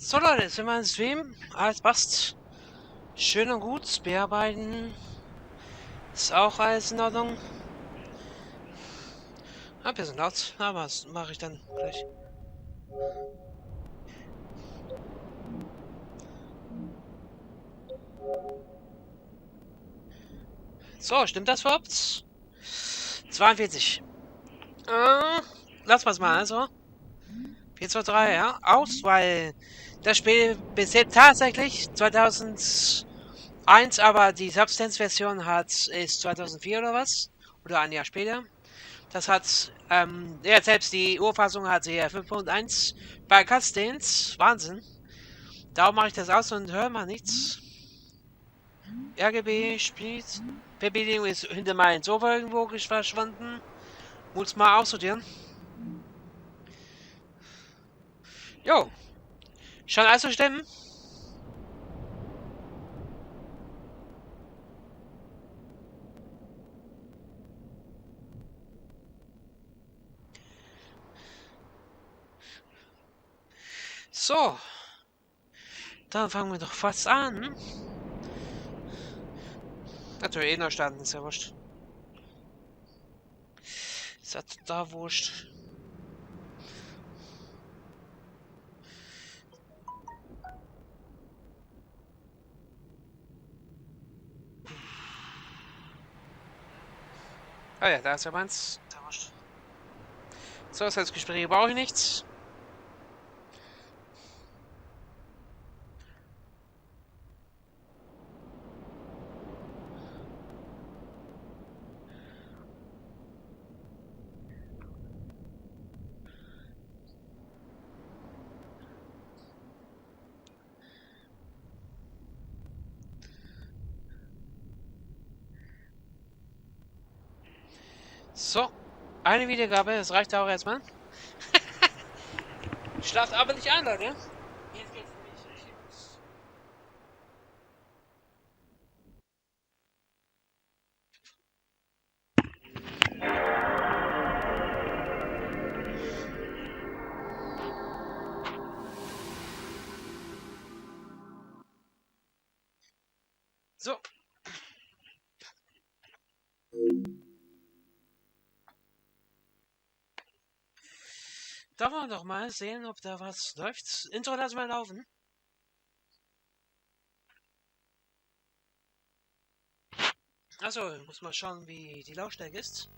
So Leute, jetzt sind wir im Stream. Alles passt. Schön und gut. Bearbeiten. Ist auch alles in Ordnung. Ein bisschen laut, aber das mache ich dann gleich. So, stimmt das überhaupt? 42. Lass mal's mal, also. 4, 2, 3, ja. Aus, weil das Spiel bis jetzt tatsächlich 2001, aber die Substance-Version ist 2004 oder was? Oder ein Jahr später. Das hat, ja, selbst die Urfassung hat hier 5.1 bei Cutscenes. Wahnsinn. Darum mache ich das aus und höre mal nichts. RGB spielt. Verbindung ist hinter meinem Sofa irgendwo verschwunden. Muss mal aussortieren. Jo. Schon alles zu stimmen? So. Dann fangen wir doch fast an. Natürlich eh noch starten, ist ja wurscht. Ist ja total wurscht. Ah ja, da ist ja meins. Da wurscht. So, das heißt, Gespräche brauche ich nichts. So, eine Wiedergabe, das reicht auch erstmal. Schlaft aber nicht an, Leute. Jetzt geht's nämlich richtig los. So. Da wollen wir doch mal sehen, ob da was läuft. Intro lassen wir laufen. Achso, muss mal schauen, wie die Lautstärke ist.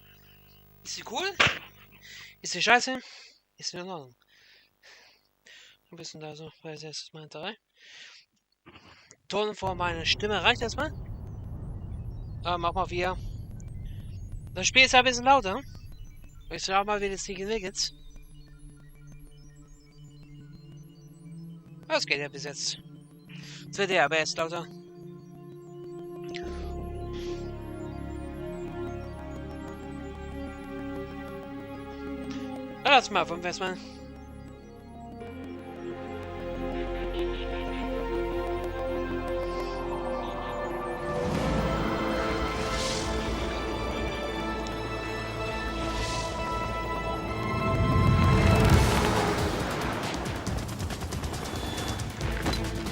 Ist sie cool? Ist sie scheiße? Ist sie in Ordnung? Ein bisschen da so, weil es ist mal 3. Ton vor meiner Stimme reicht erstmal. Mach mal 4. Das Spiel ist ein bisschen lauter. Ich schau mal, wie das Ding entwickelt. Das geht ja bis jetzt. Es wird ja aber erst lauter. Lass mal 5 erstmal.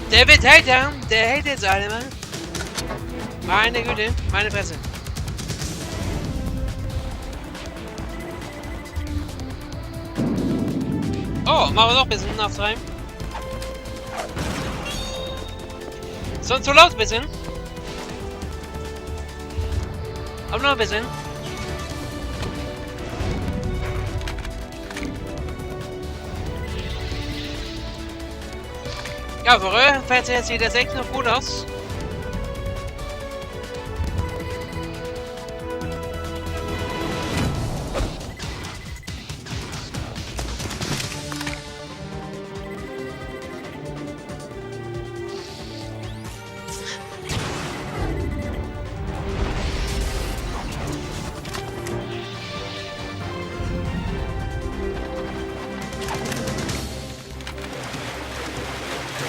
Der wird Hater, der hält jetzt alle, Mann. Meine Güte, meine Fresse. Oh, machen wir noch ein bisschen auf 3. Sonst zu laut ein bisschen. Aber nur ein bisschen. Ja, für Röhrenfernseher sieht das echt noch gut aus.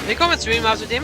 Willkommen Stream außerdem.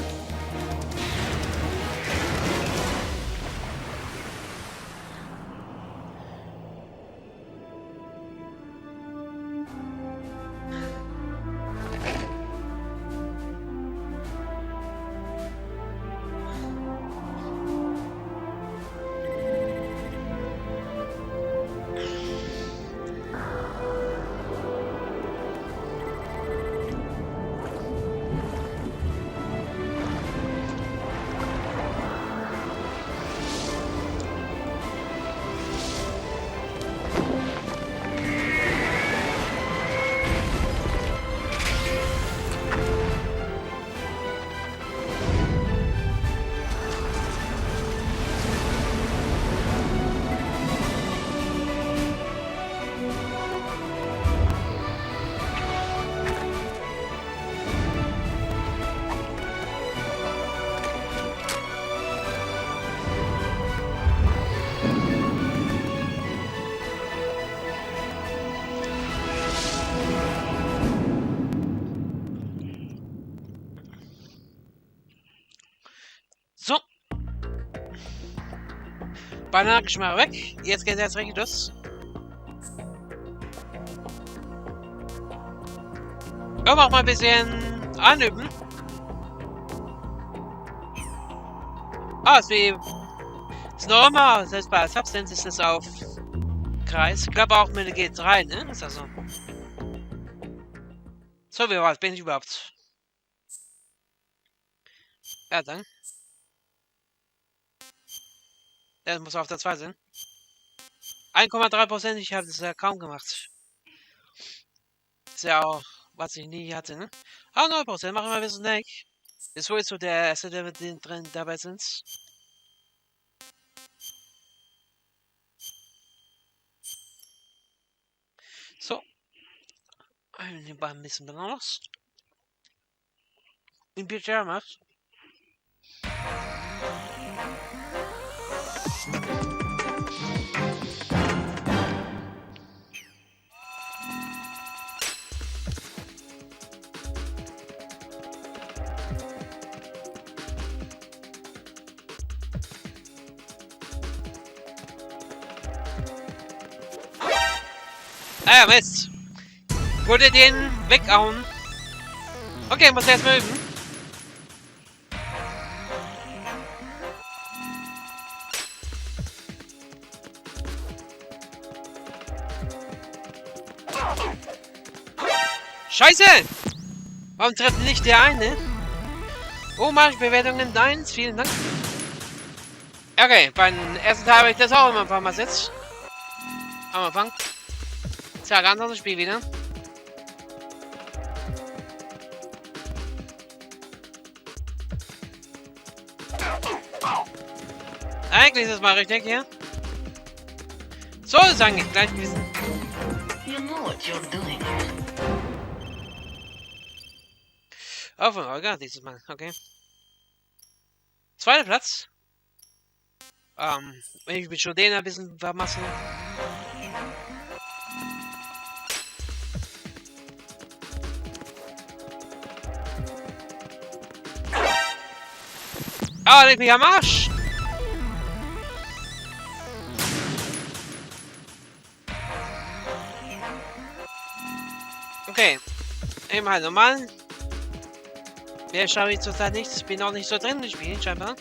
Banane schon mal weg. Jetzt geht es richtig los. Aber auch mal ein bisschen anüben. Ah, ist noch immer, selbst bei Substance ist es auf Kreis. Ich glaube auch mit der G3, ne? Ist das so? So, wie weit bin ich überhaupt? Ja, dann. Das muss auf der 2 sein. 1,3%, ich habe das ja kaum gemacht. Ist ja auch, was ich nie hatte, ne? Ah, 9%, machen wir ein bisschen weg. Ist wohl so der erste, der mit den drin dabei sind. So. Ein bisschen Bananas. In Pyjamas. Ah, Mist. Wurde den weghauen. Okay, muss erst mal üben. Scheiße! Warum trifft nicht der eine? Oh, mache ich Bewertungen 1, vielen Dank. Okay, beim ersten Teil habe ich das auch immer ein paar Mal jetzt. Am Anfang. Tja, ganz anderes Spiel wieder. Eigentlich ist es mal richtig hier. So ist eigentlich gleich gewesen. Oh, von Olga dieses Mal, okay. Zweiter Platz. Wenn ich mit schon den ein bisschen vermassen. Ah, leg mich am Arsch! Okay. Eben halt normal. Mehr schaffe ich zurzeit nicht. Ich bin auch nicht so drin im Spiel, scheinbar.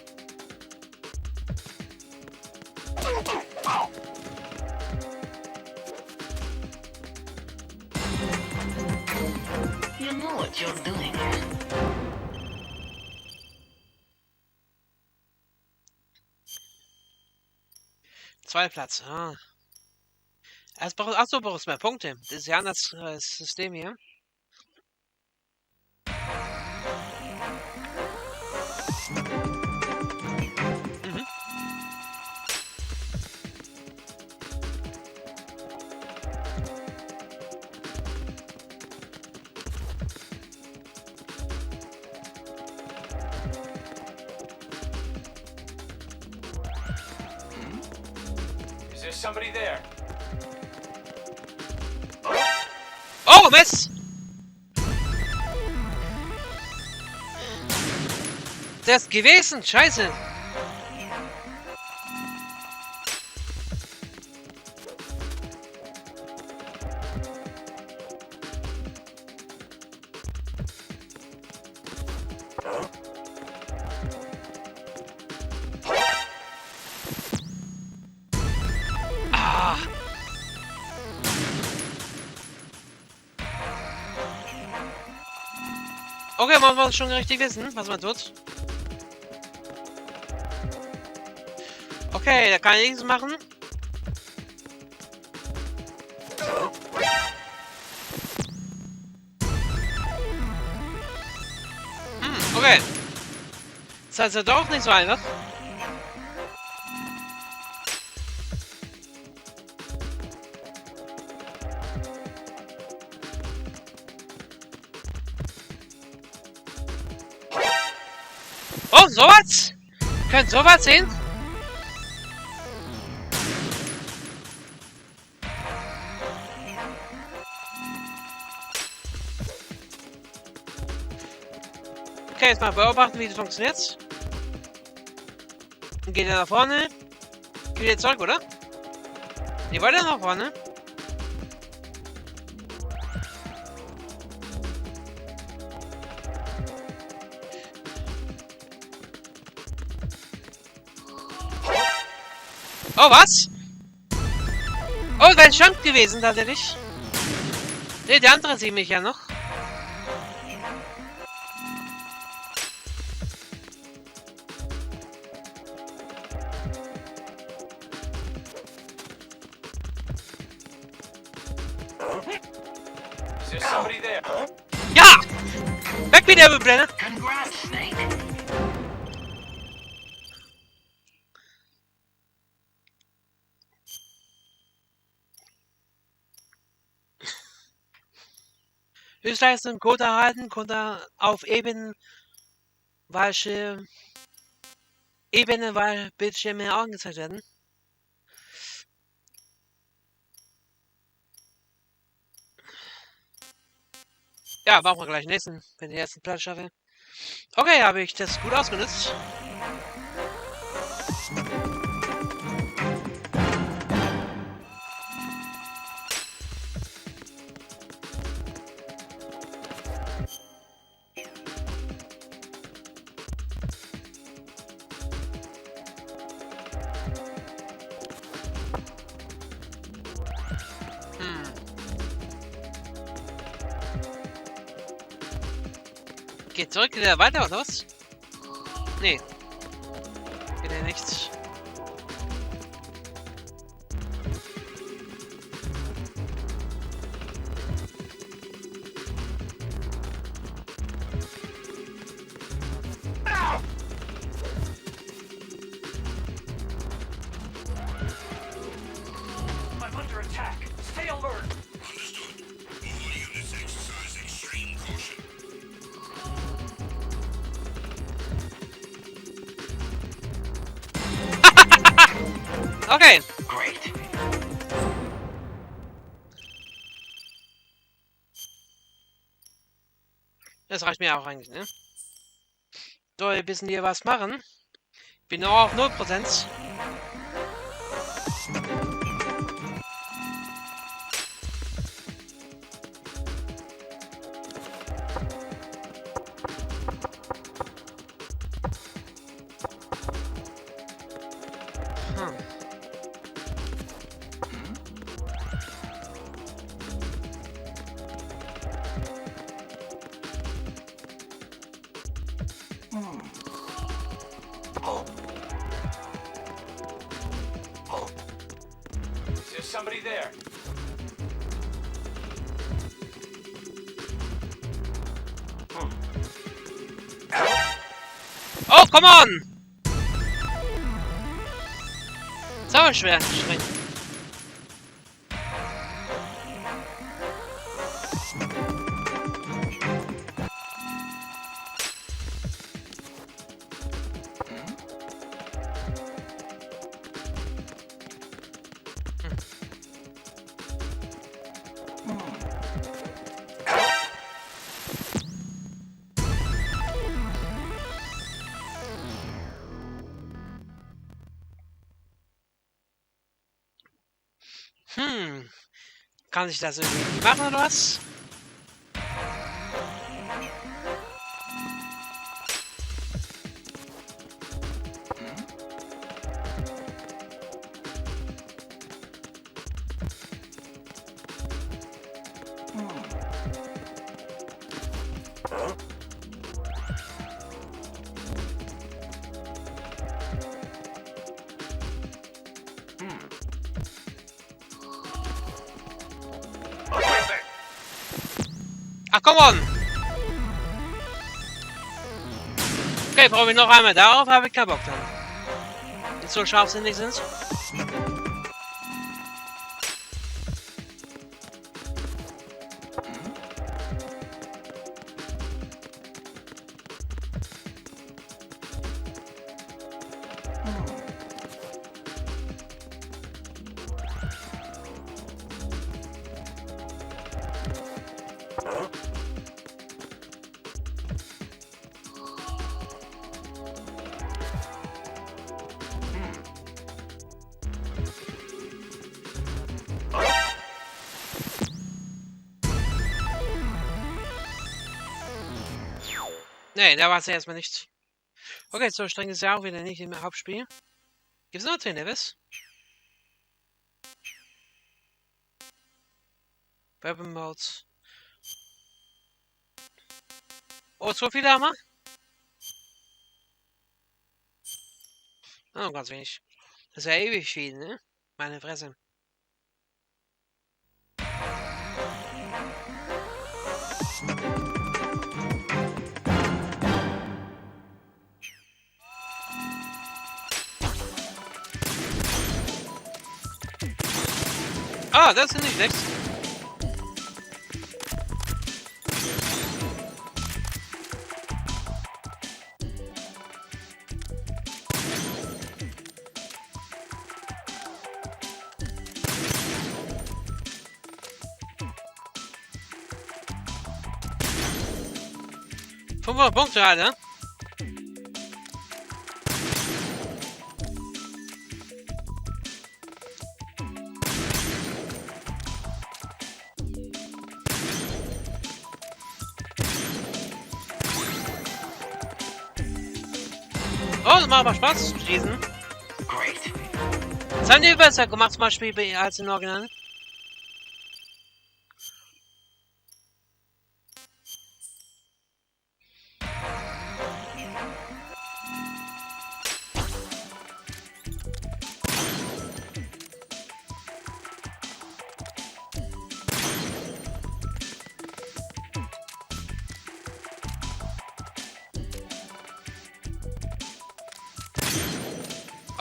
You know what you're doing. Zweiter Platz. Ah. Erst braucht, achso, brauchst mehr Punkte. Das ist ja ein anderes System hier. Mhm. Is there somebody there? Oh, Mist! Das ist gewesen, scheiße! Ah! Okay, man muss schon richtig wissen, was man tut. Okay, da kann ich nichts machen. Okay. Das heißt ja doch nicht so einfach. Oh, sowas? Könnt sowas sehen? Okay, jetzt mal beobachten, wie das funktioniert. Dann geht er nach vorne. Geht jetzt zurück, oder? Nee, weiter nach vorne. Oh, was? Oh, das wäre schon gewesen, tatsächlich. Ne, der andere sieht mich ja noch. Is there somebody there? Ja! Weg mit der Blende! Höchstleistung, Code erhalten, Code auf Ebene, weil Bildschirme angezeigt werden. Ja, machen wir gleich den nächsten, wenn ich den ersten Platz schaffe. Okay, habe ich das gut ausgenutzt. Geht zurück, geht er weiter oder was? Nee. Geht er nichts. I'm under attack. Stay alert. Understood. All units exercise extreme caution. Okay. Great. Das reicht mir auch eigentlich, ne? Soll ein bisschen hier was machen. Bin noch auf 0%. Is there somebody there? Oh, come on! So schwer. Streng. Kann ich das irgendwie machen oder was? Ach, come on! Okay, brauche ich noch einmal. Darauf habe ich keinen Bock dann. Die so scharfsinnig sind. Nee, da war es erstmal nicht. Okay, so streng ist ja auch wieder nicht im Hauptspiel. Gibt es noch 10 Levels? Weapon Modes. Oh, so viele haben wir? Oh, ganz wenig. Das ist ja ewig viel, ne? Meine Fresse. Ah, das sind nicht schlecht. Punkte, Alter. Oh, das macht aber Spaß zu schießen. Das haben die besser gemacht, zum Beispiel als in Original.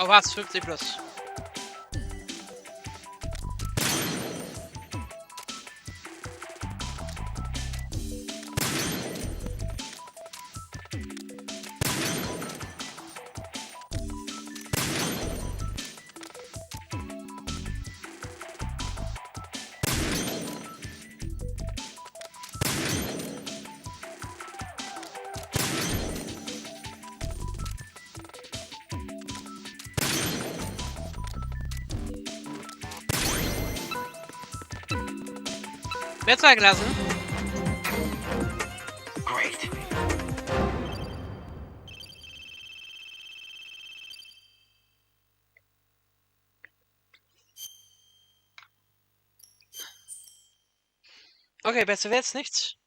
Oh was, 50 plus. Wer zwei gelassen? Okay, besser wird's nichts.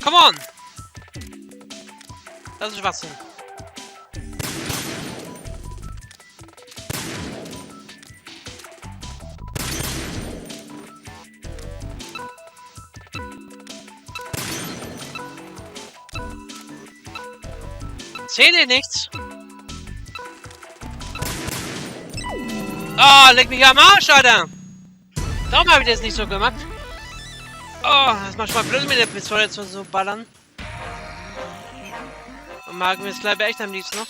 Come on! Das ist Schwachsinn. Seht ihr nichts? Oh, leg mich am Arsch, Alter! Darum habe ich das nicht so gemacht. Oh, das ist manchmal blöd mit der Pistole zu so ballern. Und magen wir es gleich echt am liebsten noch.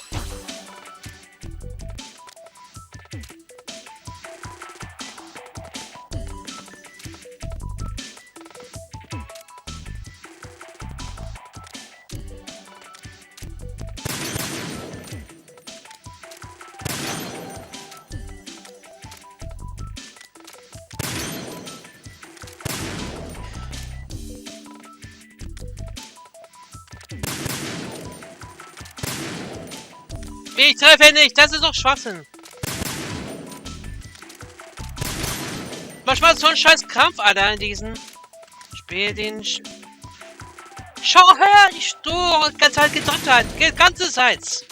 Ich treffe nicht, das ist doch Schwachsinn. Manchmal so ein scheiß Krampf, Alter, in diesen Spiel, den Schau her, ich du die ganze Zeit gedrückt hat, die ganze Zeit.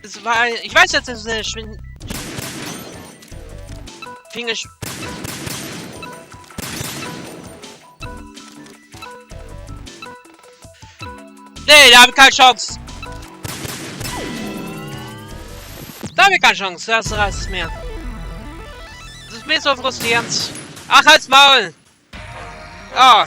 Das war, ich weiß jetzt, das ist eine Finger. Nee, da habe ich keine Chance. Da habe ich keine Chance. Das reicht es mir. Das ist mir so frustrierend. Ach, halt's Maul. Ah.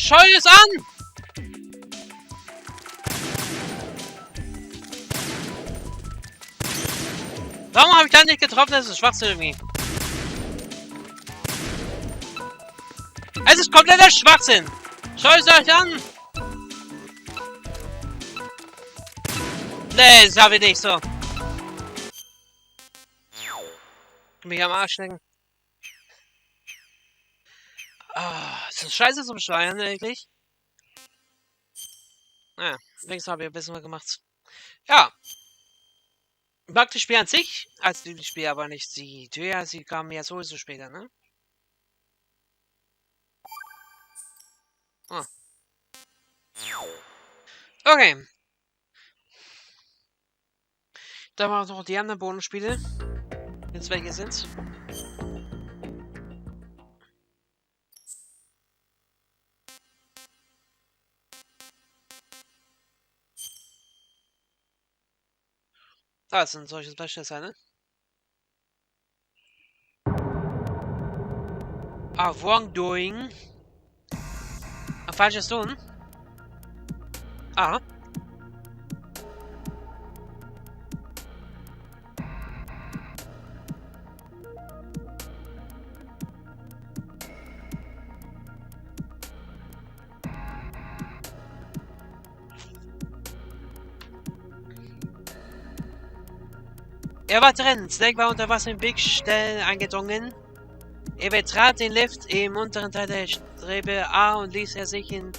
Schau es an! Warum habe ich da nicht getroffen? Das ist Schwachsinn irgendwie. Es ist kompletter Schwachsinn! Schau es euch an! Nee, das habe ich nicht so. Mich am Arsch lecken. Ah, ist das scheiße zum Steuern eigentlich? Naja, wenigstens habe ich ein bisschen was gemacht. Ja. Ich mag das Spiel an sich als Lieblingsspiel, aber nicht die Tür. Sie kamen ja sowieso später, ne? Ah. Okay. Dann machen wir noch die anderen Bonusspiele. Jetzt welche sind's? Das sind solche Beispiele, Ah, wrongdoing. Falsches Tun. Ah. Er war drin. Snake war unter Wasser im Big Stell eingedrungen. Er betrat den Lift im unteren Teil der Strebe A und ließ er sich in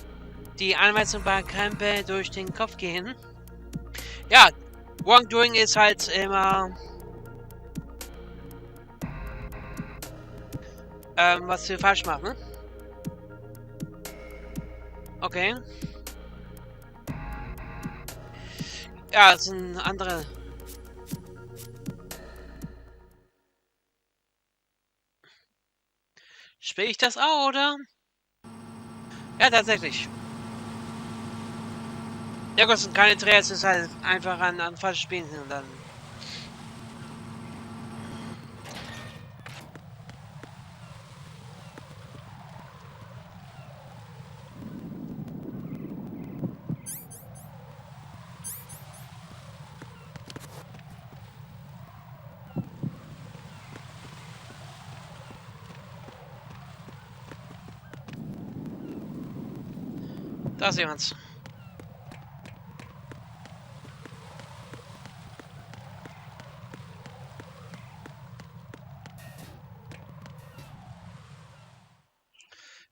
die anweisbare Krempe durch den Kopf gehen. Ja, wrongdoing ist halt immer was wir falsch machen, ne? Okay. Ja, das sind andere. Spiele ich das auch, oder? Ja, tatsächlich. Ja, gut, es sind keine Dreher, es ist halt einfach an falschen Spielen und dann. Da ist jemand.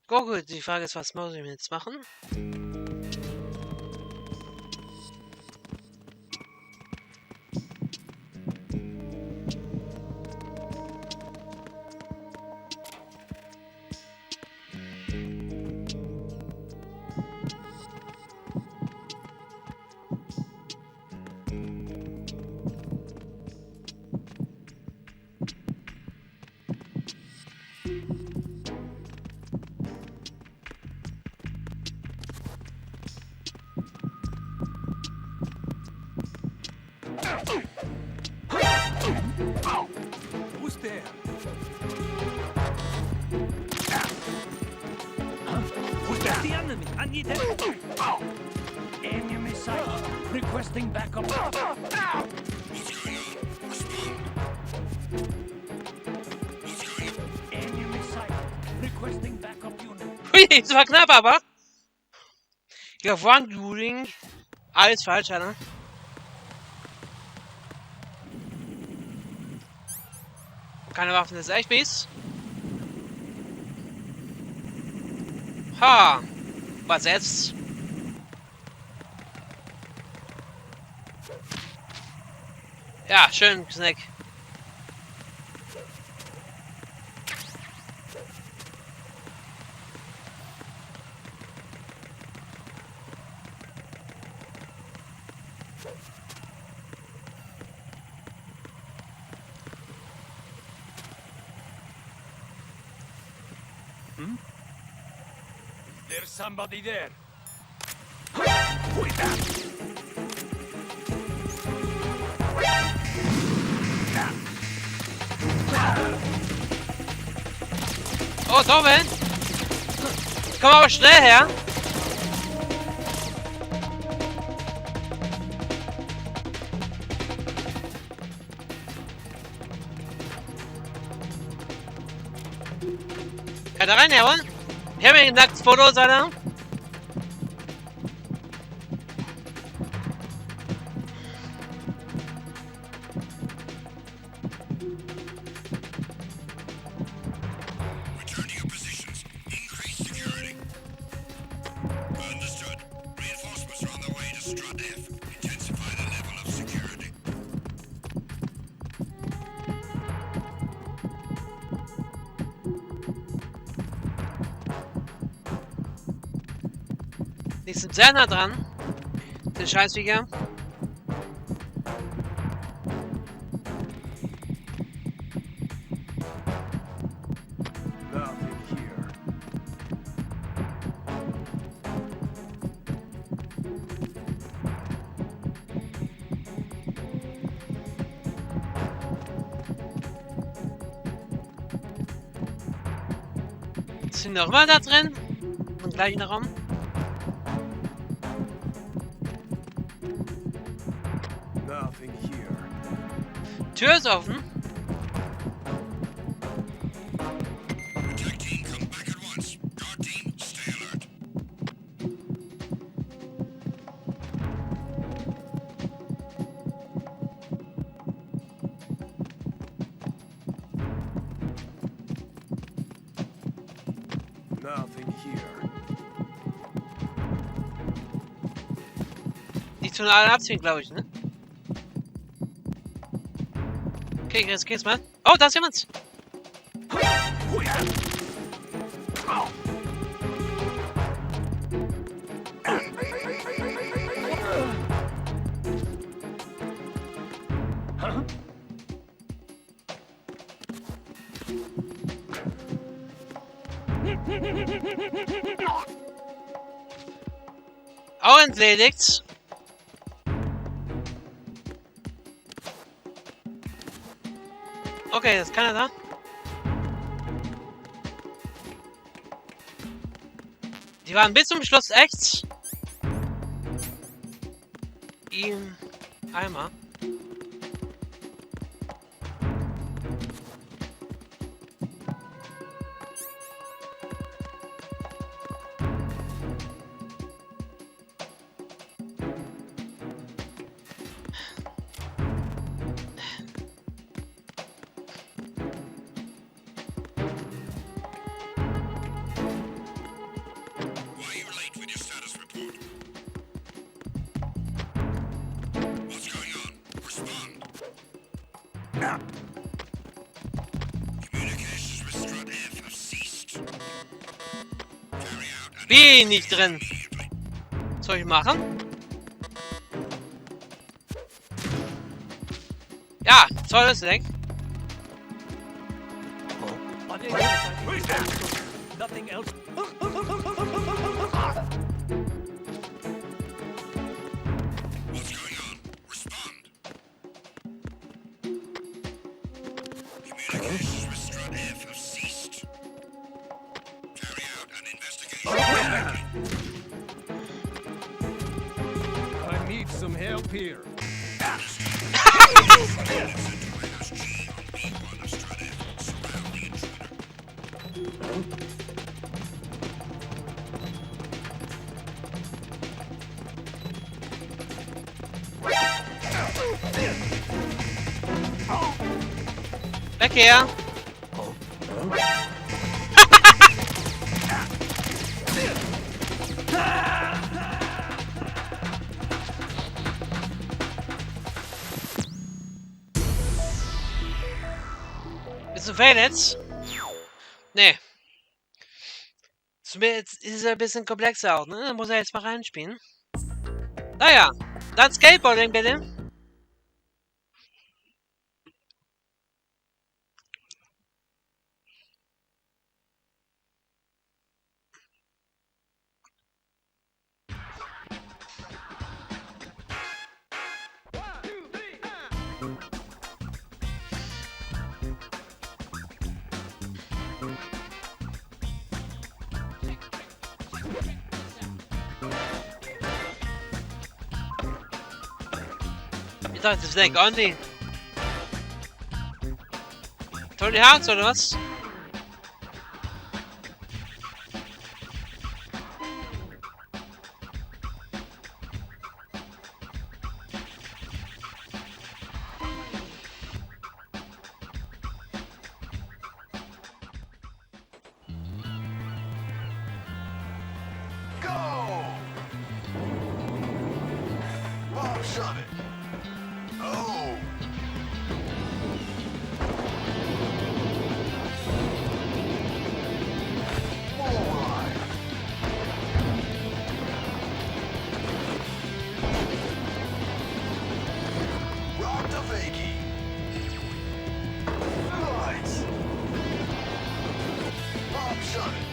Gut, die Frage ist, was muss ich jetzt machen? Who's there? Who's there? The enemy. I need help. Enemy sight. Requesting backup. What's going on? Respond. What's going on? Enemy sight. Requesting backup unit. Hui, das war knapp, aber. Ja, wrongdoing. Alles falsch, ne? Keine Waffen, das ist echt mies. Ha! Was jetzt? Ja, schön, Snack. There's somebody there. Oh, Torben! Komm aber schnell her! Kann da rein, jawohl? Ich habe mir ein nacktes Foto seiner. Return to your positions. Increase security. Understood. Reinforcements are on their way to Strut F. Intensify the level of security. Die sind sehr nah dran. Die Scheißviecher. Nothing here. Sind noch mal da drin? Im gleichen Raum? Nothing here. Tür ist offen. Attack team, come back at once. Guard team, stay alert. Nothing here. Die tun alle abziehen, glaube ich, ne? Okay, jetzt geht's mal. Oh, da ist jemand! Auch entledigt. Okay, das kann er da. Die waren bis zum Schluss echt. Ihm einmal. Why are you late with your status report? What's going on? Respond. Communications with Strut F have ceased. Carry out an Bin nicht drin. immediately. Soll ich machen? Ja, Zoll ist weg. On the other side. Nothing else. What's going on? Respond. Communications with Strut F have ceased. Carry out an investigation immediately. I need some help here. Weg hier. Ist ein Fail jetzt? Nee. Jetzt ist er ein bisschen komplexer auch, ne? Muss er jetzt mal reinspielen. Naja, dann Skateboarding bitte. Ich dachte, das ist Andi. Tony Hawks oder was? Shove it. Oh. Alright. Rock the fakie. Nice. Pop shove it.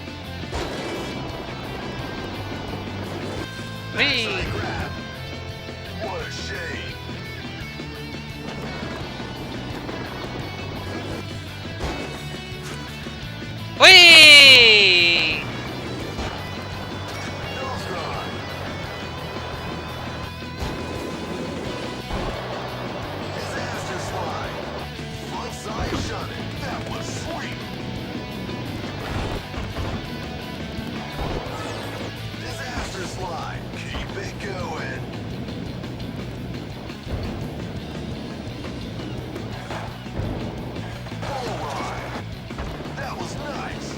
Whee! Backside grab. What a shame. Whee! Nose grind. Disaster slide. Front side shove it. That was sweet. Disaster slide. Keep it going. Bull ride. That was nice.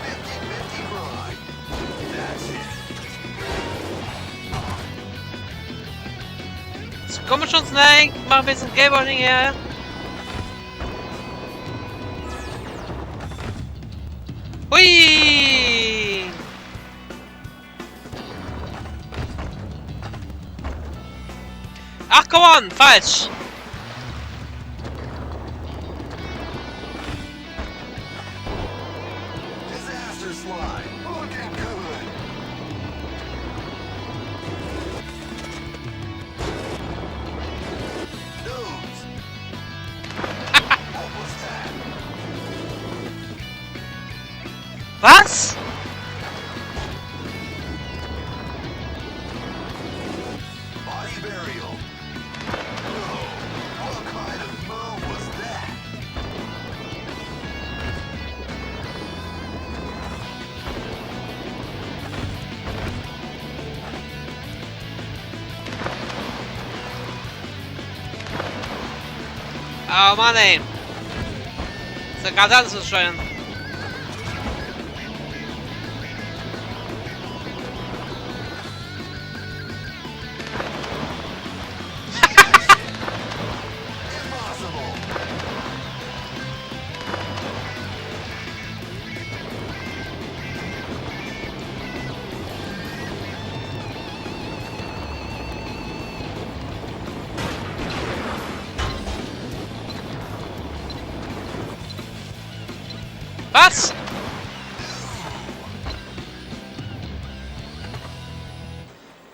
50-50 grind. That's it. Jetzt komm schon, Snake. Mach ein bisschen Skateboarding her. Hui! Ach, come on! Falsch! Disaster slide. Looking good. Nose. What was that? Was? Body burial. Whoa. What kind of move was that? Oh Mann, ey. Ist ja gerade alles zu steuern. Impossible. Was?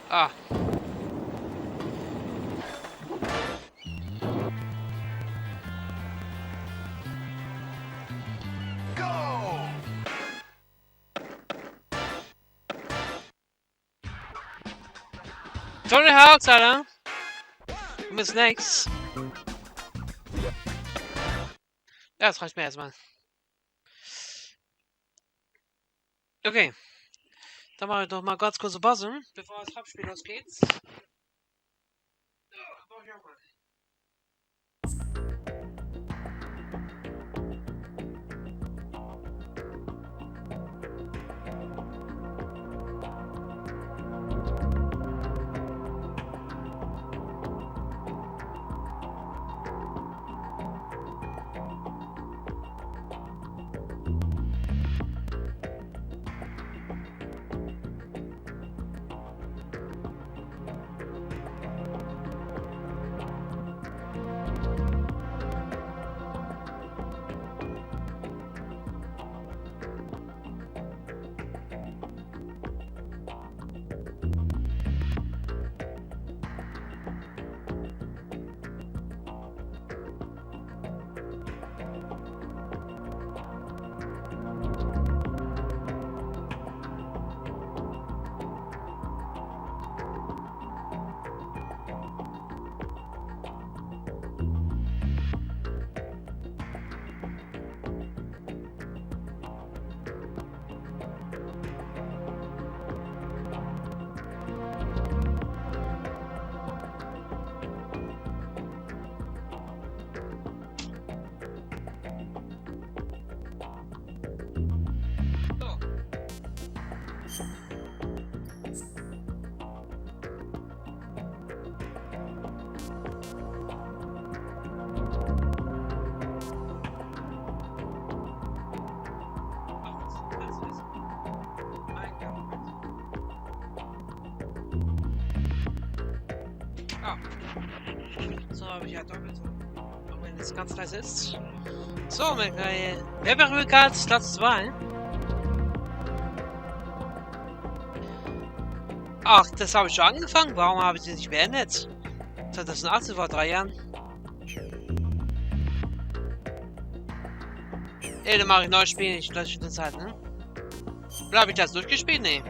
Ah. Go! Tony Hawks, Alter. Und bis next. Ja, das reicht mir erstmal. Okay. Dann mache ich doch mal ganz kurze Pause, bevor das Hauptspiel losgeht. Mach ich auch mal. So habe ich ja doppelt. Auch wenn es ganz leise ist. So, mit Reihe. Wer berührt Platz 2? Ach, das habe ich schon angefangen. Warum habe ich das nicht beendet? 2018, vor 3 Jahren. Ey, dann mache ich neues Spiel. Ich lösche die Zeit, ne? Oder habe ich das durchgespielt? Nee.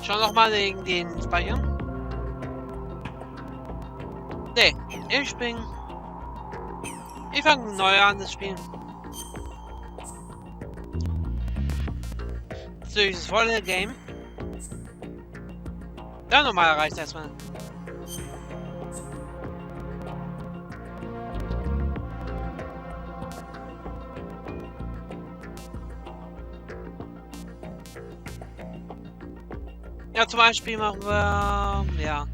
Schau nochmal wegen den Speichern. Nee, ich fange neu an, das Spiel. Durch das volle Game. Ja, normal reicht erstmal. Ja, zum Beispiel machen wir... ja.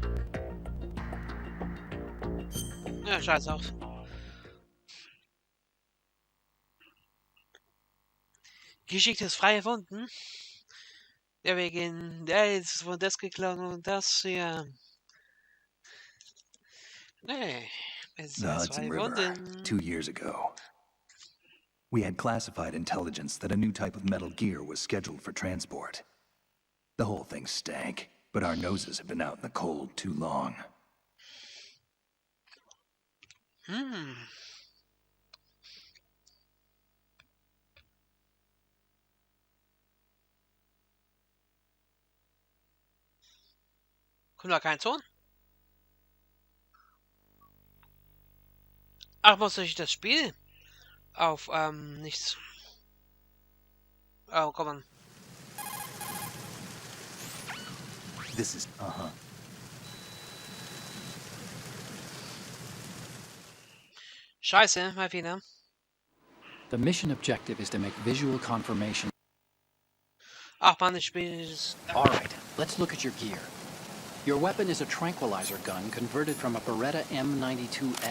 Ja, scheiß auf. Geschicktes frei erfunden. Ja, wegen der ist von das geklaut und das hier. Nee, es The ist frei Hudson River, erfunden. 2 years ago. We had classified intelligence that a new type of metal gear was scheduled for transport. The whole thing stank, but our noses have been out in the cold too long. Kommt da kein Ton? Ach, muss ich das Spiel auf, nichts. Oh, komm on. This is, Scheiße, mal wieder. The mission objective is to make visual confirmation. Ach man, das Spiel ist... All right, let's look at your gear. Your weapon is a tranquilizer gun converted from a Beretta M92F.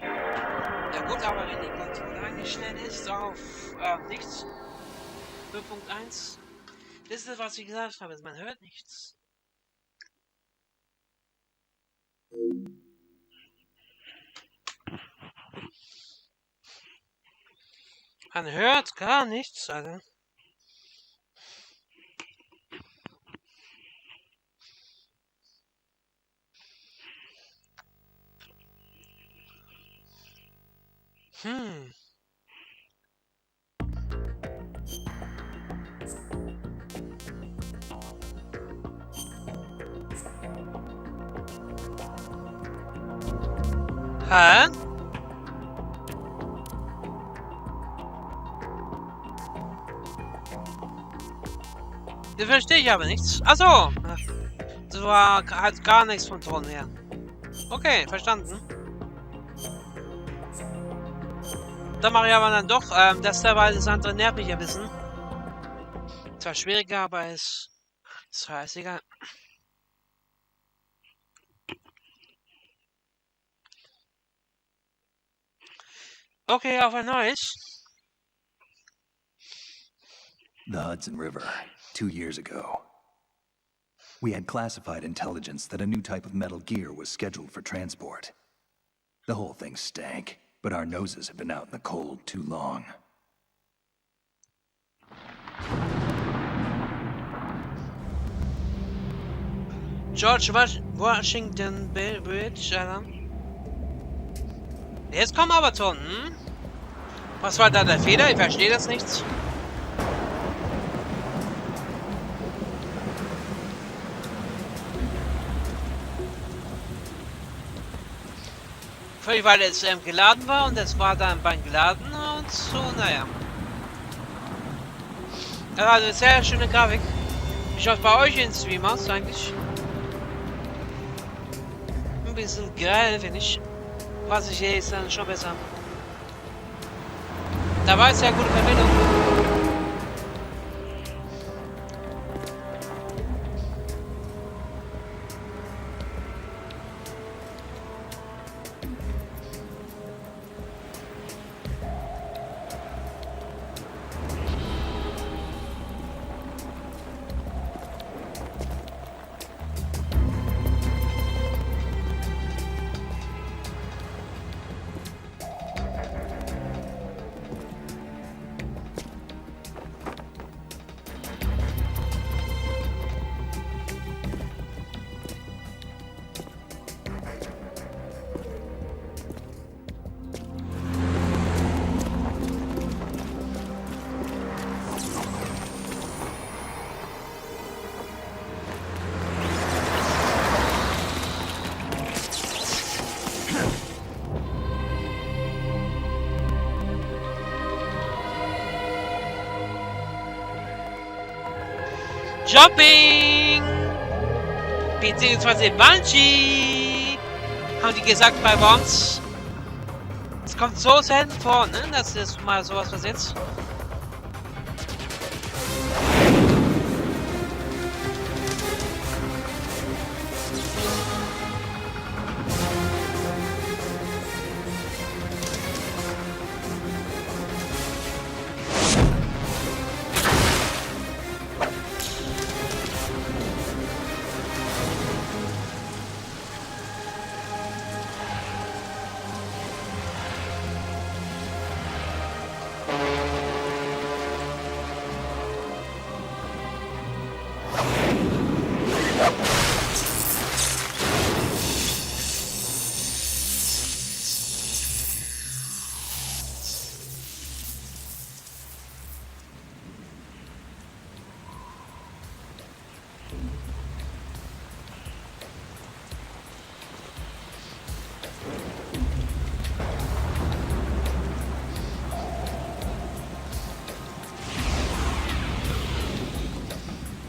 Ja gut, aber wenn die Kontrolle eingestellt ist auf nichts, 5.1, das ist, was ich gesagt habe, man hört nichts. Man hört gar nichts, Alter. Hä? Das verstehe ich aber nichts. Achso! Das war halt gar nichts von Ton her. Okay, verstanden. Dann mache ich aber dann doch, das da, weil das andere nervt mich ein bisschen. Zwar schwieriger, aber es ist scheißegal. Okay, auf ein neues. the Hudson River, 2 years ago. We had classified intelligence that a new type of metal gear was scheduled for transport. The whole thing stank, but our noses have been out in the cold too long. George Washington Bridge, Alter. Jetzt kommen aber Ton, hm? Was war da der Fehler? Ich verstehe das nicht. Völlig, weil es geladen war und es war dann beim Geladen und so, naja. Also sehr schöne Grafik. Wie schaut bei euch in Stream aus eigentlich? Ein bisschen grell, finde ich. Was ich hier ist dann schon besser. Da war es ja gute Verbindung. Jumping! Beziehungsweise Bungee! Haben die gesagt bei Worms. Es kommt so selten vor, ne? Dass das mal sowas passiert.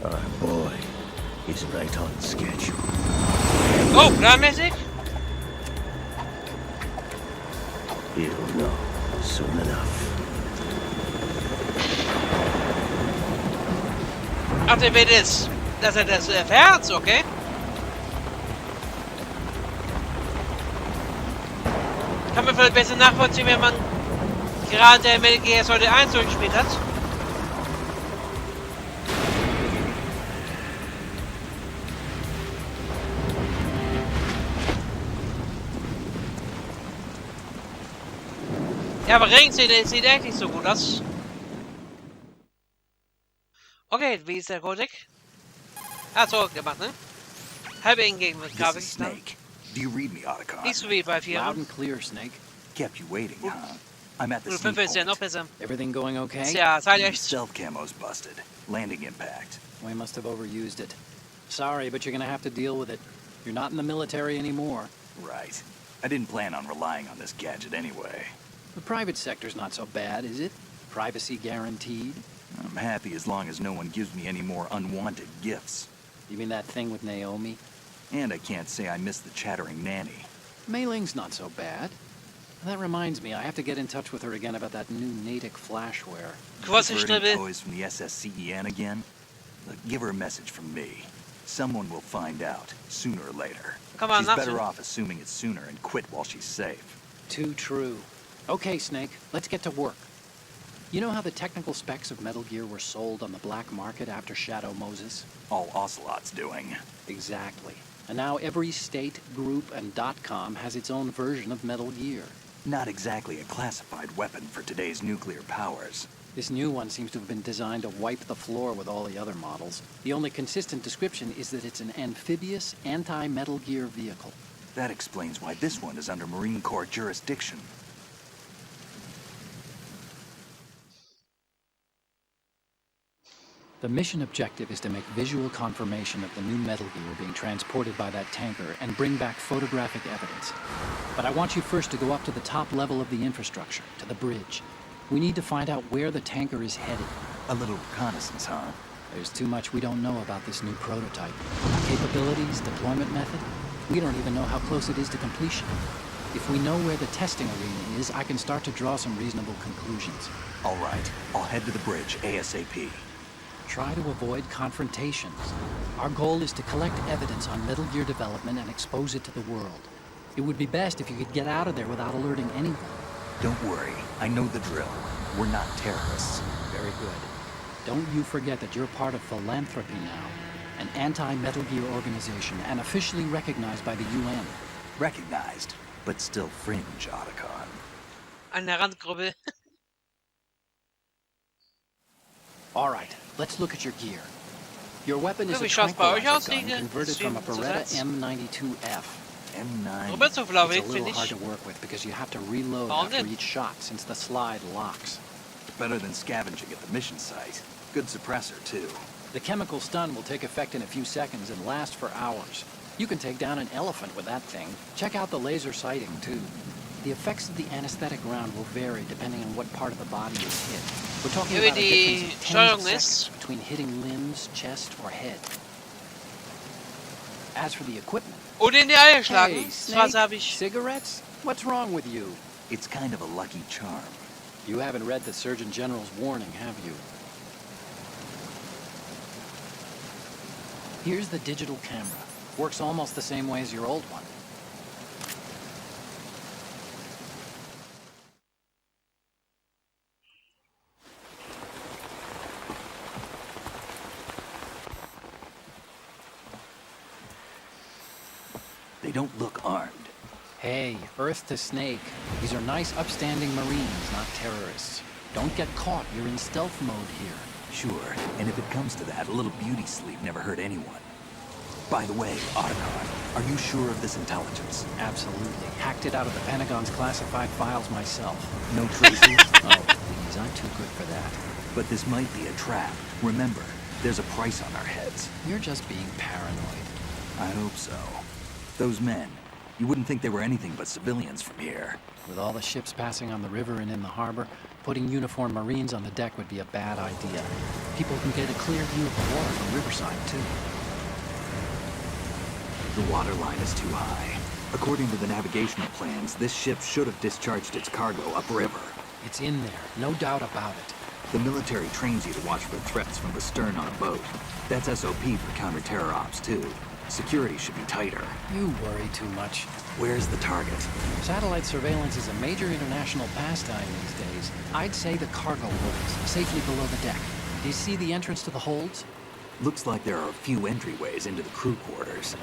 Our boy is right on schedule. Oh, planmäßig? He'll know soon enough. Ach, der will das. Dass er das erfährt, okay? Kann man vielleicht besser nachvollziehen, wenn man gerade Metal Gear Solid 1 durchgespielt hat. Ja, aber Regen sieht echt nicht so gut aus. Okay, wie ist der Codec? Ah, so gemacht, ne? Halbe hingegen mit This Grafik. is Snake. Do you read me, Otacon? Nicht so wie bei 4. Loud and clear, Snake. Kept you waiting, huh? I'm at the Oder sneak 5 ist ja noch point. besser. Everything going okay? Ja, seid echt. Stealth camo's busted. Landing impact. We must have overused it. Sorry, but you're gonna have to deal with it. You're not in the military anymore. Right. I didn't plan on relying on this gadget anyway. The private sector's not so bad, is it? Privacy guaranteed? I'm happy as long as no one gives me any more unwanted gifts. You mean that thing with Naomi? And I can't say I miss the chattering nanny. Mei Ling's not so bad. That reminds me, I have to get in touch with her again about that new Natick flashware. Was ich Heard any schnell will. toys from the SSCEN again? Look, give her a message from me. Someone will find out, sooner or later. Kann man She's better nachsehen. off assuming it's sooner and quit while she's safe. Too true. Okay, Snake, let's get to work. You know how the technical specs of Metal Gear were sold on the black market after Shadow Moses? All Ocelot's doing. Exactly. And now every state, group, and .com has its own version of Metal Gear. Not exactly a classified weapon for today's nuclear powers. This new one seems to have been designed to wipe the floor with all the other models. The only consistent description is that it's an amphibious, anti-Metal Gear vehicle. That explains why this one is under Marine Corps jurisdiction. The mission objective is to make visual confirmation of the new Metal Gear being transported by that tanker and bring back photographic evidence. But I want you first to go up to the top level of the infrastructure, to the bridge. We need to find out where the tanker is headed. A little reconnaissance, huh? There's too much we don't know about this new prototype. Capabilities, deployment method. We don't even know how close it is to completion. If we know where the testing arena is, I can start to draw some reasonable conclusions. All right, I'll head to the bridge ASAP. Try to avoid confrontations. Our goal is to collect evidence on Metal Gear development and expose it to the world. It would be best if you could get out of there without alerting anyone. Don't worry, I know the drill. We're not terrorists. Very good. Don't you forget that you're part of Philanthropy now, an anti-Metal Gear organization and officially recognized by the UN. Recognized, but still fringe, Otacon. Eine Randgruppe. All right, let's look at your gear. Your weapon is Wie a schaut's bei euch tranquilizer aus, gun Riege? converted from a Beretta Zusatz? M92F. M9. Probiert so blau It's a weg, little finde hard ich. to work with because you have to reload Warum after denn? each shot since the slide locks. Better than scavenging at the mission site. Good suppressor, too. The chemical stun will take effect in a few seconds and last for hours. You can take down an elephant with that thing. Check out the laser sighting, too. The effects of the anesthetic round will vary depending on what part of the body is hit. We're talking Wie about a die difference of tens Steuerung of seconds ist. between hitting limbs, chest, or head. As for the equipment, Oder in die Eier schlagen. hey, Das Snake, habe ich. cigarettes? What's wrong with you? It's kind of a lucky charm. You haven't read the Surgeon General's warning, have you? Here's the digital camera. Works almost the same way as your old one. They don't look armed. Hey, Earth to Snake. These are nice, upstanding Marines, not terrorists. Don't get caught. You're in stealth mode here. Sure, and if it comes to that, a little beauty sleep never hurt anyone. By the way, Otacon, are you sure of this intelligence? Absolutely. Hacked it out of the Pentagon's classified files myself. No traces? Oh, please, I'm too good for that. But this might be a trap. Remember, there's a price on our heads. You're just being paranoid. I hope so. Those men, you wouldn't think they were anything but civilians from here. With all the ships passing on the river and in the harbor, putting uniformed Marines on the deck would be a bad idea. People can get a clear view of the water from Riverside, too. The water line is too high. According to the navigational plans, this ship should have discharged its cargo upriver. It's in there, no doubt about it. The military trains you to watch for threats from the stern on a boat. That's SOP for counter-terror ops, too. Security should be tighter. You worry too much. Where's the target? Satellite surveillance is a major international pastime these days. I'd say the cargo holds, safely below the deck. Do you see the entrance to the holds? Looks like there are a few entryways into the crew quarters.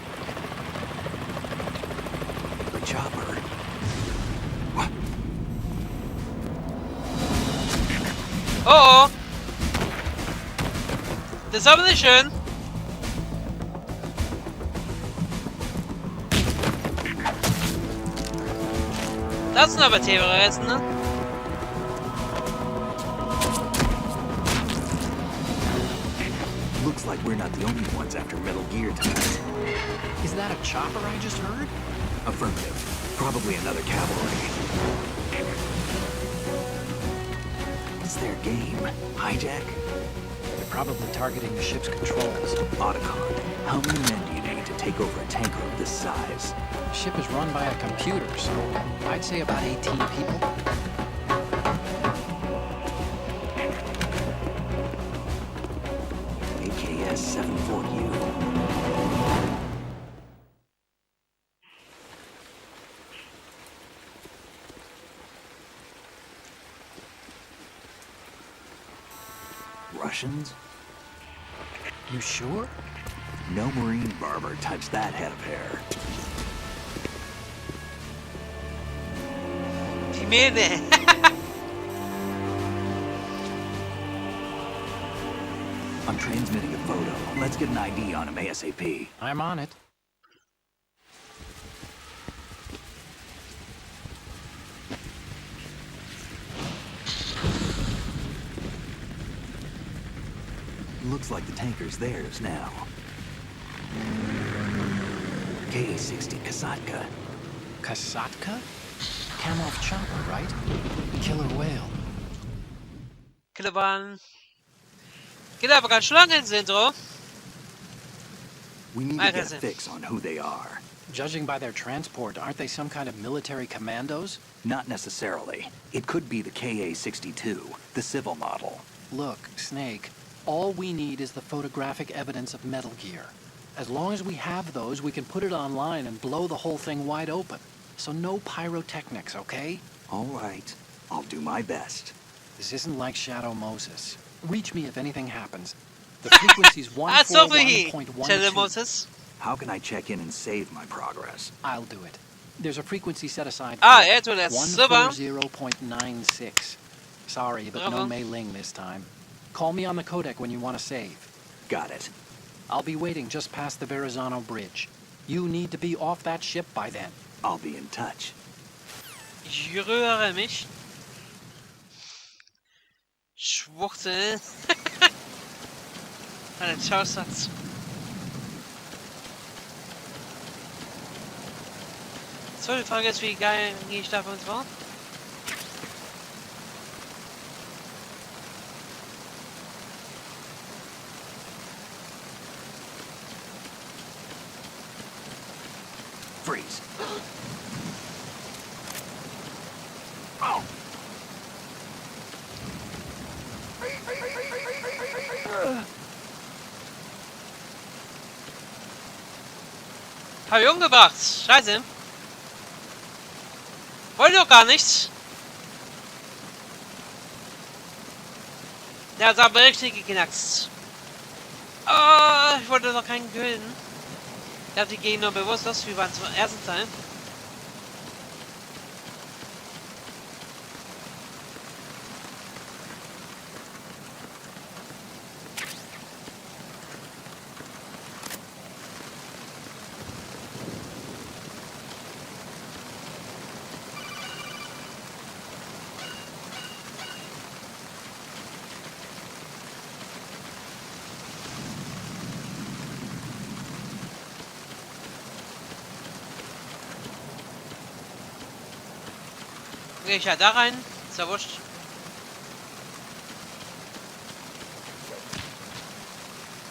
The chopper. What? Oh, oh. Das ist aber nicht schön. Das sind aber Terroristen, ne? Looks like we're not the only ones after Metal Gear tonight. Is that a chopper I just heard? Affirmative. Probably another cavalry. What's their game? Hijack? They're probably targeting the ship's controls. Otacon, how many men do you need to take over a tanker of this size? The ship is run by a computer, so I'd say about 18 people. AKS 74U. Russians? You sure? No Marine barber touched that head of hair. Die Mähne. I'm transmitting a photo. Let's get an ID on him ASAP. I'm on it. Looks like the tanker's theirs now. KA-60 Kasatka. Kasatka? Kamov chopper, right? Killer whale. Killerbahn. Geht aber ganz schön lange ins Intro. We need to Alter, get a fix on who they are. Judging by their transport, aren't they some kind of military commandos? Not necessarily. It could be the KA-62, the civil model. Look, Snake, all we need is the photographic evidence of Metal Gear. As long as we have those, we can put it online and blow the whole thing wide open. So no pyrotechnics, okay? All right. I'll do my best. This isn't like Shadow Moses. Reach me if anything happens. The frequency's So wie Shadow 141.12. Moses. How can I check in and save my progress? I'll do it. There's a frequency set aside Ah, for tut das. Super. 140.96. Sorry, but Bravo. no Mei Ling this time. Call me on the codec when you want to save. Got it. I'll be waiting just past the Verrazano Bridge. You need to be off that ship by then. I'll be in touch. Ich rühre mich. Schwuchtel. Ein Schausatz. So, die Frage ist, wie geil gehe ich da für uns vor? Freeze. Hab ich umgebracht. Scheiße. Wollte doch gar nichts. Der hat aber richtig geknackst. Oh, ich wollte doch keinen killen. Ich dachte, die gehen nur bewusstlos, wie beim ersten Teil. Gehe ich ja da rein. Ist ja wurscht.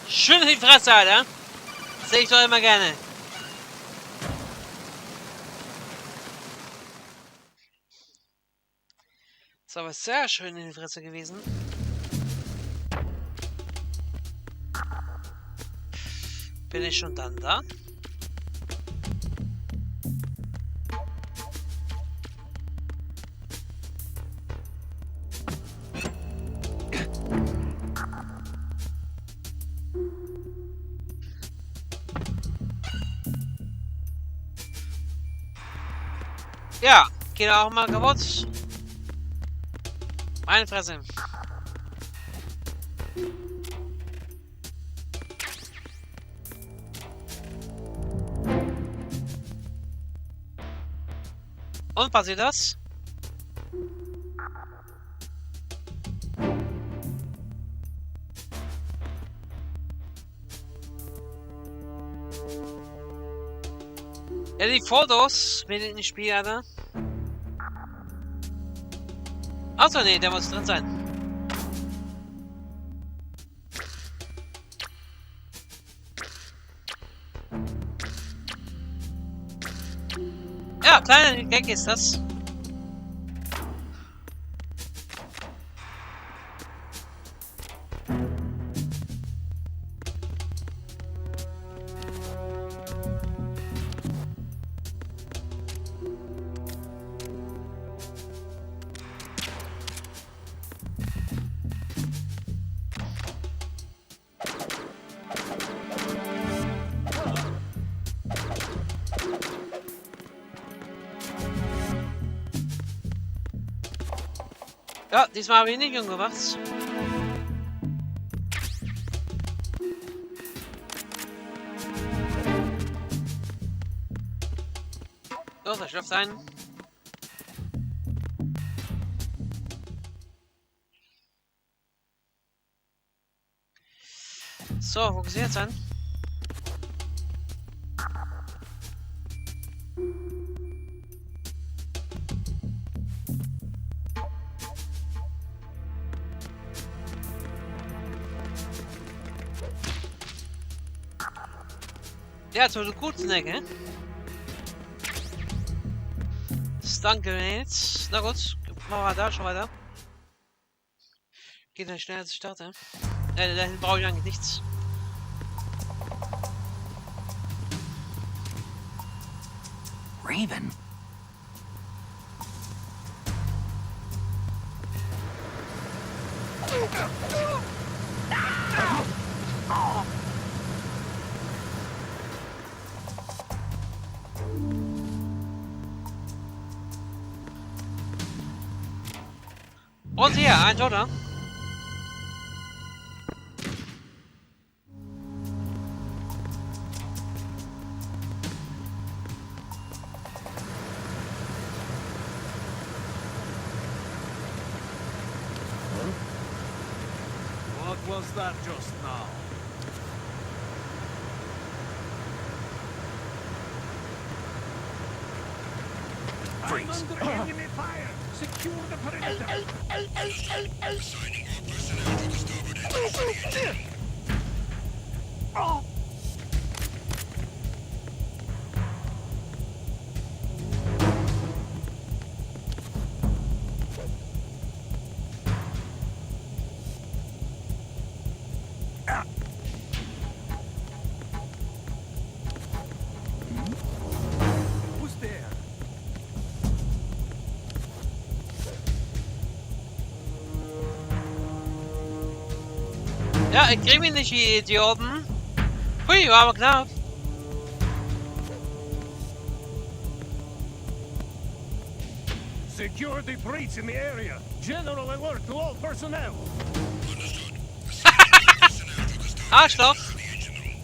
Schön in die Fresse, Alter. Sehe ich doch immer gerne. Ist aber sehr schön in die Fresse gewesen. Bin ich schon dann da? Ja, geht auch mal kaputt. Meine Fresse. Und passiert das? Ja, die Fotos mit in dem Spiel, Alter. Achso, nee, der muss drin sein. Ja, kleiner Gag ist das. Ja, diesmal habe ich nicht umgebracht. So, da schlaft ein. So, wo geht's jetzt an? Ja, so gut, Snack, hä? danke jetzt. Na gut, machen wir da schon weiter. Geht dann schnell, als ich starte. Dahin brauche ich eigentlich nichts. Raven? Und hier, ein Toter. What was that just now? I'm under enemy fire! Secure the perimeter! Assigning all personnel to the starboard entrance of the engine. Who's there? Ja, ich krieg mich nicht, die Idioten. Hui, war aber knapp. Secure the breach in the area. General alert to all personnel. Understood. Assigning all personnel to the starboard Arschloch. entrance of the engine room.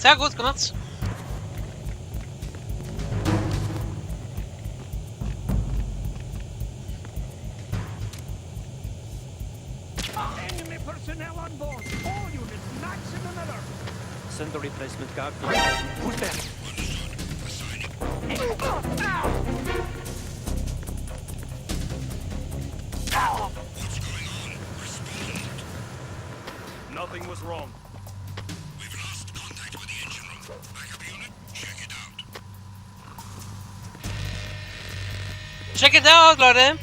Sehr gut gemacht. Enemy personnel on board. All units maximum alert. Send the replacement guard. Who's there? What's going on? Respond. Nothing was wrong. We've lost contact with the engine room. Backup unit, check it out. Check it out, Leute.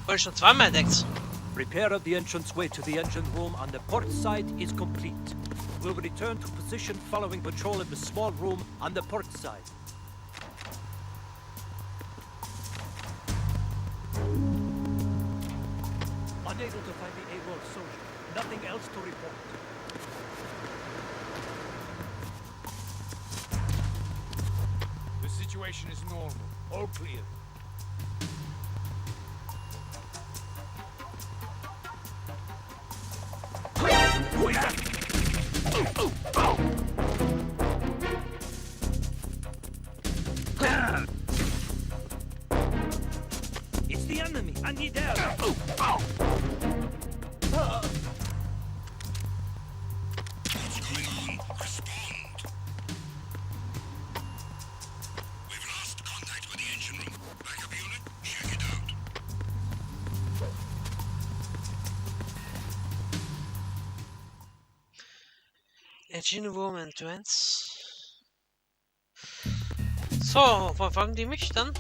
Wurde schon zweimal entdeckt. Repair of the entranceway to the engine room on the port side is complete. We'll return to position following patrol in the small room on the port side. Unable to find the AWOL soldier. Nothing else to report. The situation is normal. All clear. Who is that? It's the enemy. I need help. What's going on? Respond. We've lost contact with the engine room. Backup unit, check it out. Engine Room Entrance. So, verfolgen die mich dann?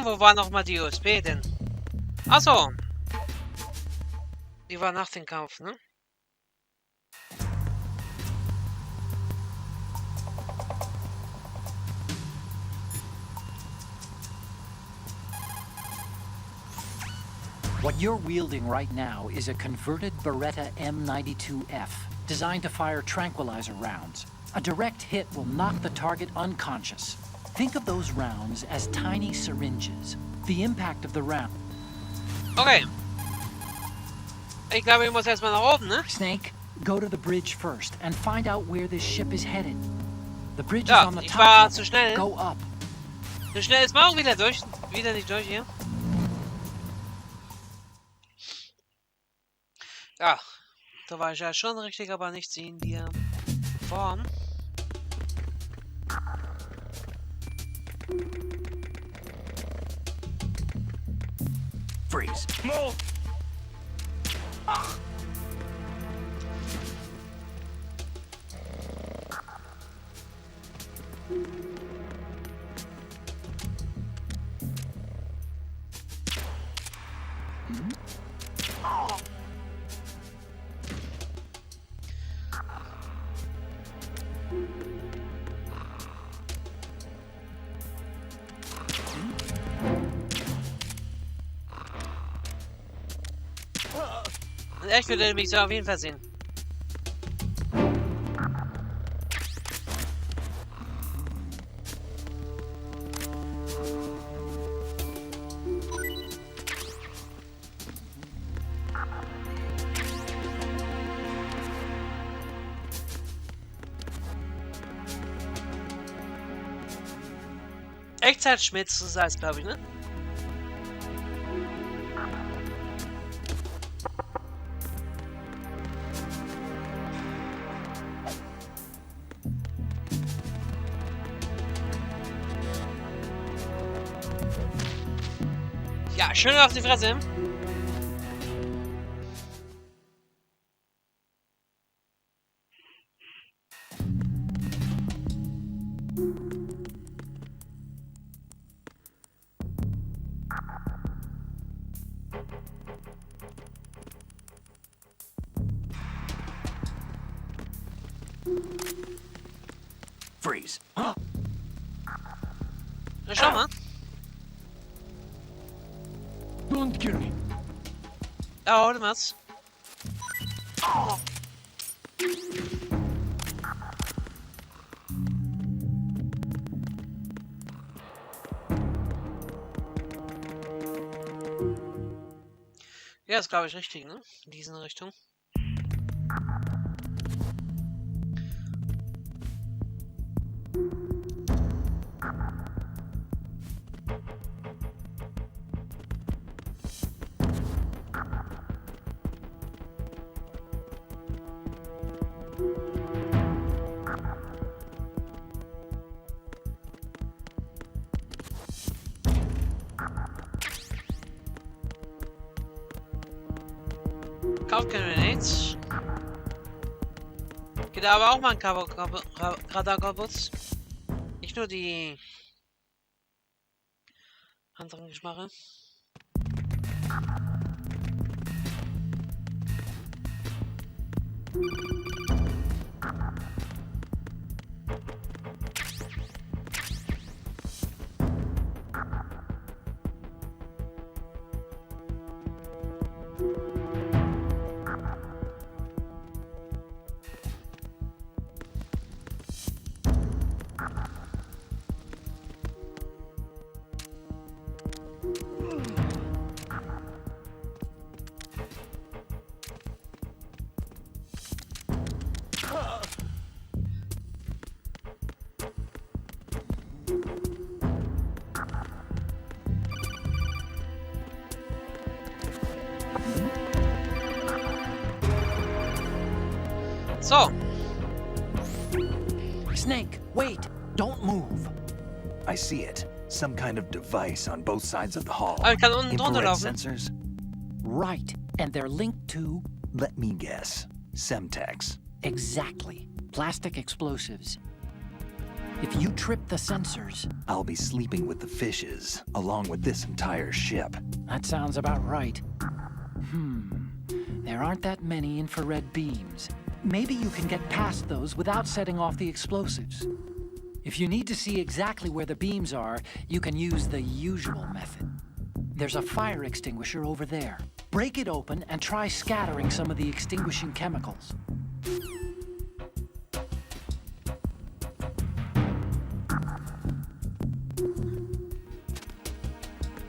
Wo war noch mal die USB denn? Achso. Die war nach dem Kampf, ne? What you're wielding right now is a converted Beretta M92F. designed to fire tranquilizer rounds. A direct hit will knock the target unconscious. Think of those rounds as tiny syringes. The impact of the round... Okay. Ich glaube, ich muss erstmal nach oben, ne? Snake, go to the bridge first and find out where this ship is headed. The bridge Ja, is on the ich top war level. zu schnell. Go up. So schnell ist man auch wieder durch. Wieder nicht durch hier. Ja, da war ich ja schon richtig, aber nicht in der Form. Freeze. Move! Ich würde mich so auf jeden Fall sehen. Echtzeitschmitz, das heißt, glaube ich, ne? Ja, schön auf die Fresse. Freeze. Na, schau mal. Don't kill me. Ja, hol mal's. Ja, ist glaube ich richtig, ne? In diese Richtung. Kauft Grenades. Geht aber auch mal ein Radar kaputt. Nicht nur die anderen Geschmache. So. Snake, wait! Don't move! I see it. Some kind of device on both sides of the hall. Aber ich kann unten drunter Infrared laufen. sensors? Right, and they're linked to... Let me guess. Semtex. Exactly. Plastic explosives. If you trip the sensors... I'll be sleeping with the fishes, along with this entire ship. That sounds about right. There aren't that many infrared beams. Maybe you can get past those without setting off the explosives. If you need to see exactly where the beams are, you can use the usual method. There's a fire extinguisher over there. Break it open and try scattering some of the extinguishing chemicals.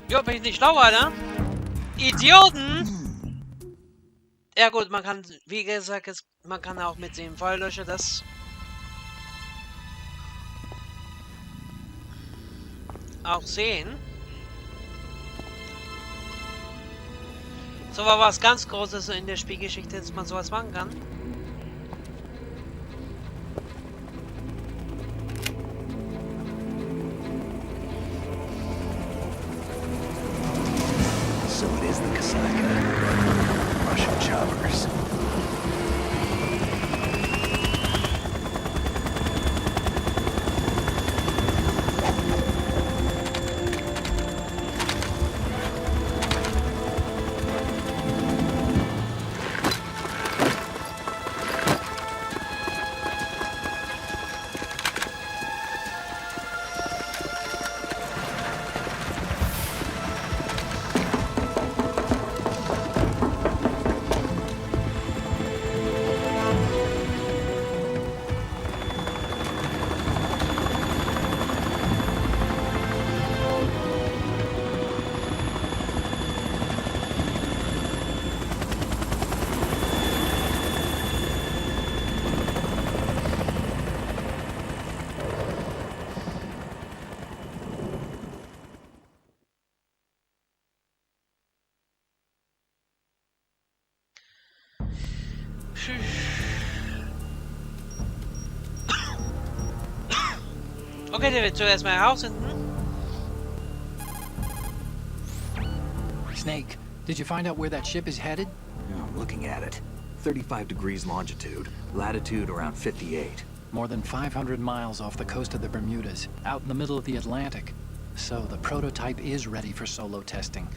Jo, bin ich nicht schlauer, ne? Idioten! Ja gut, man kann, wie gesagt, man kann auch mit dem Feuerlöscher das auch sehen. So war was ganz Großes in der Spielgeschichte, dass man sowas machen kann. So it is the Kasaka. Russian choppers. Okay, der wird zuerst mal herausfinden. Snake, did you find out where that ship is headed? Yeah, I'm looking at it. 35 degrees longitude, latitude around 58. More than 500 miles off the coast of the Bermudas, out in the middle of the Atlantic. So the prototype is ready for solo testing.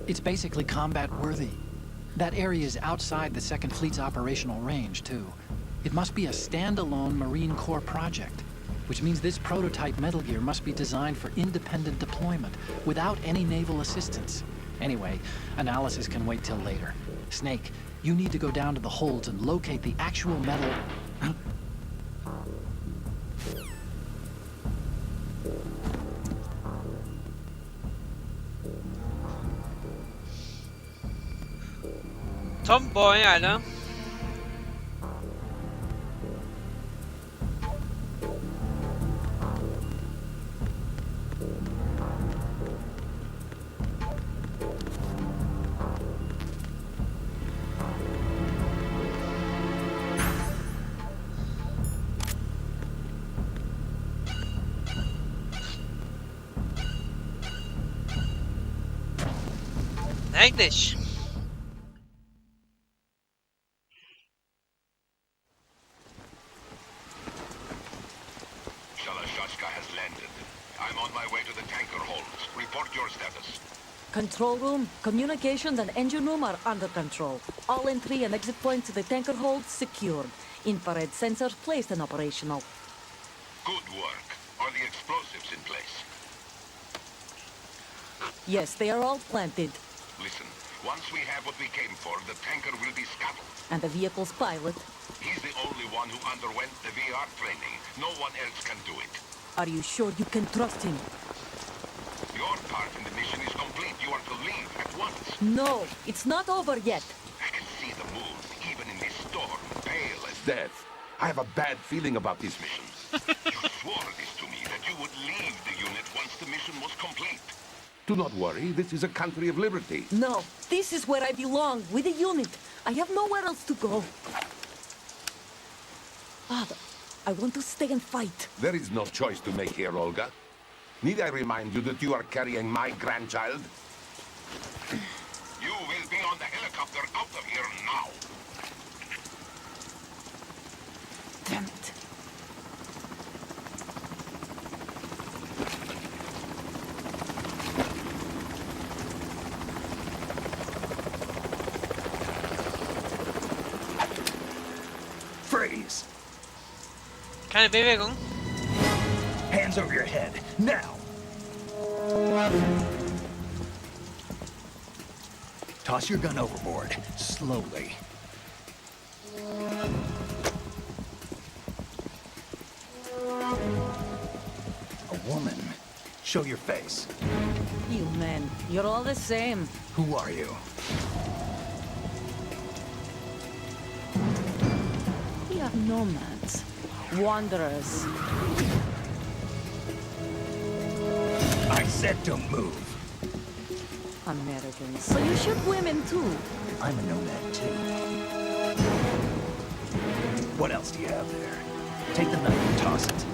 It's basically combat-worthy. That area is outside the Second Fleet's operational range, too. It must be a standalone Marine Corps project, which means this prototype Metal Gear must be designed for independent deployment, without any naval assistance. Anyway, analysis can wait till later. Snake, you need to go down to the holds and locate the actual metal... Tomboy, Alter. Eigentlich. Shalashashka has landed. I'm on my way to the tanker holds. Report your status. Control room, communications and engine room are under control. All entry and exit points to the tanker hold secured. Infrared sensors placed and operational. Good work. Are the explosives in place? Yes, they are all planted. Listen, once we have what we came for, the tanker will be scuttled. And the vehicle's pilot. He's the only one who underwent the VR training. No one else can do it. Are you sure you can trust him? Your part in the mission is complete. You are to leave at once. No, it's not over yet. I can see the moon, even in this storm, pale as death. I have a bad feeling about this mission. You swore this to me, that you would leave the unit once the mission was complete. Do not worry, this is a country of liberty. No, this is where I belong, with the unit. I have nowhere else to go. Father, I want to stay and fight. There is no choice to make here, Olga. Need I remind you that you are carrying my grandchild? You will be on the helicopter out of here now. Damn it. Freeze! Keine Bewegung. Hands over your head, now! Toss your gun overboard, slowly. Show your face. You men, you're all the same. Who are you? We are nomads. Wanderers. I said don't move. Americans. So you shoot women too. I'm a nomad too. What else do you have there? Take the knife and toss it.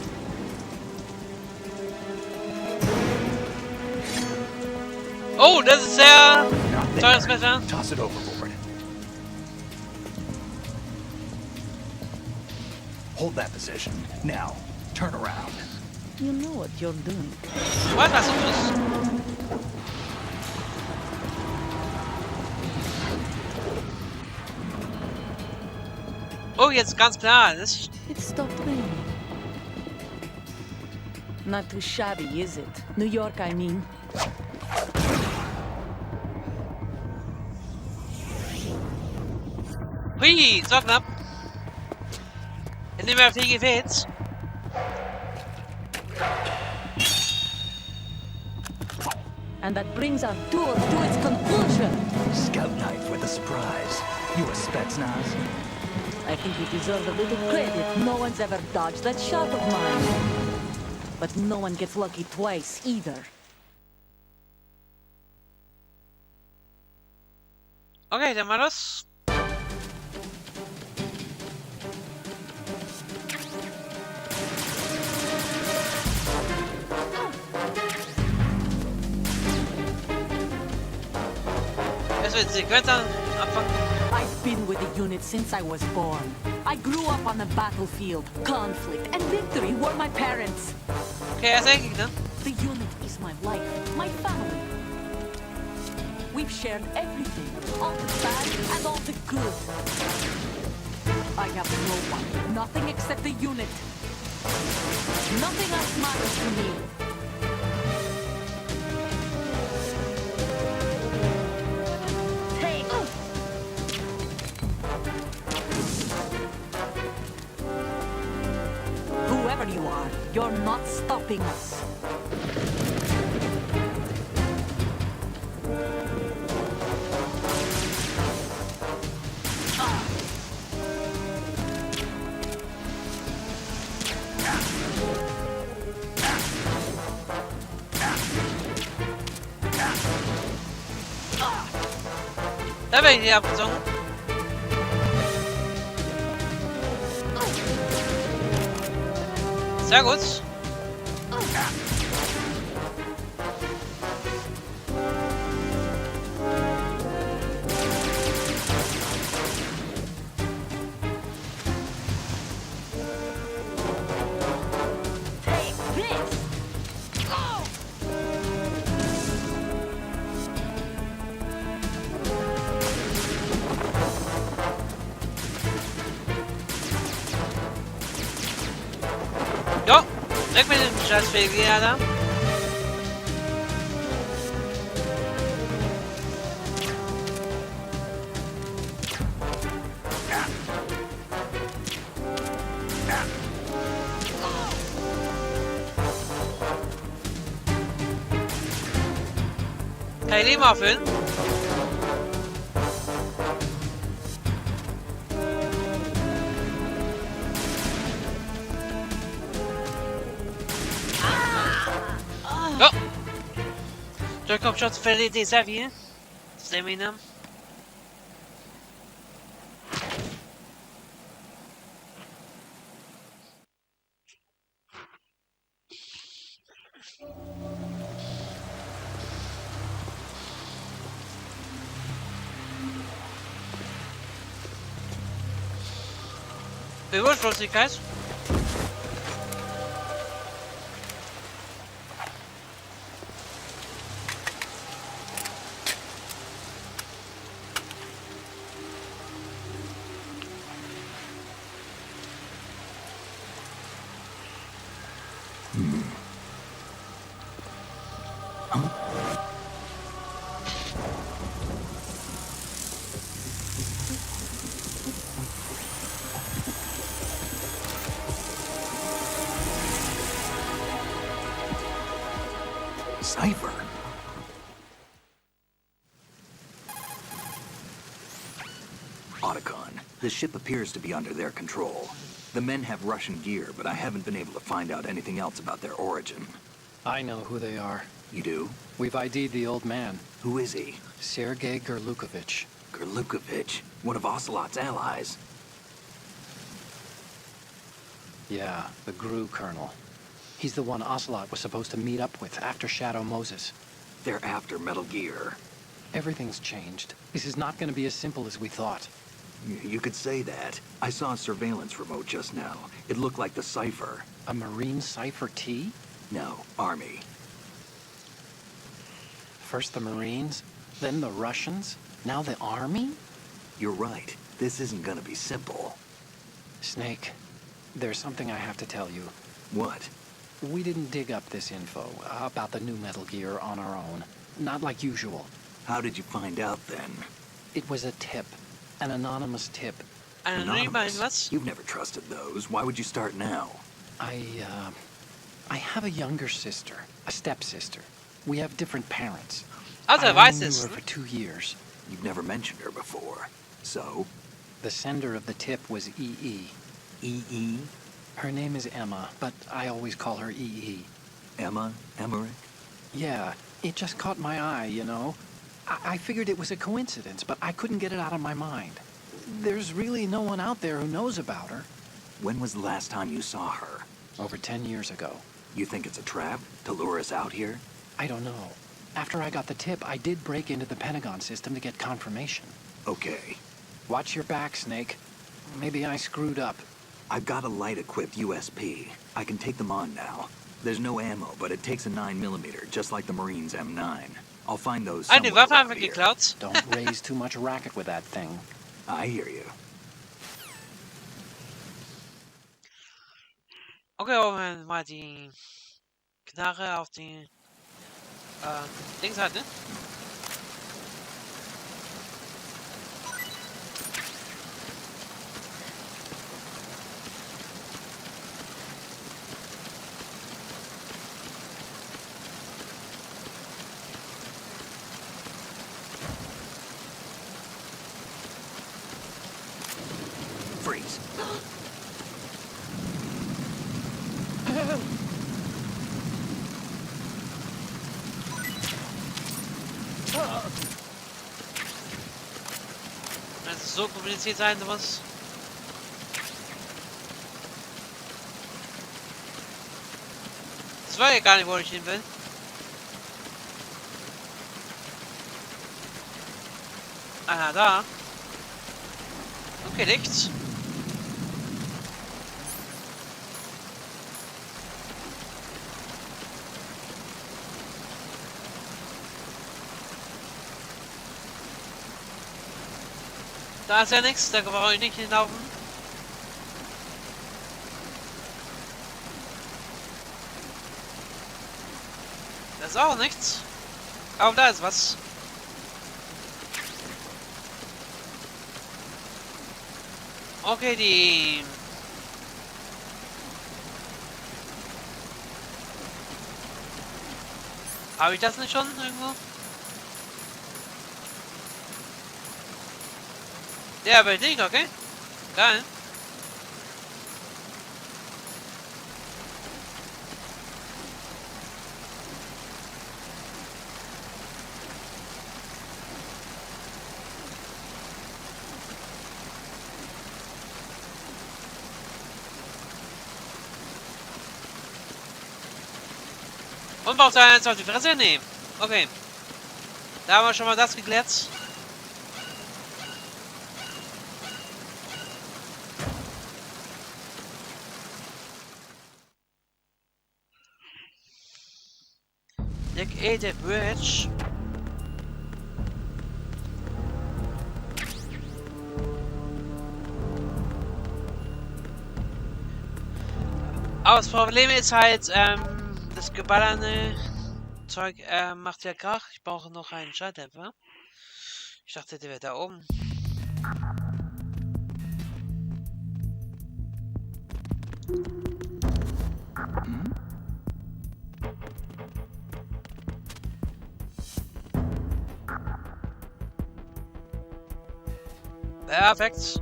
Oh, das ist sehr Not teures there. Messer. Toss it overboard. Hold that position. Now, turn around. You know what you're doing. Du weißt, was du tust. Oh, jetzt ganz klar. Das It stopped raining. Not too shabby, is it? New York, I mean. Hui, so knapp. Nicht mehr viel gefehlt. And that brings our tour to its conclusion. Scout knife with a surprise. You a Spetsnaz? I think you deserve a little credit. No one's ever dodged that shot of mine. But no one gets lucky twice, either. Okay, dann mal los. Es wird die Sequenz anfangen. I've been with the unit since I was born. I grew up on the battlefield. Conflict and victory were my parents. Okay, ist eigentlich, ne? The unit is my life, my family. We've shared everything, all the bad and all the good. I have no one, nothing except the unit. Nothing else matters to me. Hey! Whoever you are, you're not stopping us. Da bin ich nicht abgezogen. Sehr gut. Take this! Jo, weg mit dem scheiß Fehlgeher da. Kann ich Leben auffüllen? Ja. Durchkommenschutz verliert sehr viel. Stamina. Bewusstlosigkeit. Cipher? Otacon, the ship appears to be under their control. The men have Russian gear, but I haven't been able to find out anything else about their origin. I know who they are. You do? We've ID'd the old man, Who is he? Sergei Gerlukovich. Gerlukovich, one of Ocelot's allies. Yeah, the GRU colonel. He's the one Ocelot was supposed to meet up with after Shadow Moses. They're after Metal Gear. Everything's changed. This is not going to be as simple as we thought. You could say that. I saw a surveillance remote just now. It looked like the cipher. A Marine Cipher T? No, Army. First the Marines, then the Russians, now the Army? You're right. This isn't gonna be simple. Snake, there's something I have to tell you. What? We didn't dig up this info about the new Metal Gear on our own. Not like usual. How did you find out then? It was a tip. An anonymous tip. Anonymous? You've never trusted those. Why would you start now? I have a younger sister, a stepsister. We have different parents. Also, I er weiß only knew es. her for 2 years. You've never mentioned her before. So? The sender of the tip was EE. E.E.? Her name is Emma, but I always call her EE. Emma? Emmerich? Yeah, it just caught my eye, you know. I figured it was a coincidence, but I couldn't get it out of my mind. There's really no one out there who knows about her. When was the last time you saw her? Over 10 years ago. You think it's a trap? To lure us out here? I don't know. After I got the tip, I did break into the Pentagon system to get confirmation. Okay. Watch your back, Snake. Maybe I screwed up. I've got a light-equipped USP. I can take them on now. There's no ammo, but it takes a 9mm, just like the Marines' M9. I'll find those Ah, die somewhere Waffe around haben wir here. geklaut. Don't raise too much racket with that thing. I hear you. Okay, wollen wir mal die Knarre auf die Dings halt, ne? Freeze. Wenn es so kompliziert sein muss. Das war ja gar nicht, wo ich hin will. Aha, da. Okay, nichts. Da ist ja nichts, da brauche ich nicht hinlaufen. Da ist auch nichts. Aber da ist was. Okay, die... Habe ich das nicht schon irgendwo? Ja, aber nicht, okay. Geil. Und braucht er eins auf die Fresse? Nee. Okay. Da haben wir schon mal das geklärt. The Bridge. Aber das Problem ist halt, das geballerne Zeug macht ja Krach. Ich brauche noch einen Schalldämpfer. Ich dachte, der wäre da oben. Perfekt.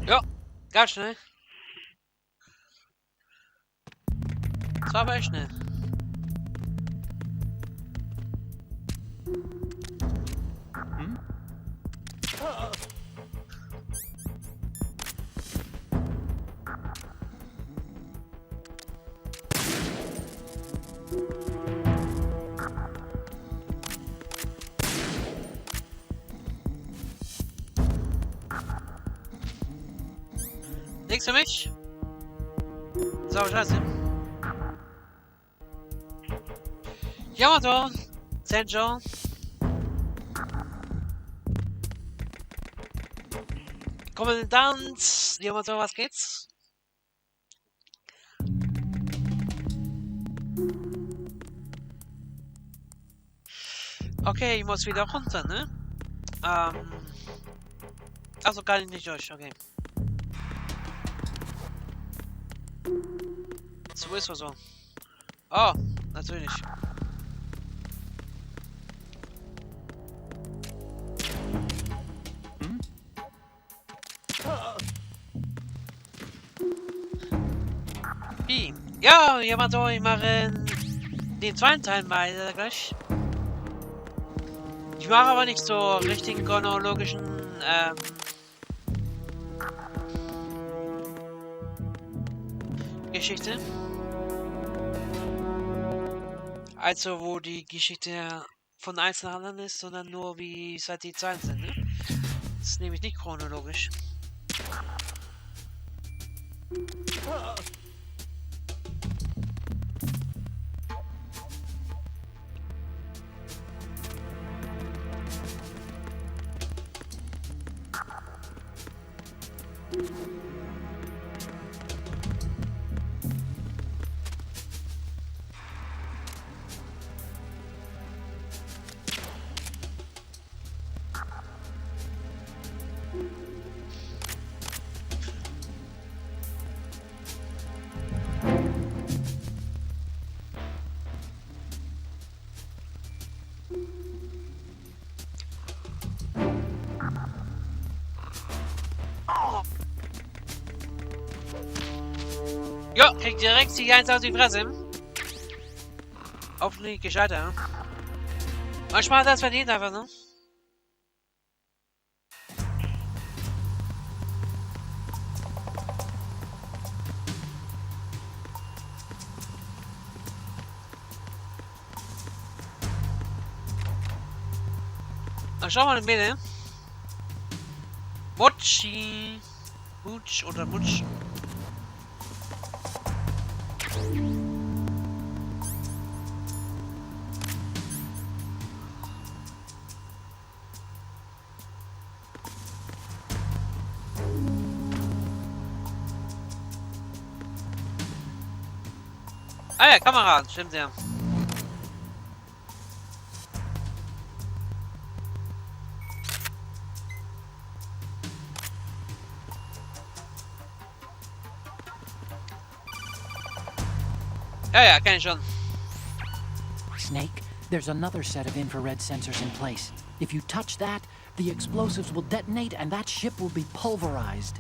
Ja, ganz schnell. Das war aber echt schnell. Nichts für mich. So, scheiße. Yamato, Senjo. Kommandant, Yamato, was geht's? Okay, ich muss wieder runter, ne? Also kann ich nicht durch, okay. So ist so. Oh, natürlich. Wie? Ja, Yamato, ich mache den zweiten Teil mal gleich. Ich mache aber nicht so richtigen chronologischen Geschichte. Also wo die Geschichte von einzelnen anderen ist, sondern nur wie seit die Zahlen sind. Ne? Das ist nämlich nicht chronologisch. Ja, kriegt direkt die 1 auf die Fresse. Hoffentlich gescheitert. Manchmal hat das verdient einfach, ne? Dann schauen wir mal bitte. Mochi. Mutsch oder Mutsch. Ah ja, Kameraden, stimmt ja. Ja, kenn ich schon. Snake, there's another set of infrared sensors in place. If you touch that, the explosives will detonate and that ship will be pulverized.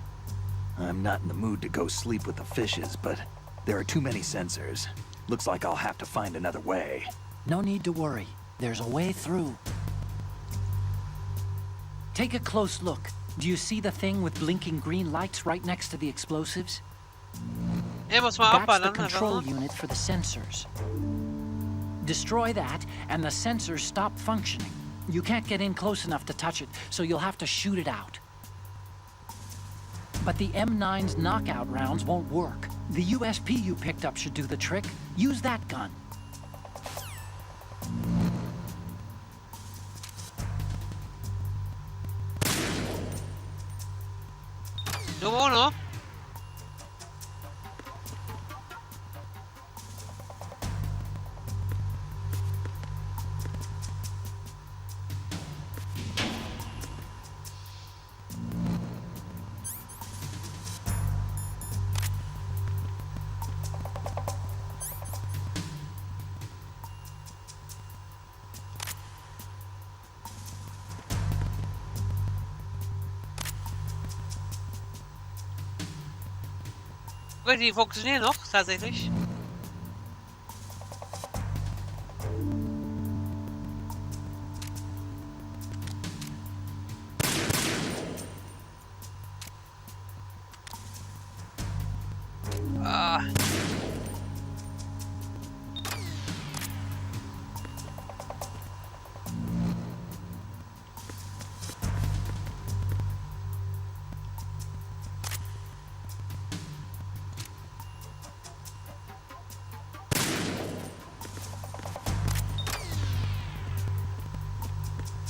I'm not in the mood to go sleep with the fishes, but there are too many sensors. Looks like I'll have to find another way. No need to worry. There's a way through. Take a close look. Do you see the thing with blinking green lights right next to the explosives? Muss mal That's the abballern, control unit for the sensors. Destroy that, and the sensors stop functioning. You can't get in close enough to touch it, so you'll have to shoot it out. But the M9's knockout rounds won't work. The USP you picked up should do the trick. Use that gun. Nummer uno. Okay, die funktionieren noch, tatsächlich. Ah.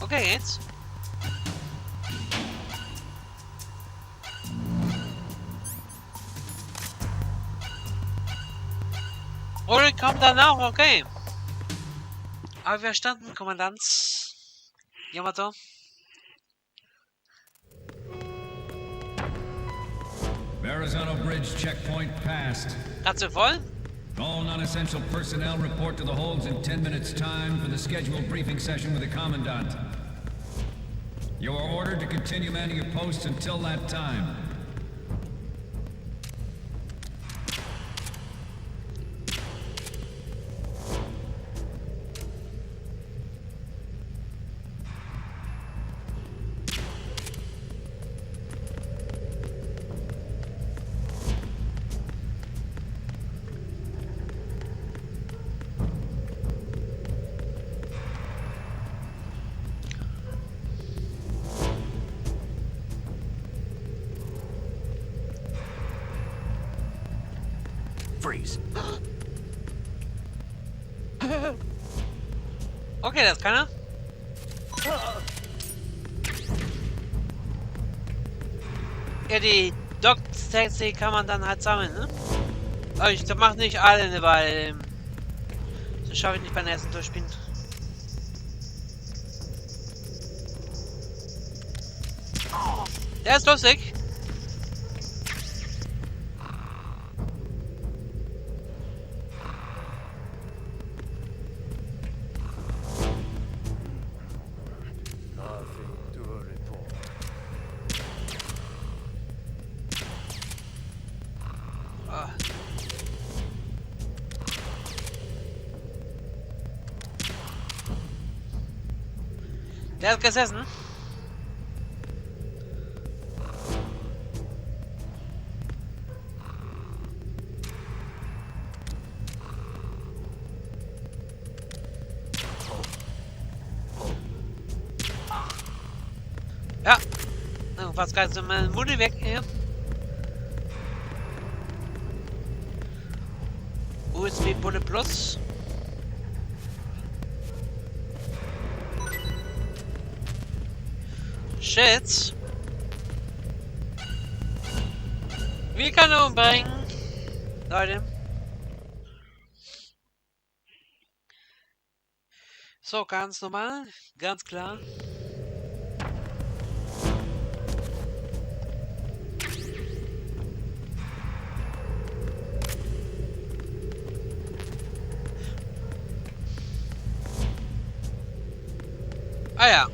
Okay, jetzt. Oder kommt danach, okay. Aber verstanden, Kommandant. Yamato. Verrazano Bridge checkpoint passed. Ganz so voll? All non-essential personnel report to the holds in 10 minutes' time for the scheduled briefing session with the Commandant. You are ordered to continue manning your posts until that time. Freeze. Okay, das kann er. Ja, die Doc-Taxi kann man dann halt sammeln, ne? Aber ich mach nicht alle, ne, weil das schaffe ich nicht beim ersten Durchspielen. Der ist lustig. Der hat gesessen. Ja. Was kannst du mal Muni weg hier? USB Bulle Plus. Shit. Wie kann er umbringen? Leute. So, ganz normal. Ganz klar. Ah ja.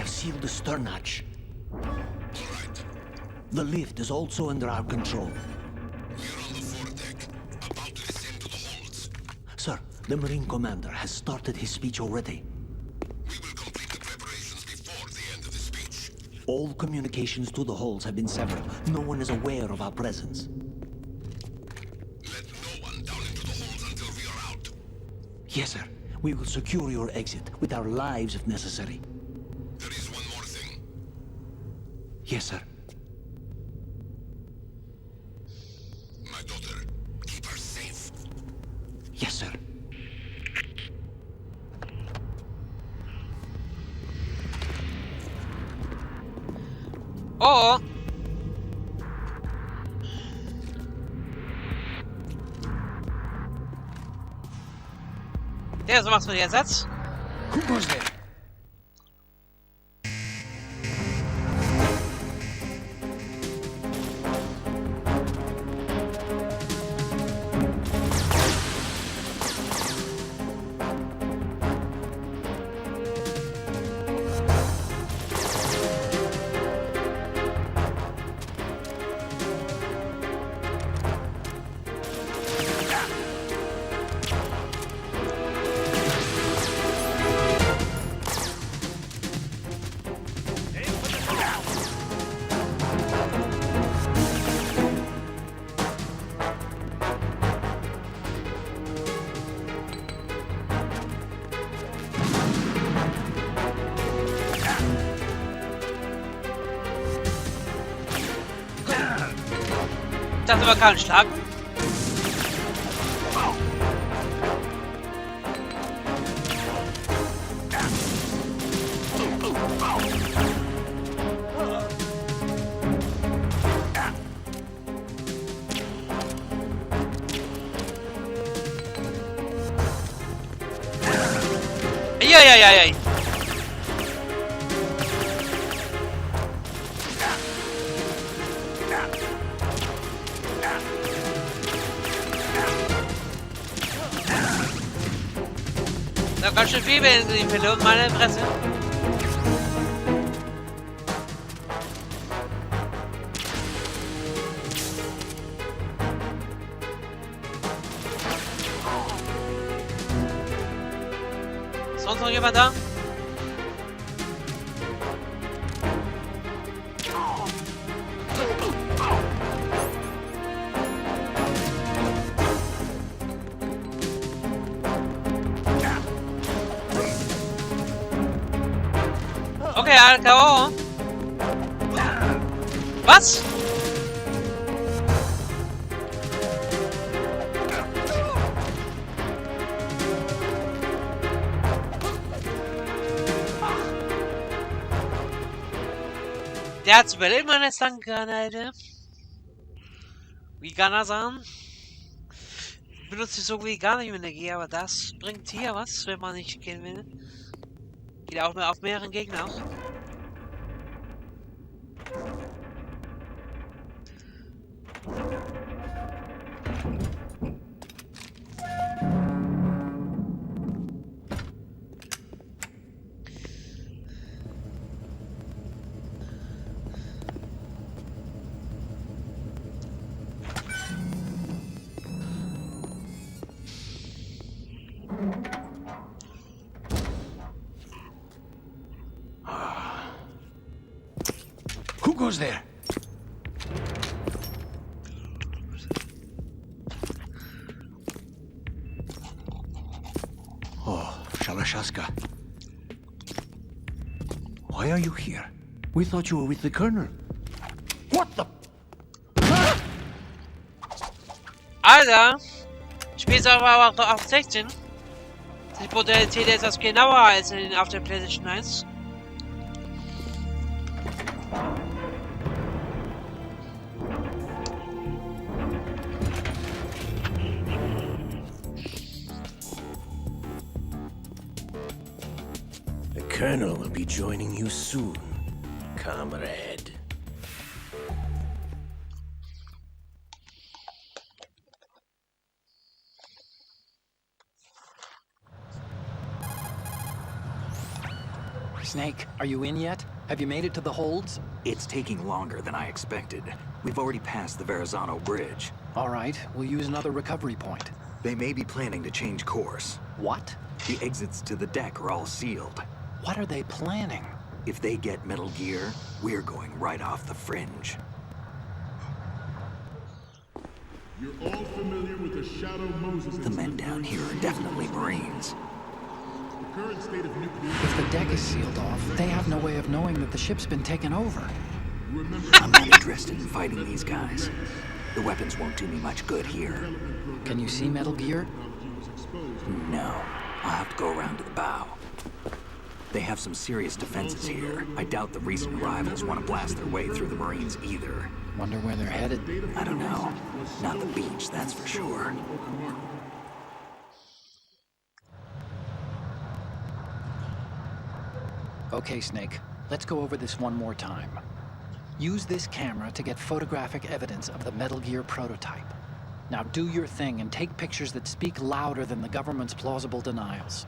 Sealed the stern hatch. The lift is also under our control. We're on the foredeck, about to descend to the holds. Sir, the Marine Commander has started his speech already. We will complete the preparations before the end of the speech. All communications to the holds have been severed. No one is aware of our presence. Let no one down into the holds until we are out. Yes, sir. We will secure your exit with our lives if necessary. There is one more thing. Yes, sir. My daughter, keep her safe. Yes, sir. Oh! Der, so machst du den Ersatz. Who goes there? Ich dachte, man kann schlagen. Ja. Da ganz schön viel Benzin verloren, meine Fresse. Ist sonst noch jemand da? Okay, K.O. Was? Der hat's überlebt, meine Slangranate. Wie kann er sagen? Benutze ich so wie gar nicht mit Energie, aber das bringt hier was, wenn man nicht gehen will. Geht auch nur auf mehreren Gegner. Who goes there? Oh, Shalashaska. Why are you here? We thought you were with the Colonel. What the? Alter! Spielst aber auch auf 16. Die Brutalität ist etwas genauer als auf der PlayStation 1. The Colonel will be joining you soon, comrade. Snake, are you in yet? Have you made it to the holds? It's taking longer than I expected. We've already passed the Verrazano Bridge. All right, we'll use another recovery point. They may be planning to change course. What? The exits to the deck are all sealed. What are they planning? If they get Metal Gear, we're going right off the fringe. You're all familiar with the Shadow Moses. The men down here are definitely Marines. If the deck is sealed off, they have no way of knowing that the ship's been taken over. I'm not interested in fighting these guys. The weapons won't do me much good here. Can you see Metal Gear? No. I'll have to go around to the bow. They have some serious defenses here. I doubt the recent arrivals want to blast their way through the Marines either. Wonder where they're headed? I don't know. Not the beach, that's for sure. Okay, Snake. Let's go over this one more time. Use this camera to get photographic evidence of the Metal Gear prototype. Now do your thing and take pictures that speak louder than the government's plausible denials.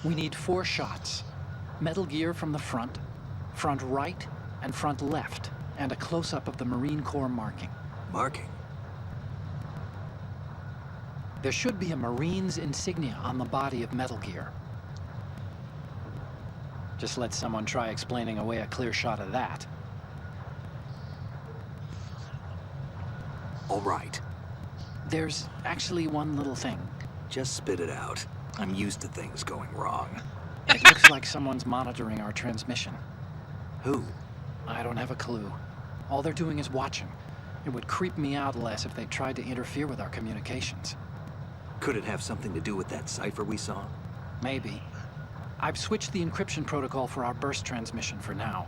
We need 4 shots. Metal Gear from the front, front right, and front left, and a close-up of the Marine Corps marking. Marking? There should be a Marine's insignia on the body of Metal Gear. Just let someone try explaining away a clear shot of that. All right. There's actually one little thing. Just spit it out. I'm used to things going wrong. It looks like someone's monitoring our transmission. Who? I don't have a clue. All they're doing is watching. It would creep me out less if they tried to interfere with our communications. Could it have something to do with that cipher we saw? Maybe. I've switched the encryption protocol for our burst transmission for now.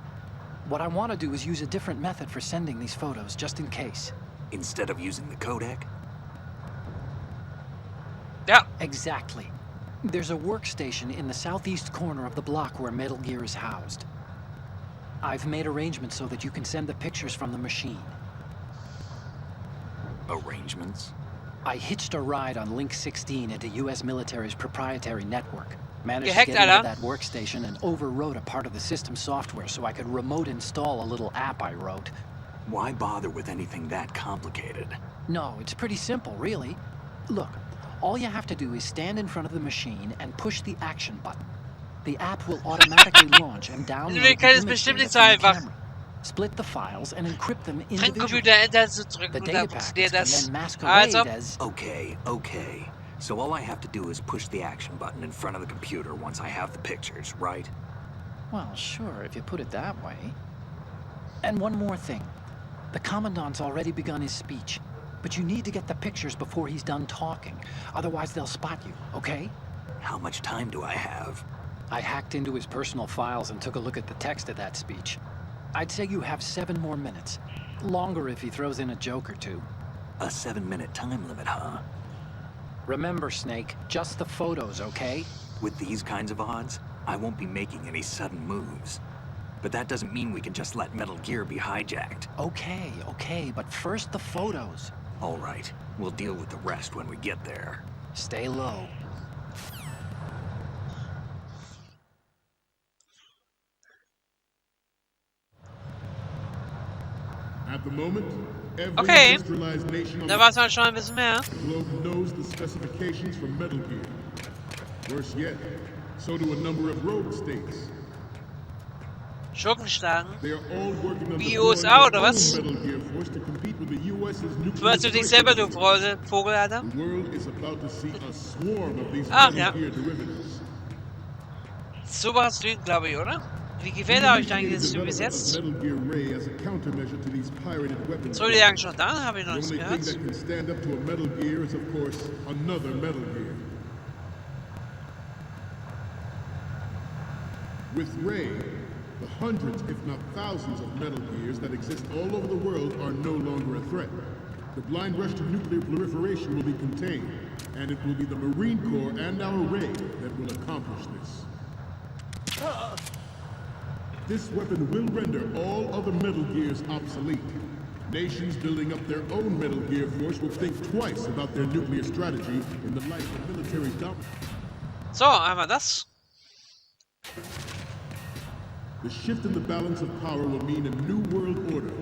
What I want to do is use a different method for sending these photos, just in case. Instead of using the codec? Yeah. Exactly. There's a workstation in the southeast corner of the block where Metal Gear is housed. I've made arrangements so that you can send the pictures from the machine. Arrangements? I hitched a ride on Link 16 into U.S. military's proprietary network. Managed to Gehacked, get into Alter. that workstation and overwrote a part of the system software so I could remote install a little app I wrote. Why bother with anything that complicated? No, it's pretty simple, really. Look, all you have to do is stand in front of the machine and push the action button. The app will automatically launch and download Wir können es the image bestimmt data nicht so from the einfach. camera, split the files and encrypt them Kein individually. Computer Enter zu drücken The und data dann packets funktioniert can das. then masquerade Also, as... Okay. So all I have to do is push the action button in front of the computer once I have the pictures, right? Well, sure, if you put it that way. And one more thing. The Commandant's already begun his speech, but you need to get the pictures before he's done talking. Otherwise, they'll spot you, okay? How much time do I have? I hacked into his personal files and took a look at the text of that speech. I'd say you have 7 more minutes. Longer if he throws in a joke or two. A 7-minute time limit, huh? Remember, Snake, just the photos, okay? With these kinds of odds, I won't be making any sudden moves. But that doesn't mean we can just let Metal Gear be hijacked. Okay, but first the photos. All right, we'll deal with the rest when we get there. Stay low. At the moment, every Okay. industrialized nation on da the war es halt schon ein bisschen mehr. globe knows the specifications for Metal Gear. Worse yet, so do a number of rogue states. Schurkenstaaten. They are all working on Wie deploying USA oder their was? own Metal Gear Force to compete with the US's nuclear Meinst du dich selber, du Vogel, Alter? The world is about to see a swarm of these Ach, Metal ja. Gear derivatives. Sowas Lügen, glaube ich, oder? Wie gefällt euch eigentlich das Spiel bis jetzt? Metal Gear Ray as a countermeasure to these pirated weapons. So, die eigentlich schon da? Habe ich The noch nichts only thing gehört. that can stand up to a Metal Gear is, of course, another Metal Gear. With Ray, the hundreds, if not thousands, of Metal Gears that exist all over the world are no longer a threat. The blind rush to nuclear proliferation will be contained, and it will be the Marine Corps and our Ray that will accomplish this. This weapon will render all other Metal Gears obsolete. Nations building up their own Metal Gear force will think twice about their nuclear strategy in the light of military dominance. So, einmal das. The shift in the balance of power will mean a new world order,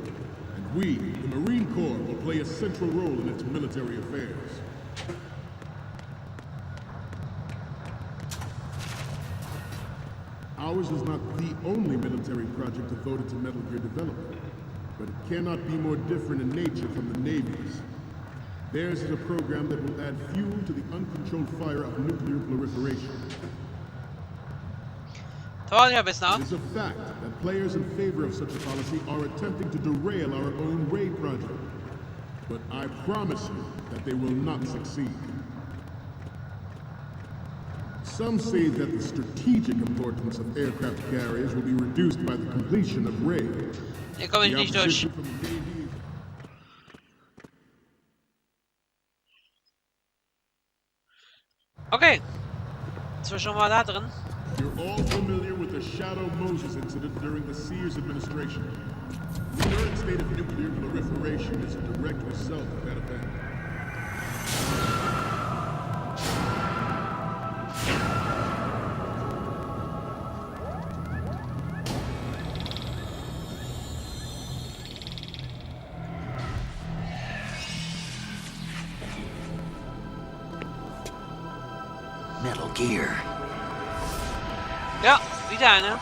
and we, the Marine Corps, will play a central role in its military affairs. Ours is not the only military project devoted to Metal Gear development, but it cannot be more different in nature from the Navy's. Theirs is a program that will add fuel to the uncontrolled fire of nuclear proliferation. Dauert ja bis nach. It is a fact that players in favor of such a policy are attempting to derail our own Ray project. But I promise you that they will not succeed. Some say that the strategic importance of aircraft carriers will be reduced by the completion of Ray. Hier komme ich nicht durch. Okay. Jetzt sind wir schon mal da drin. You're all familiar with the Shadow Moses incident during the Sears administration. The current state of nuclear proliferation is a direct result of that event. Metal Gear. Ja, wieder eine.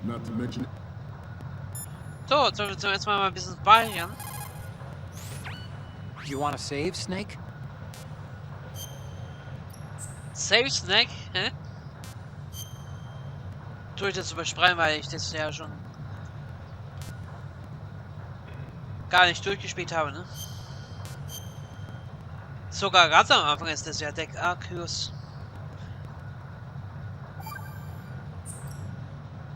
Not to mention. So, jetzt sollen wir jetzt mal ein bisschen speichern. You want to save, Snake? Save Snack, hä? Tue ich das überspringen, weil ich das ja schon gar nicht durchgespielt habe, ne? Sogar ganz am Anfang ist das ja Deck Arceus.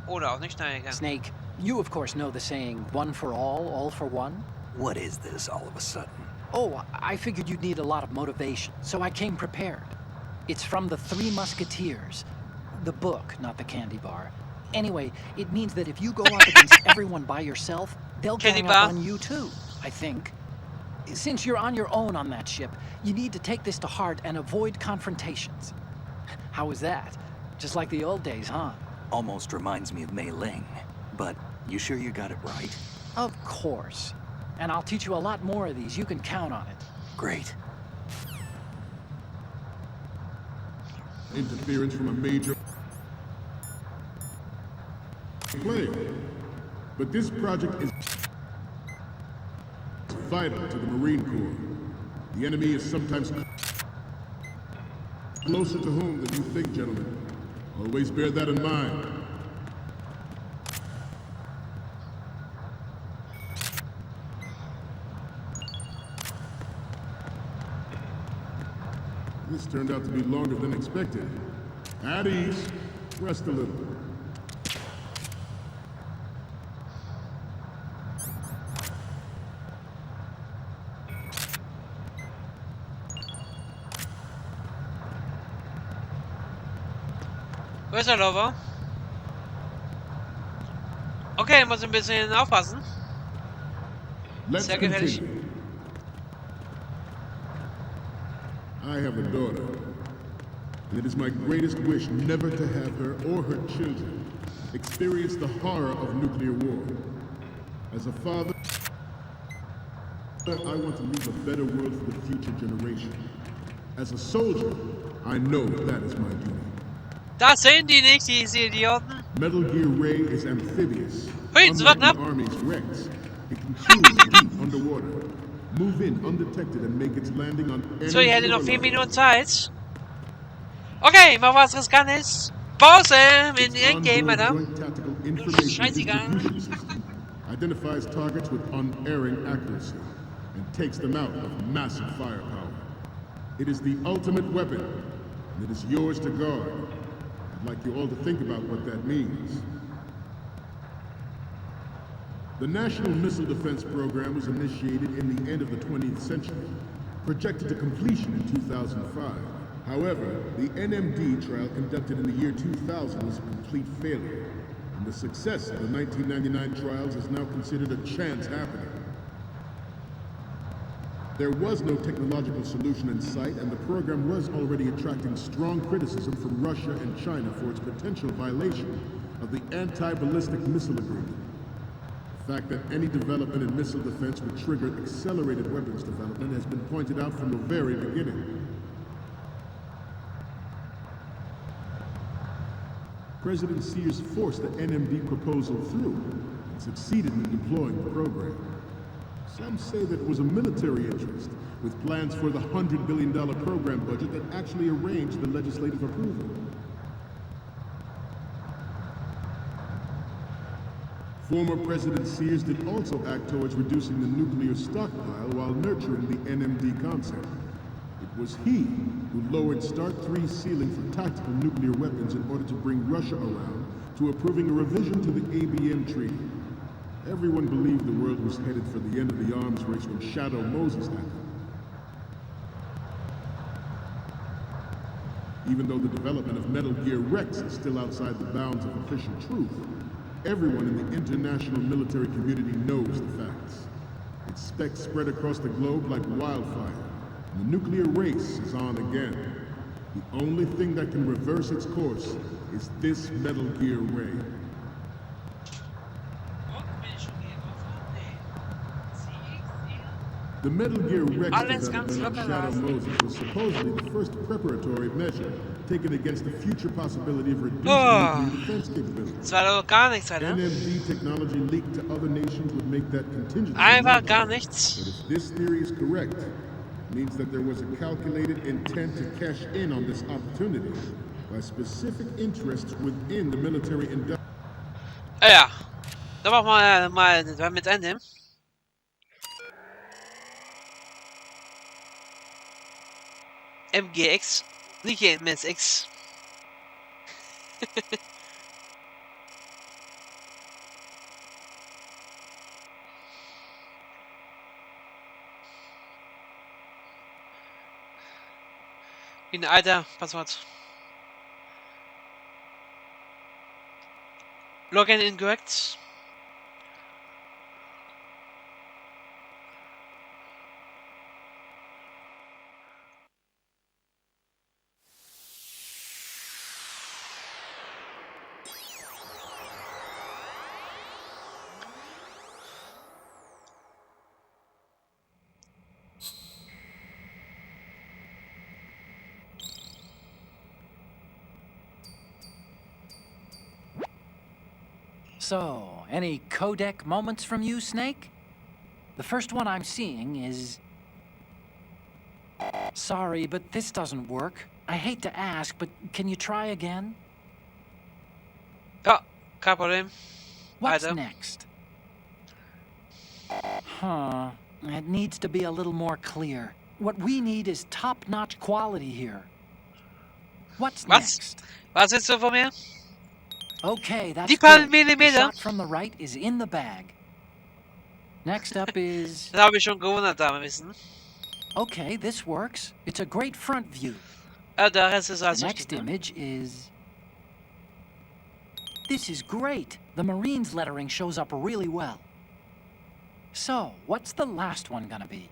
Oder auch nicht, naja, egal. Snake, you of course know the saying, one for all for one? What is this all of a sudden? Oh, I figured you'd need a lot of motivation, so I came prepared. It's from the Three Musketeers. The book, not the candy bar. Anyway, it means that if you go up against everyone by yourself, they'll gang up on you too, I think. Since you're on your own on that ship, you need to take this to heart and avoid confrontations. How was that? Just like the old days, huh? Almost reminds me of Mei Ling. But you sure you got it right? Of course. And I'll teach you a lot more of these. You can count on it. Great. Interference from a major player. But this project is vital to the Marine Corps. The enemy is sometimes closer to home than you think, gentlemen. Always bear that in mind. This turned out to be longer than expected. At ease. Rest a little. Wo ist der Lover? Okay, muss ein bisschen aufpassen. Sehr gefährlich. I have a daughter, and it is my greatest wish never to have her or her children experience the horror of nuclear war. As a father, I want to leave a better world for the future generation. As a soldier, I know that is my duty. Das sehen die nicht, diese Idioten. Metal Gear Ray is amphibious. Hey, Unlike the Army's Rex, it can cruise deep underwater, move in undetected and make its landing on any So, ihr hättet noch 4 Minuten Zeit. Okay, mal was Riskantes. Pause, wenn irgendjemand, Alter. Scheißegal. Identifies targets with unerring accuracy and takes them out of massive firepower. It is the ultimate weapon, and it is yours to guard. I'd like you all to think about what that means. The National Missile Defense Program was initiated in the end of the 20th century, projected to completion in 2005. However, the NMD trial conducted in the year 2000 was a complete failure, and the success of the 1999 trials is now considered a chance happening. There was no technological solution in sight, and the program was already attracting strong criticism from Russia and China for its potential violation of the Anti-Ballistic Missile Agreement. The fact that any development in missile defense would trigger accelerated weapons development has been pointed out from the very beginning. President Sears forced the NMD proposal through and succeeded in deploying the program. Some say that it was a military interest, with plans for the $100 billion program budget that actually arranged the legislative approval. Former President Sears did also act towards reducing the nuclear stockpile while nurturing the NMD concept. It was he who lowered Start 3's ceiling for tactical nuclear weapons in order to bring Russia around to approving a revision to the ABM treaty. Everyone believed the world was headed for the end of the arms race when Shadow Moses happened. Even though the development of Metal Gear Rex is still outside the bounds of official truth, everyone in the international military community knows the facts. Its specs spread across the globe like wildfire, and the nuclear race is on again. The only thing that can reverse its course is this Metal Gear Ray. The Metal Gear Rex development of Shadow Moses was supposedly the first preparatory measure taken against the future possibility of reducing nuclear defense capabilities. NMD technology leaked to other nations would make that contingent. Einfach gar nichts. But if this theory is correct, it means that there was a calculated intent to cash in on this opportunity by specific interests within the military industry. Ja, dann machen wir mal mit Ende. MGX, nicht MSX. Wie ein alter Passwort. Login incorrect. So, any codec moments from you, Snake? The first one I'm seeing is... Sorry, but this doesn't work. I hate to ask, but can you try again? Ja, kein Problem. What's next? Huh. It needs to be a little more clear. What we need is top-notch quality here. What's next? Was willst du von mir? Okay, that's Die paar good. The Millimeter. shot from the right is in the bag. Next up is... Das habe ich schon gewundert, da wissen. Okay, this works. It's a great front view. Der Rest ist The alles next richtig. image is... This is great. The Marines lettering shows up really well. So, what's the last one gonna be?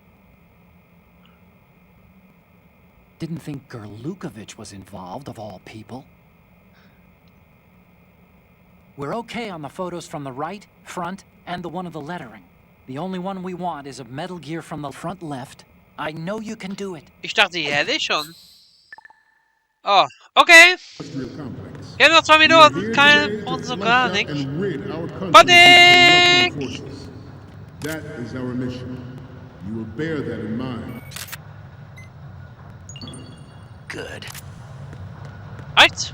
Didn't think Gerlukovich was involved, of all people. We're okay on the photos from the right, front, and the one of the lettering. The only one we want is of Metal Gear from the front left. I know you can do it. Ich dachte, die hätte ich schon. Oh, okay. Wir haben noch 2 Minuten. Kein und so gar nichts. Panik! That is our mission. You will bear that in mind. Good. Reicht's?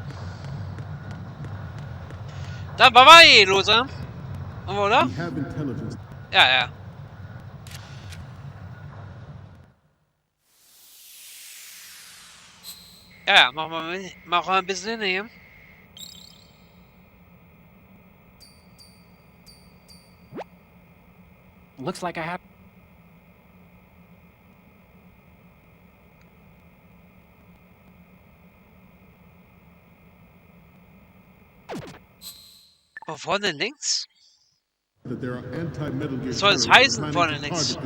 Dann bye-bye, Loser. Oder? We have intelligence. Ja, ja. Ja, machen wir ein bisschen hier. Looks like I have... Oh, vorne links? That there are anti-Metal Gear Soll es heißen vorne links?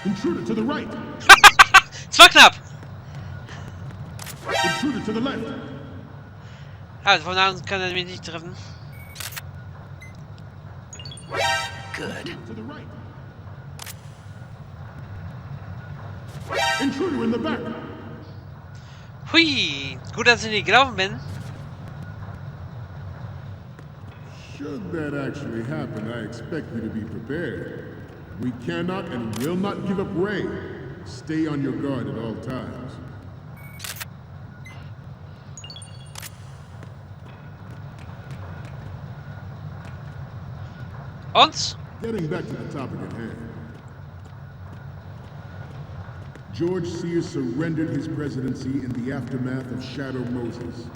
Intruder to the right. Es war knapp. Intruder to the left. Ah, von da kann er mich nicht treffen. Good. To the right. Intruder in the back. Hui, gut, dass ich nicht gelaufen bin. Should that actually happen, I expect you to be prepared. We cannot and will not give up Ray. Stay on your guard at all times. Und? Getting back to the topic at hand. George Sears surrendered his presidency in the aftermath of Shadow Moses.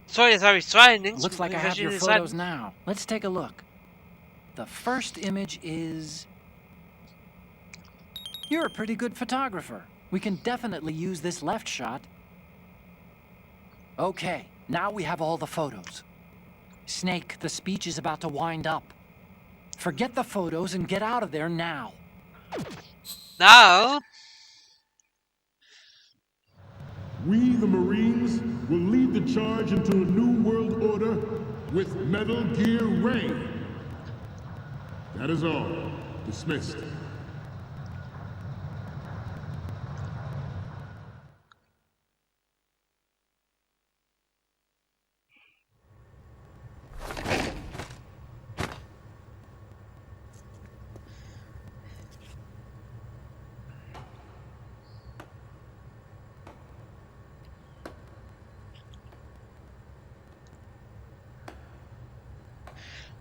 So, jetzt habe ich zwei Links. Looks like I have your photos now. Let's take a look. The first image is... You're a pretty good photographer. We can definitely use this left shot. Okay, now we have all the photos. Snake, the speech is about to wind up. Forget the photos and get out of there now. Now? We, the Marines, will lead the charge into a new world order with Metal Gear Ray. That is all. Dismissed.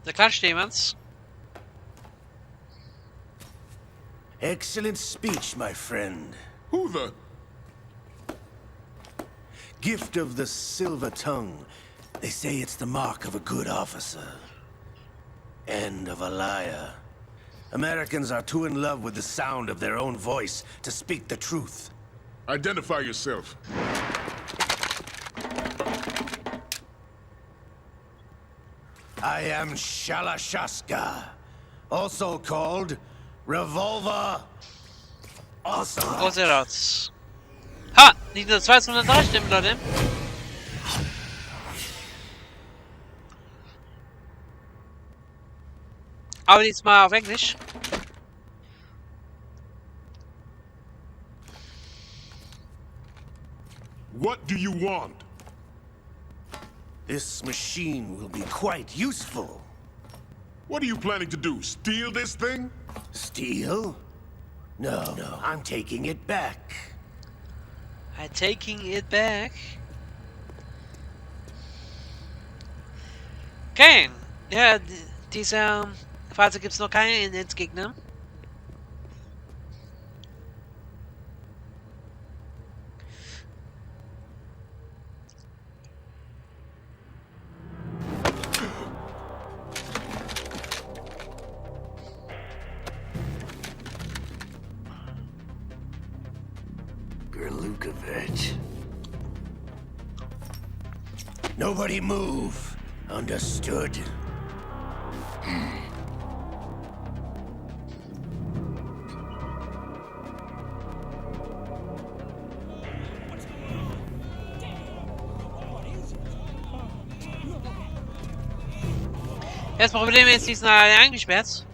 Da klatscht jemand. Excellent speech, my friend. Who the? Gift of the silver tongue. They say it's the mark of a good officer. And of a liar. Americans are too in love with the sound of their own voice to speak the truth. Identify yourself. I am Shalashaska, also called Revolver Ocelots. Ha! Nicht nur 2, sondern 3 Stimmen, Leute. Aber diesmal auf Englisch. What do you want? This machine will be quite useful. What are you planning to do? Steal this thing? Steal? No, I'm taking it back. I'm taking it back. Okay. Ja, dieser Phase gibt es noch keinen Endgegner. Nobody move. Understood? Das Problem ist, die sind alle eingesperrt.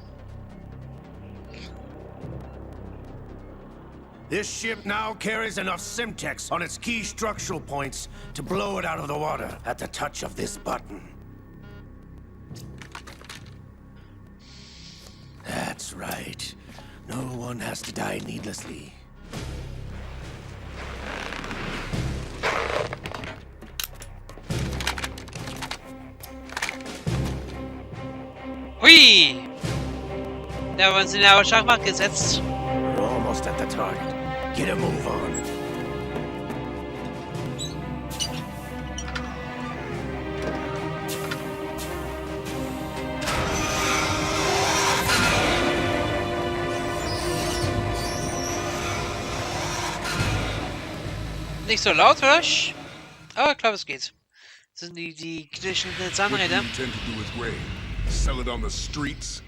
This ship now carries enough Simtex on its key structural points to blow it out of the water at the touch of this button. That's right. No one has to die needlessly. Hui! Da haben sie in der Schachmatt gesetzt. We're almost at the target. Get a move on. Nicht so laut, hör ich? Aber ich glaube, es geht. Das sind die knirschenden Zahnräder. What do you intend to do with Ray? Sell it on the streets?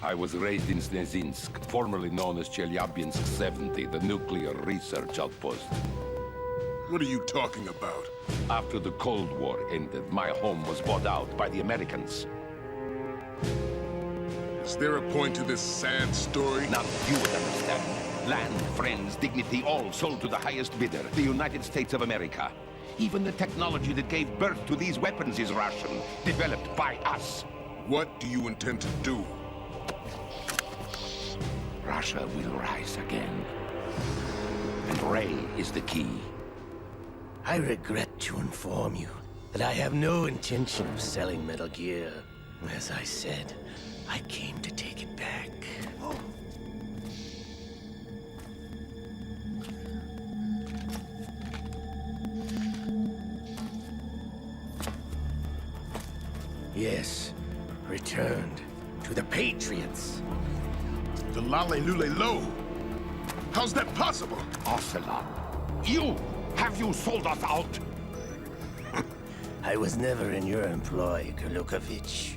I was raised in Snezinsk, formerly known as Chelyabinsk 70, the nuclear research outpost. What are you talking about? After the Cold War ended, my home was bought out by the Americans. Is there a point to this sad story? Now you would understand. Land, friends, dignity, all sold to the highest bidder, the United States of America. Even the technology that gave birth to these weapons is Russian, developed by us. What do you intend to do? Russia will rise again. And Ray is the key. I regret to inform you that I have no intention of selling Metal Gear. As I said, I came to take it back. Yes, returned to the Patriots. The Lale Lule Lo? How's that possible? Ocelot, have you sold us out? I was never in your employ, Golukovich.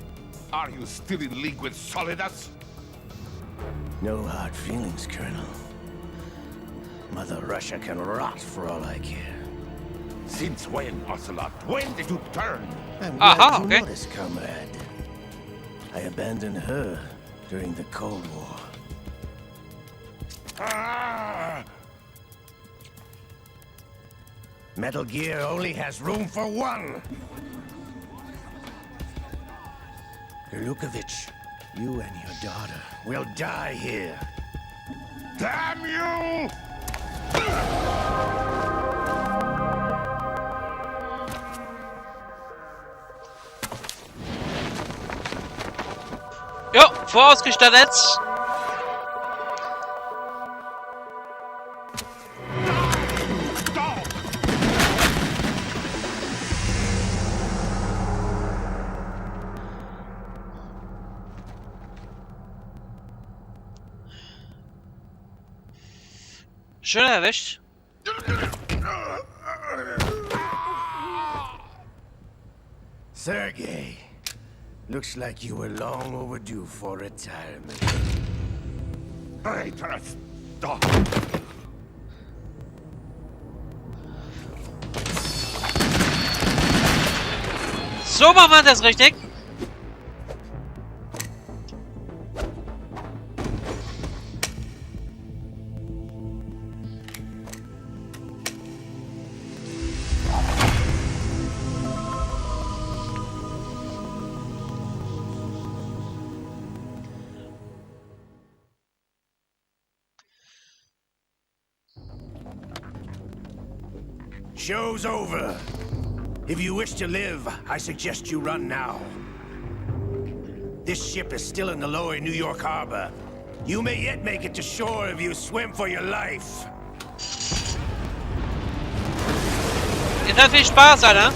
Are you still in league with Solidus? No hard feelings, Colonel. Mother Russia can rot for all I care. Since when, Ocelot? When did you turn? I'm glad to notice, comrade. I abandoned her during the Cold War. Metal Gear only has room for one! Golukovich, you and your daughter will die here. Damn you! Jo, vorausgestattet. Schön erwischt. Sergei, looks like you were long overdue for retirement. Traitorous dog! So machen wir das richtig. Show's over. If you wish to live, I suggest you run now. This ship is still in the lower New York harbor. You may yet make it to shore if you swim for your life. Jetzt hat viel Spaß, Alter.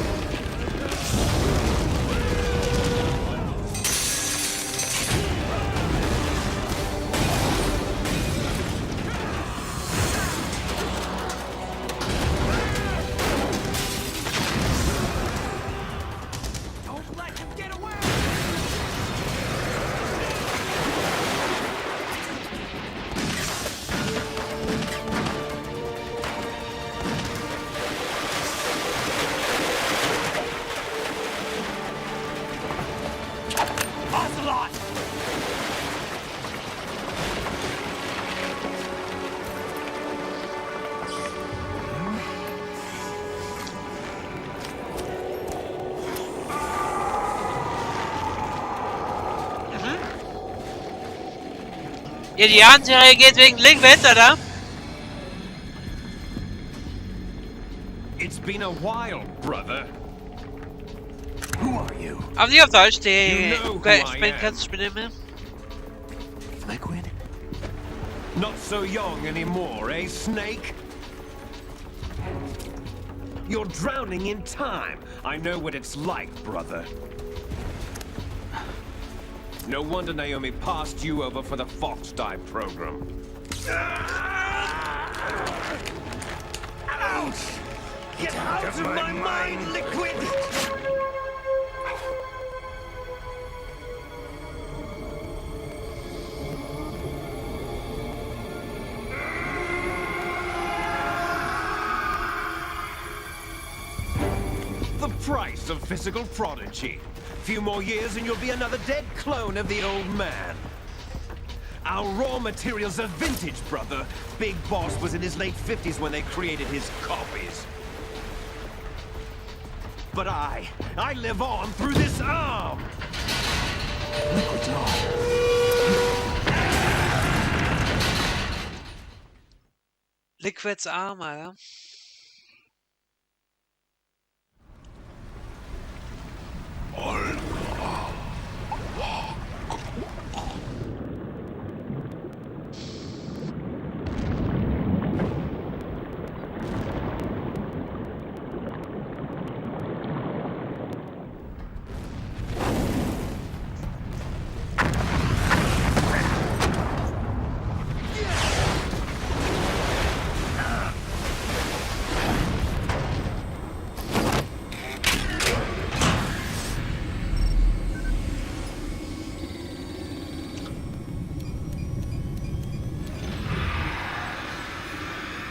Ja, die Anserie geht wegen Linkwind, oder? It's been a while, brother. Who are you? Aber nicht auf Deutsch, die You know who I am. Stimme. Liquid? Not so young anymore, eh, Snake? You're drowning in time. I know what it's like, brother. No wonder Naomi passed you over for the Fox Die program. Ouch! Get out of my mind, Liquid! price of physical prodigy. Few more years and you'll be another dead clone of the old man. Our raw materials are vintage, brother. Big Boss was in his late 50s when they created his copies. But I live on through this arm! Liquid's on. Liquid's Arm, Alter.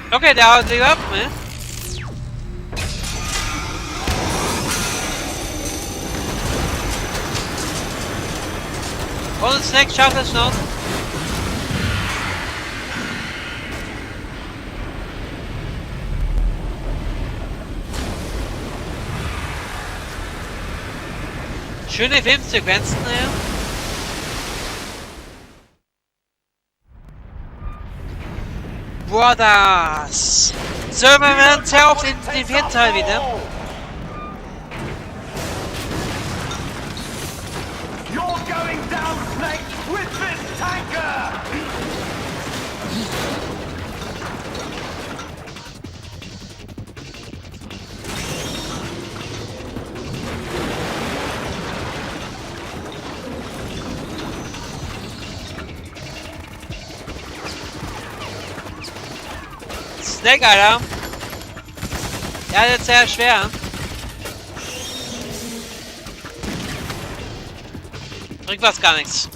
Okay, der haut sich ab, ne? Und Snack schafft es noch. Schöne Filmsequenzen, ja. Brothers! So, wir werden sehr oft in den vierten Teil wieder. You're going down, Snake, with this tanker! Snack, Alter. Ja, das ist sehr schwer. Bringt was gar nichts.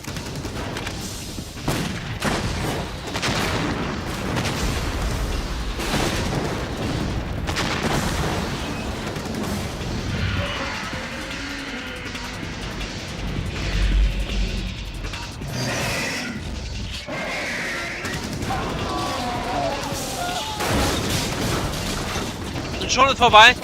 Und schon ist vorbei.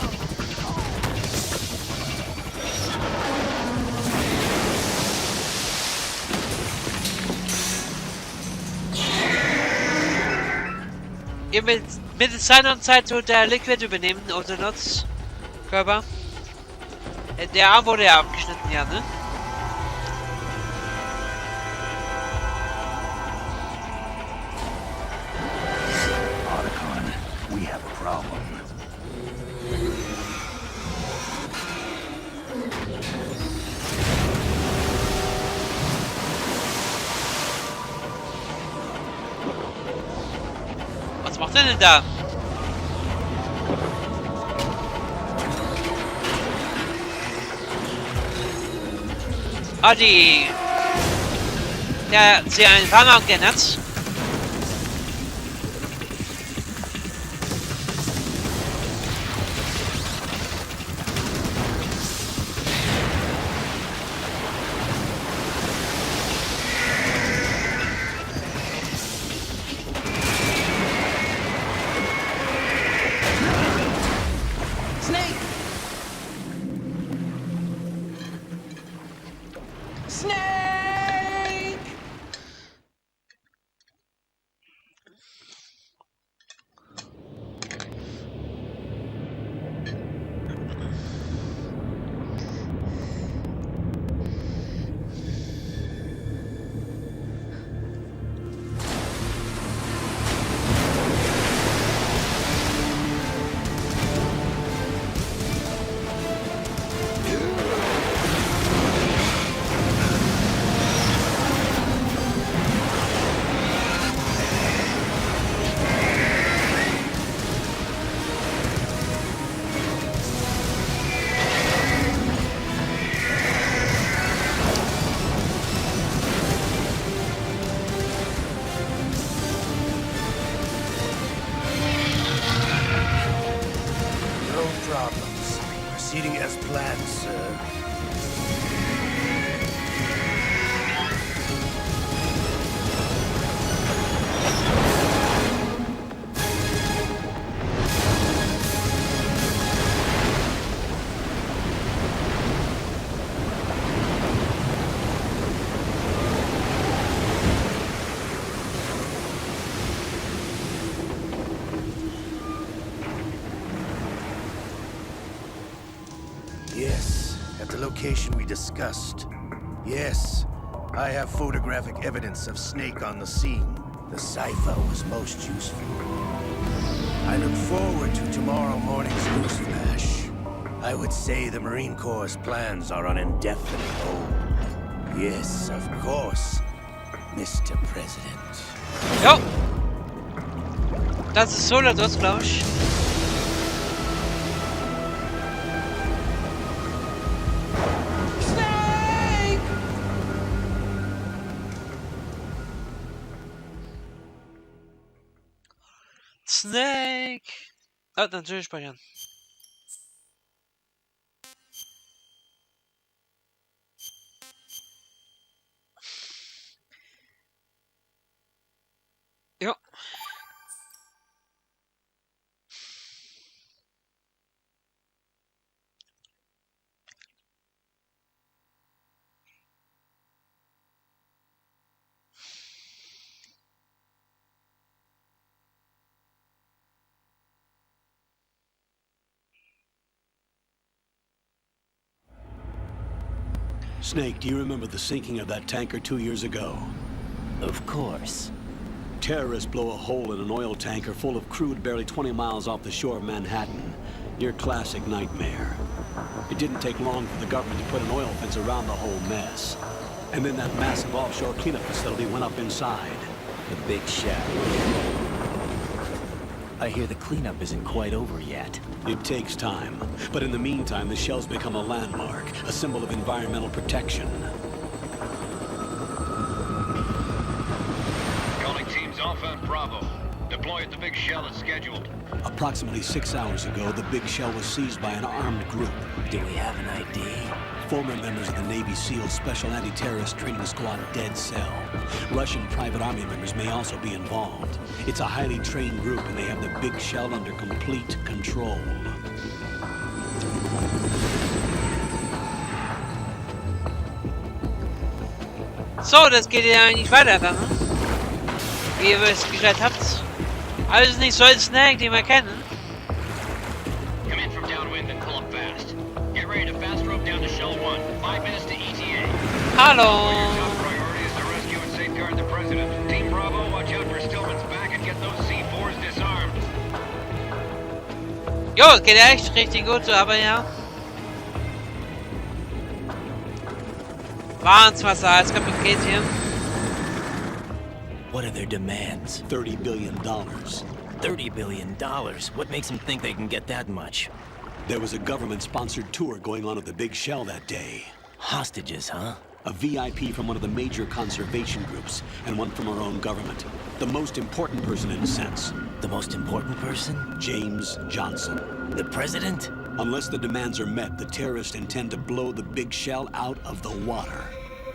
Ihr mit Zeit und Zeit tut der Liquid übernehmen, oder Körper. Der Arm wurde ja abgeschnitten, ja, ne? We have a problem. Was macht er denn da? Ah, die... Ja, sie einen Fahrer geändert. sir. Yes, at the location we discussed. Yes, I have photographic evidence of Snake on the scene. The cipher was most useful. I look forward to tomorrow morning's news flash. I would say the Marine Corps' plans are on indefinite hold. Yes, of course, Mr. President. Jo! Das ist so oder das, glaube ich. Snake! Ah, natürlich speichern. Ja. Snake, do you remember the sinking of that tanker 2 years ago? Of course. Terrorists blow a hole in an oil tanker full of crude barely 20 miles off the shore of Manhattan. Your classic nightmare. It didn't take long for the government to put an oil fence around the whole mess. And then that massive offshore cleanup facility went up inside. The big shell. I hear the cleanup isn't quite over yet. It takes time, but in the meantime, the shell's become a landmark, a symbol of environmental protection. Calling teams Alpha and Bravo. Deploy at the big shell as scheduled. Approximately 6 hours ago, the big shell was seized by an armed group. Do we have an ID? Former members of the Navy SEAL Special Anti-Terrorist Training Squad Dead Cell. Russian private army members may also be involved. It's a highly trained group and they have the big shell under complete control. So, das geht ja eigentlich weiter dann, ne? Wie ihr es gesagt habt. Alles nicht so ein Snake, den wir kennen. Come in from downwind and pull up fast. Get ready to fast rope down to Shell 1. 5 minutes to ETA. Hallo! Top priority is to rescue and safeguard the president. Team Bravo, watch out for Stillman's back and get those C4s disarmed. Jo, geht ja echt richtig gut so, aber ja. Wahnsinnswasser, als kaputt geht hier. What are their demands? $30 billion. $30 billion? What makes them think they can get that much? There was a government-sponsored tour going on at the big shell that day. Hostages, huh? A VIP from one of the major conservation groups, and one from our own government. The most important person in a sense. The most important person? James Johnson. The president? Unless the demands are met, the terrorists intend to blow the big shell out of the water.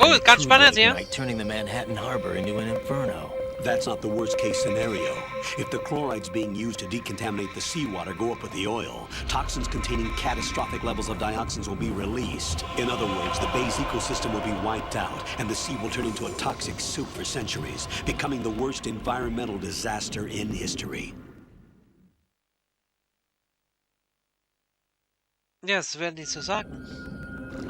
Oh, ganz spannend hier. Like turning the Manhattan Harbor into an inferno. That's not the worst-case scenario. If the chlorides being used to decontaminate the seawater go up with the oil, toxins containing catastrophic levels of dioxins will be released. In other words, the bay's ecosystem will be wiped out, and the sea will turn into a toxic soup for centuries, becoming the worst environmental disaster in history. Ja, das werden die so sagen.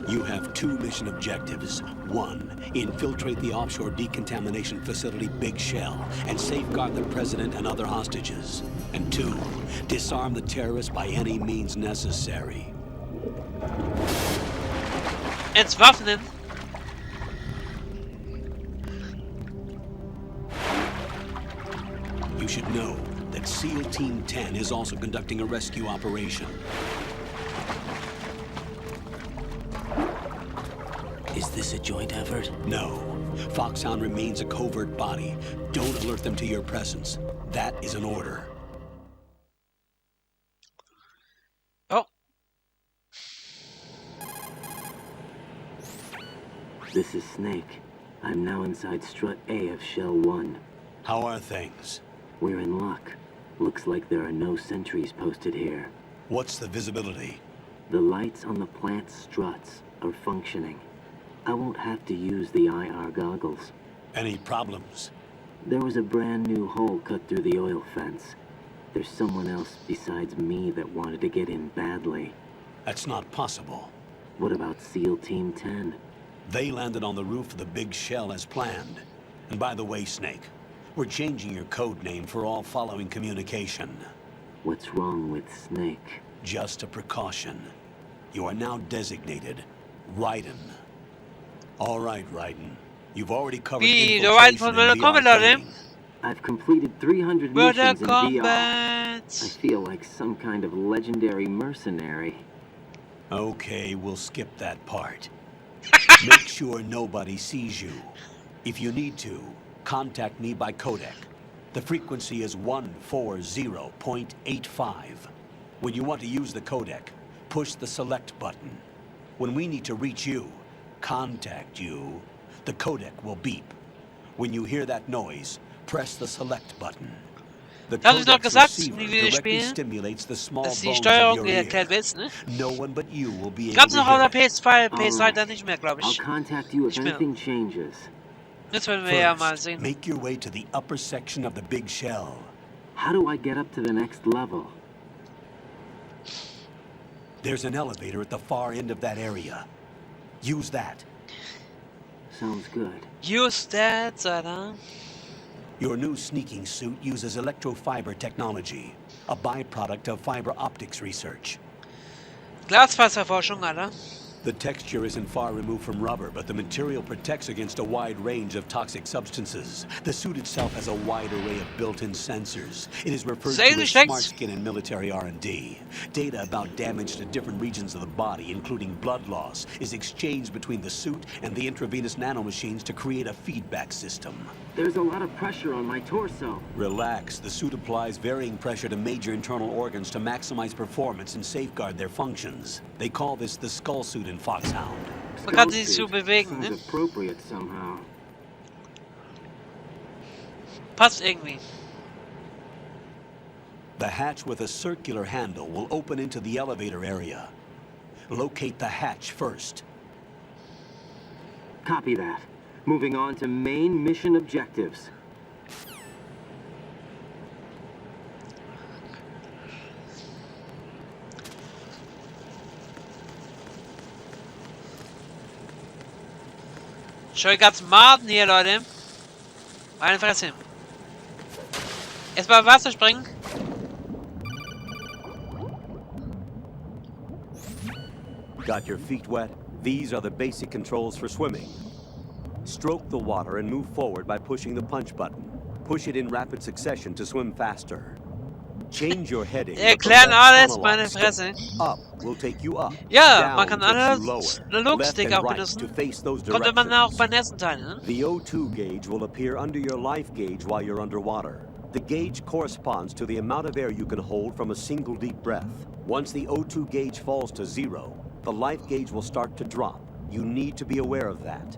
You have 2 mission objectives. 1, infiltrate the offshore decontamination facility Big Shell and safeguard the president and other hostages. And 2, disarm the terrorists by any means necessary. Entwaffnen. You should know that SEAL Team 10 is also conducting a rescue operation. Is this a joint effort? No. Foxhound remains a covert body. Don't alert them to your presence. That is an order. Oh. This is Snake. I'm now inside strut A of Shell 1. How are things? We're in luck. Looks like there are no sentries posted here. What's the visibility? The lights on the plant struts are functioning. I won't have to use the IR goggles. Any problems? There was a brand new hole cut through the oil fence. There's someone else besides me that wanted to get in badly. That's not possible. What about SEAL Team 10? They landed on the roof of the big shell as planned. And by the way, Snake, we're changing your code name for all following communication. What's wrong with Snake? Just a precaution. You are now designated Raiden. All right, Raiden. You've already covered infiltration in VR training. I've completed 300 missions in VR. I feel like some kind of legendary mercenary. Okay, we'll skip that part. Make sure nobody sees you. If you need to, contact me by codec. The frequency is 140.85. When you want to use the codec, push the select button. When we need to reach you, contact you, the codec will beep. When you hear that noise, press the select button. The codec's receiver directly stimulates the small bones of your ear. No one but you will be able to hear it. PS2 dann nicht mehr, glaube ich. I'll contact you if anything changes. Jetzt werden wir ja mal sehen. Make your way to the upper section of the big shell. How do I get up to the next level? There's an elevator at the far end of that area. Use that. Sounds good. Use that, Zara. Your new sneaking suit uses electrofiber technology, a byproduct of fiber optics research. Glasfaserforschung, Alter. The texture isn't far removed from rubber, but the material protects against a wide range of toxic substances. The suit itself has a wide array of built-in sensors. It is referred to as smart skin in military R&D. Data about damage to different regions of the body, including blood loss, is exchanged between the suit and the intravenous nanomachines to create a feedback system. There's a lot of pressure on my torso. Relax. The suit applies varying pressure to major internal organs to maximize performance and safeguard their functions. They call this the skull suit in Foxhound. Man kann sich so bewegen, ne? Appropriate somehow. Passt irgendwie. The hatch with a circular handle will open into the elevator area. Locate the hatch first. Copy that. Moving on to main mission objectives. Schau, ganz Maden hier, Leute. Meine Fresse. Erstmal Wasser springen. Got your feet wet? These are the basic controls for swimming. Stroke the water and move forward by pushing the punch button. Push it in rapid succession to swim faster. Change your heading. Erklären alles, meine Fresse. Up will take you up. Ja, man kann Analogstick auch benutzen. Konnte man auch beim ersten Teil, ne? The O2 gauge will appear under your life gauge while you're underwater. The gauge corresponds to the amount of air you can hold from a single deep breath. Once the O2 gauge falls to 0, the life gauge will start to drop. You need to be aware of that.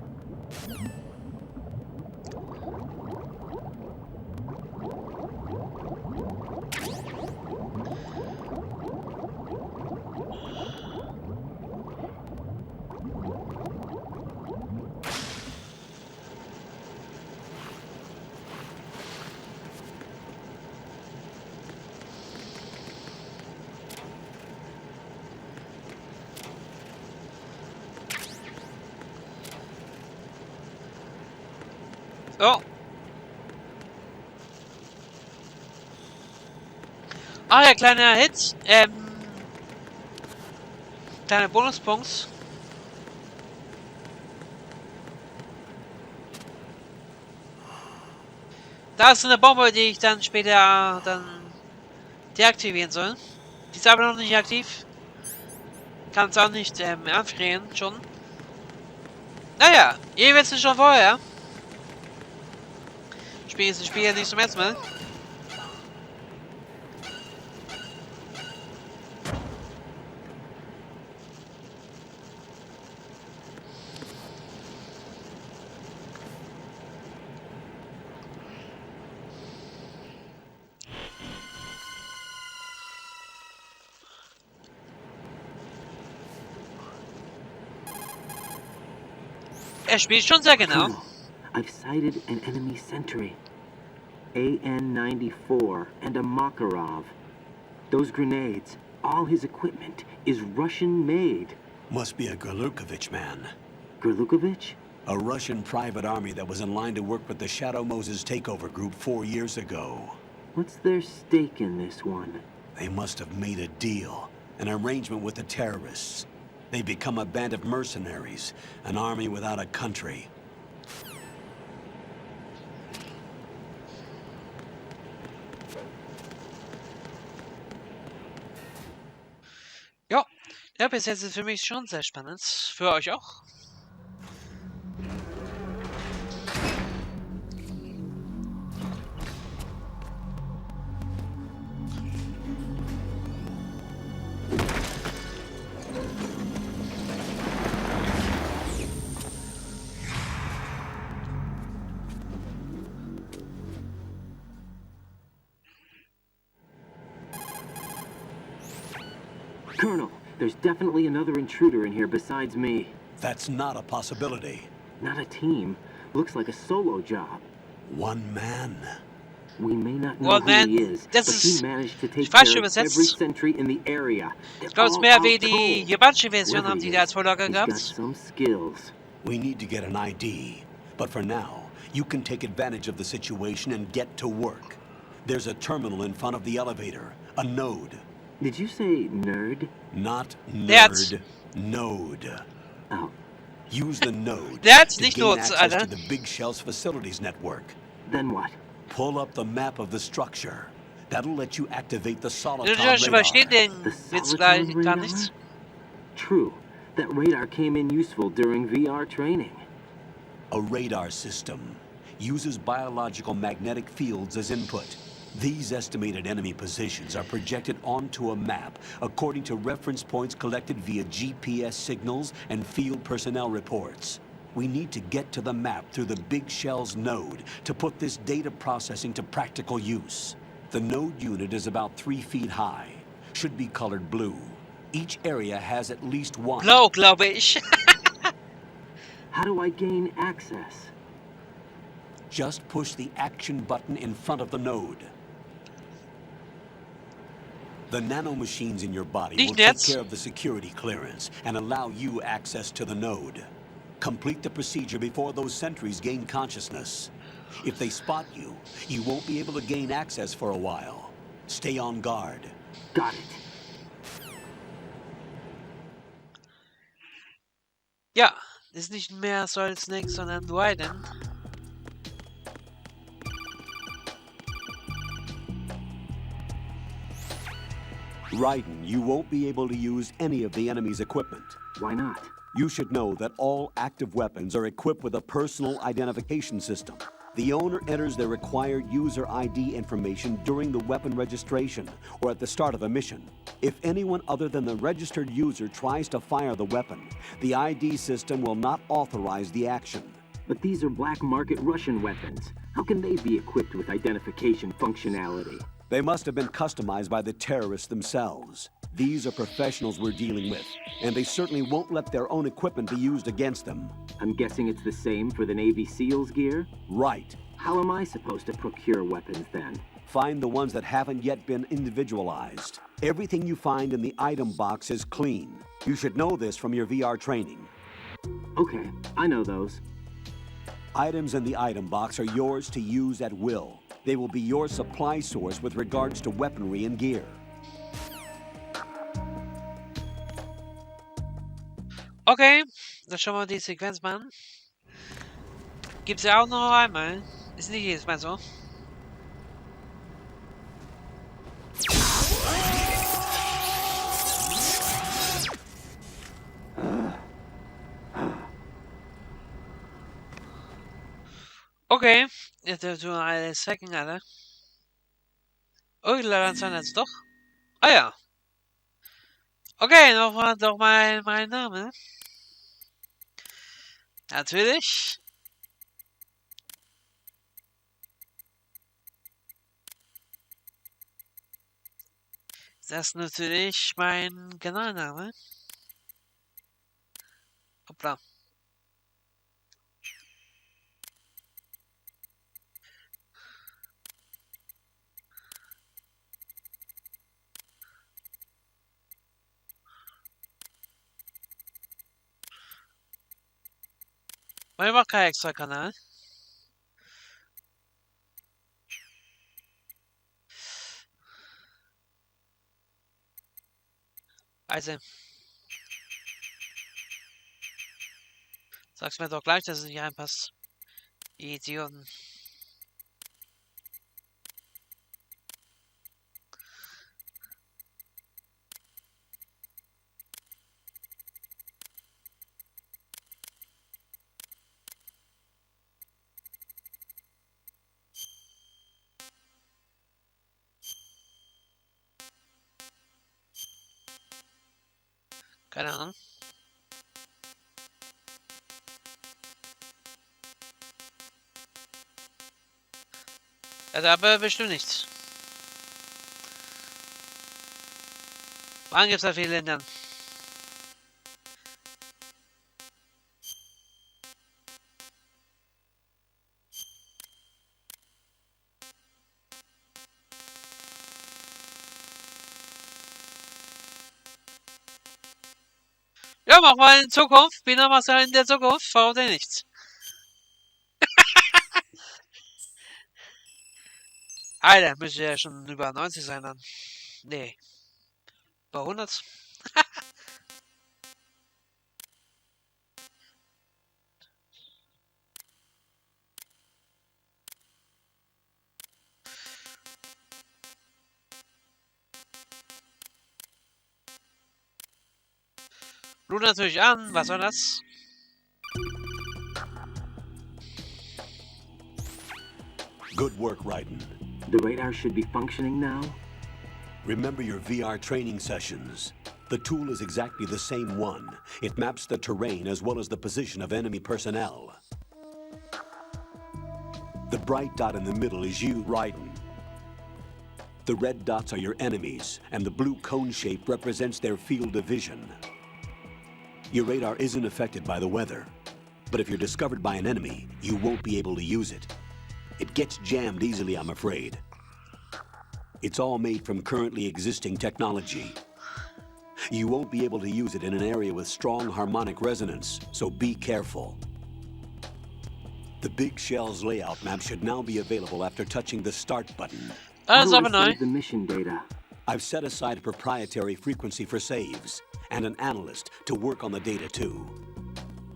Oh. Ah ja, kleiner Hit. Kleiner Bonuspunkt. Da ist eine Bombe, die ich dann später deaktivieren soll. Die ist aber noch nicht aktiv. Kann es auch nicht anfrieren schon. Naja, ihr wisst es schon vorher. Spiel ist ein Spiel nicht zum ersten Mal. Er spielt schon sehr genau. Colonel, I've sighted an enemy sentry. AN-94 and a Makarov. Those grenades, all his equipment, is Russian-made. Must be a Gerlukovich man. Gerlukovich? A Russian private army that was in line to work with the Shadow Moses takeover group 4 years ago. What's their stake in this one? They must have made a deal, an arrangement with the terrorists. They become a band of mercenaries, an army without a country. Ja, ja, bis jetzt ist für mich schon sehr spannend. Für euch auch? Colonel, there's definitely another intruder in here besides me. That's not a possibility. Not a team. Looks like a solo job. One man. We may not know who he is, but he managed to take falsch care of übersetzt. every sentry in the area. Ich glaube, es ist mehr wie die japanische Version, haben die da als Vorlage He's got gehabt. some skills. We need to get an ID. But for now, you can take advantage of the situation and get to work. There's a terminal in front of the elevator. A node. Did you say nerd? Not nerd. That's... Node. Oh. Use the node That's to nicht gain Nodes, access Alter. to the Big Shell's facilities network. Then what? Pull up the map of the structure. That'll let you activate the Soliton Ich verstehe radar. den The Witz Soliton gar radar? nicht. True. That radar came in useful during VR training. A radar system uses biological magnetic fields as input. These estimated enemy positions are projected onto a map according to reference points collected via GPS signals and field personnel reports. We need to get to the map through the Big Shell's node to put this data processing to practical use. The node unit is about 3 feet high. Should be colored blue. Each area has at least one. Blau, glaube ich. How do I gain access? Just push the action button in front of the node. The nanomachines in your body will take care of the security clearance and allow you access to the node. Complete the procedure before those sentries gain consciousness. If they spot you, you won't be able to gain access for a while. Stay on guard. Got it. Ja, ist nicht mehr Solid Snake, sondern Raiden. Raiden, you won't be able to use any of the enemy's equipment. Why not? You should know that all active weapons are equipped with a personal identification system. The owner enters their required user ID information during the weapon registration or at the start of a mission. If anyone other than the registered user tries to fire the weapon, the ID system will not authorize the action. But these are black market Russian weapons. How can they be equipped with identification functionality? They must have been customized by the terrorists themselves. These are professionals we're dealing with, and they certainly won't let their own equipment be used against them. I'm guessing it's the same for the Navy SEALs gear? Right. How am I supposed to procure weapons then? Find the ones that haven't yet been individualized. Everything you find in the item box is clean. You should know this from your VR training. Okay, I know those. Items in the item box are yours to use at will. They will be your supply source with regards to weaponry and gear. Okay, dann schauen wir die Sequenz mal an. Gibt's ja auch noch einmal. Ist nicht jedes Mal so. Okay, jetzt tun wir alles hacken, Alter. Oh, die Ladezeiten jetzt doch. Ah ja. Okay, nochmal doch mein Name. Natürlich. Das ist natürlich mein Kanalname. Hoppla. Weil wir kein extra Kanal. Also. Sag's mir doch gleich, dass es nicht reinpasst. Idioten. Keine Ahnung. Also, aber bestimmt nicht. Wann gibt's da viele Länder? Ja, mach mal in Zukunft. Wieder machst du in der Zukunft. Warum denn nicht? Alter, müsste ja schon über 90 sein dann. Nee. Über 100? Blut natürlich an. Was soll das? Good work, Raiden. The radar should be functioning now? Remember your VR training sessions. The tool is exactly the same one. It maps the terrain as well as the position of enemy personnel. The bright dot in the middle is you, Raiden. The red dots are your enemies, and the blue cone shape represents their field of vision. Your radar isn't affected by the weather, but if you're discovered by an enemy, you won't be able to use it. It gets jammed easily, I'm afraid. It's all made from currently existing technology. You won't be able to use it in an area with strong harmonic resonance, so be careful. The Big Shell's layout map should now be available after touching the Start button. How do I save the mission data? I've set aside a proprietary frequency for saves, and an analyst to work on the data too.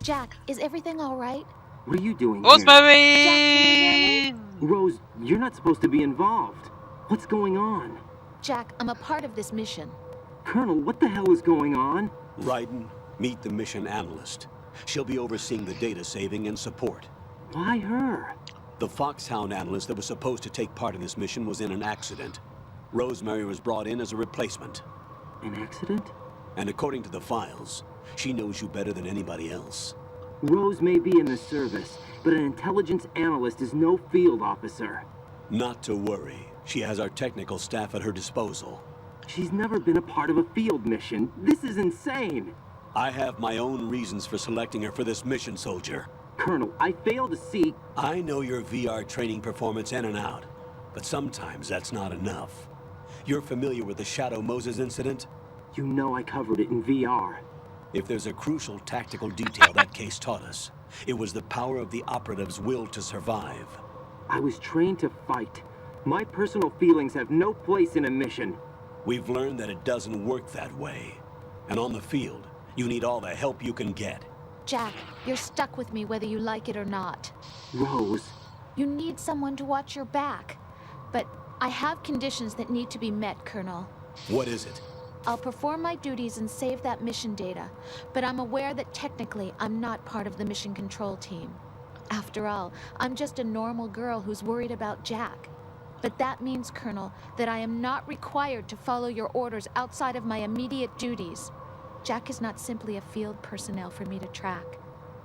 Jack, is everything all right? What are you doing Rose, here? baby! Jack, can you hear me? Rose, you're not supposed to be involved. What's going on? Jack, I'm a part of this mission. Colonel, what the hell is going on? Raiden, meet the mission analyst. She'll be overseeing the data saving and support. Why her? The Foxhound analyst that was supposed to take part in this mission was in an accident. Rosemary was brought in as a replacement. An accident? And according to the files, she knows you better than anybody else. Rose may be in the service, but an intelligence analyst is no field officer. Not to worry. She has our technical staff at her disposal. She's never been a part of a field mission. This is insane. I have my own reasons for selecting her for this mission, soldier. Colonel, I fail to see... I know your VR training performance in and out, but sometimes that's not enough. You're familiar with the Shadow Moses incident? You know I covered it in VR. If there's a crucial tactical detail that case taught us, it was the power of the operative's will to survive. I was trained to fight. My personal feelings have no place in a mission. We've learned that it doesn't work that way. And on the field, you need all the help you can get. Jack, you're stuck with me whether you like it or not. Rose. You need someone to watch your back. But I have conditions that need to be met, Colonel. What is it? I'll perform my duties and save that mission data, but I'm aware that technically I'm not part of the mission control team. After all, I'm just a normal girl who's worried about Jack. But that means, Colonel, that I am not required to follow your orders outside of my immediate duties. Jack is not simply a field personnel for me to track.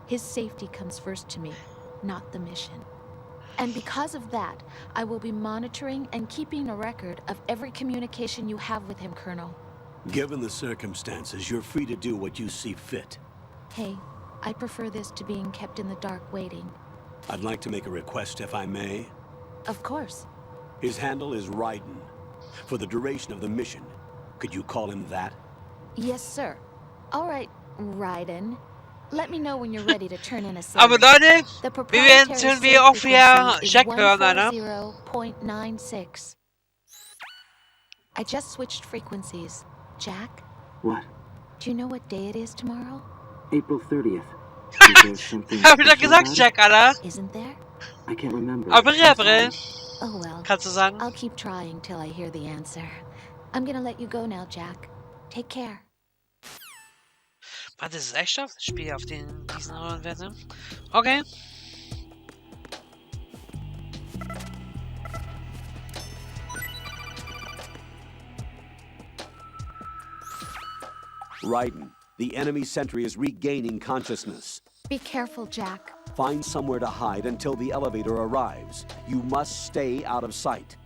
His safety comes first to me, not the mission. And because of that, I will be monitoring and keeping a record of every communication you have with him, Colonel. Given the circumstances, you're free to do what you see fit. Hey, I prefer this to being kept in the dark waiting. I'd like to make a request, if I may. Of course. His handle is Raiden. For the duration of the mission, could you call him that? Yes, sir. All right, Raiden. Let me know when you're ready to turn in a Aber signal. Leute, The wir werden proprietary wie auch frequency wieder is Jack hören, ne? 140.96. I just switched frequencies. Jack? What? Do you know what day it is tomorrow? April 30th. Is there something Hab ich doch special gesagt, about Jack, Alter. Isn't there? I can't remember. April, I'm April. sorry. Oh well. Kannst du sagen? I'll keep trying till I hear the answer. I'm gonna let you go now, Jack. Take care. Warte, das ist echt auf das Spiel auf diesen Werte. Okay. Raiden, the enemy sentry is regaining consciousness. Be careful, Jack. Find somewhere to hide until the elevator arrives. You must stay out of sight.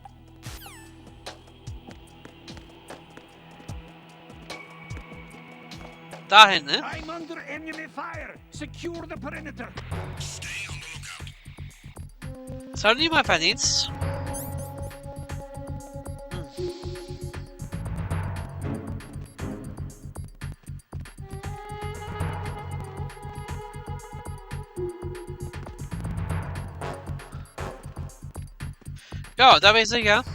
Dahin, ne? I'm under enemy fire. Secure the perimeter. Stay on the lookout. Das hat niemand verdient. Ja, da bin ich sicher.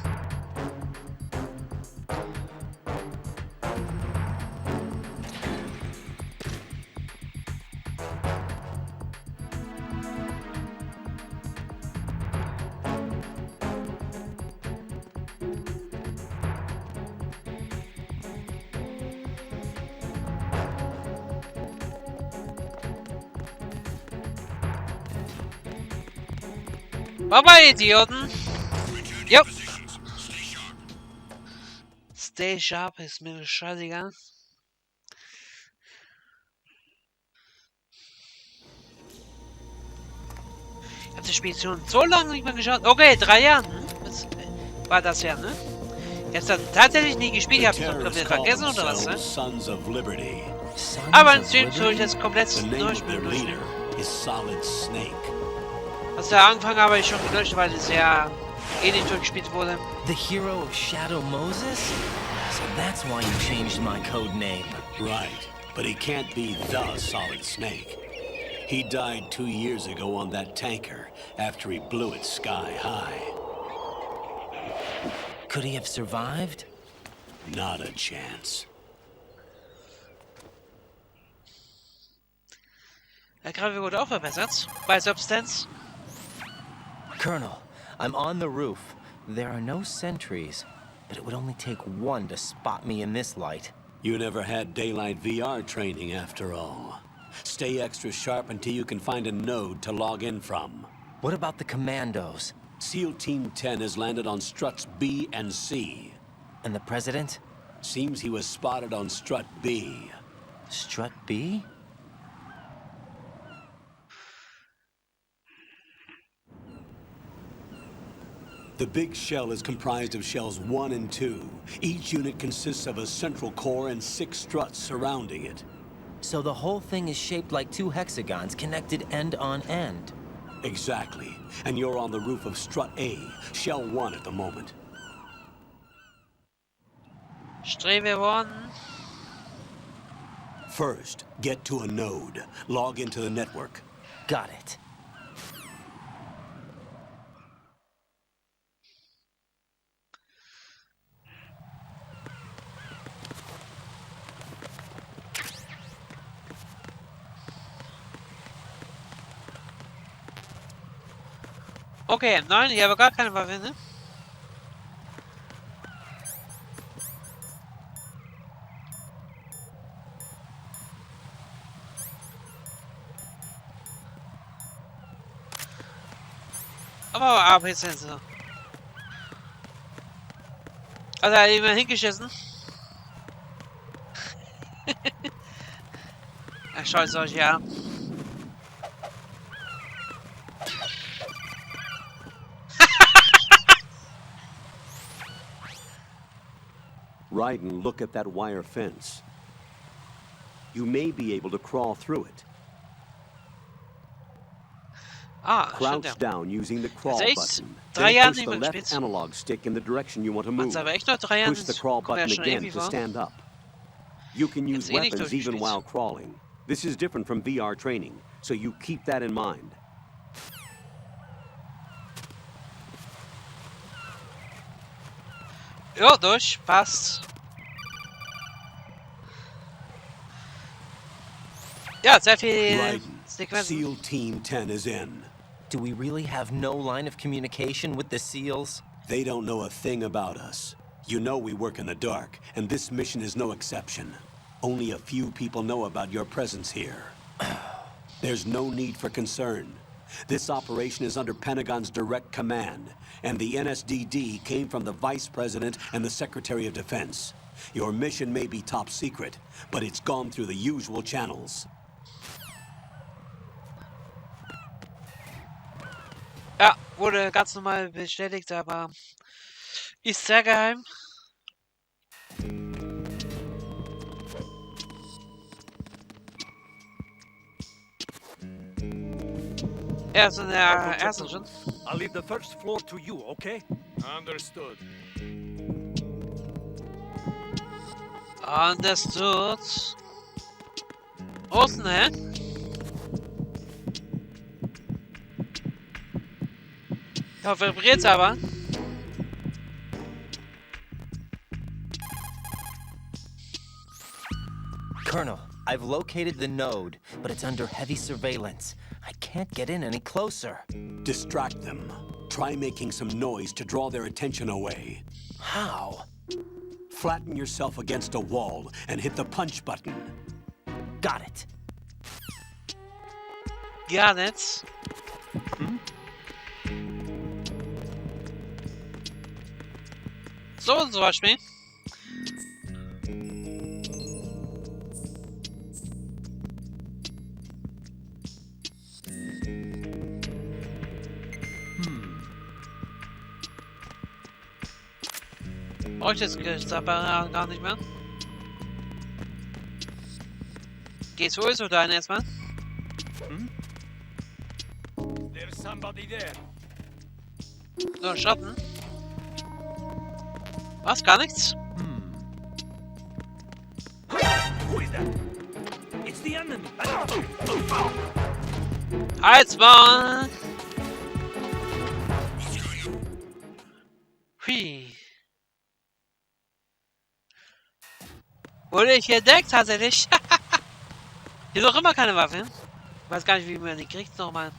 Bye-bye, Idioten. Yep. Stay sharp ist mir scheißegal. Ich hab das Spiel schon so lange nicht mehr geschaut. Okay, 3 Jahre. Was war das ja, ne? Jetzt dann tatsächlich nie gespielt. Ich hab's doch komplett vergessen oder was, ne? Aber inzwischen tue ich das komplett durchspielen. Was der angefangen habe ich schon gelöscht, weil es ja nicht durchgespielt wurde. The hero of Shadow Moses? So that's why you changed my code name. Right, but he can't be the Solid Snake. He died 2 years ago on that tanker after he blew it sky high. Could he have survived? Not a chance. Der Grafik wurde auch verbessert bei Substance. Colonel, I'm on the roof. There are no sentries, but it would only take one to spot me in this light. You never had daylight VR training after all. Stay extra sharp until you can find a node to log in from. What about the commandos? SEAL Team 10 has landed on struts B and C. And the president? Seems he was spotted on strut B. Strut B? The big shell is comprised of shells 1 and 2. Each unit consists of a central core and 6 struts surrounding it. So the whole thing is shaped like 2 hexagons connected end on end. Exactly. And you're on the roof of strut A, shell 1 at the moment. Strebe 1. First, get to a node. Log into the network. Got it. Okay, nein, ich habe gar keine Waffe, ne? Aber AP-Sensor. Also, er hat ihn mal hingeschissen. Er schaut euch ja. Raiden, look at that wire fence. You may be able to crawl through it. Crouch down using the crawl button. Then push the left analog stick in the direction you want to move. Push the crawl button again to stand up. You can use weapons even while crawling. This is different from VR training, so you keep that in mind. Ja, durch. Passt. Ja, sehr viel Sequenzen. SEAL Team 10 is in. Do we really have no line of communication with the SEALs? They don't know a thing about us. You know we work in the dark, and this mission is no exception. Only a few people know about your presence here. There's no need for concern. This operation is under Pentagon's direct command, and the NSDD came from the Vice President and the Secretary of Defense. Your mission may be top secret, but it's gone through the usual channels. Ja, wurde ganz normal bestätigt, aber ist sehr geheim. Ja, so in der ersten schon. I'll leave the first floor to you, okay? Understood. Understood. Außen, hä? Da vibriert's aber. Colonel, I've located the node, but it's under heavy surveillance. I can't get in any closer. Distract them. Try making some noise to draw their attention away. How? Flatten yourself against a wall and hit the punch button. Got it. Got it. So zum Beispiel. Brauche ich das Gerichtsapparat gar nicht mehr. Geht's wohl so dein erstmal? There's somebody there. So, Schatten. Was? Gar nichts? Who is that? It's the enemy. Halt's mal! Hui. Wurde ich entdeckt, tatsächlich. Hier doch immer keine Waffe. Ich weiß gar nicht, wie man die kriegt nochmal.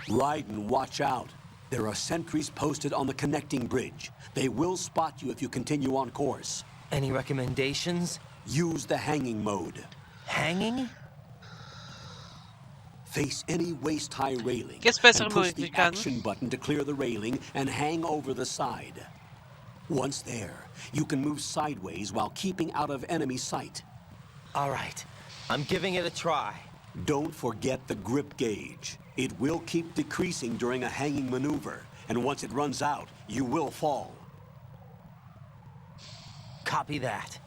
Raiden, watch out. There are sentries posted on the connecting bridge. They will spot you if you continue on course. Any recommendations? Use the hanging mode. Hanging? Face any waist-high railing. Gibt's bessere and push the Möglichkeiten? action button to clear the railing and hang over the side. Once there, you can move sideways while keeping out of enemy sight. All right. I'm giving it a try. Don't forget the grip gauge. It will keep decreasing during a hanging maneuver, and once it runs out, you will fall. Copy that.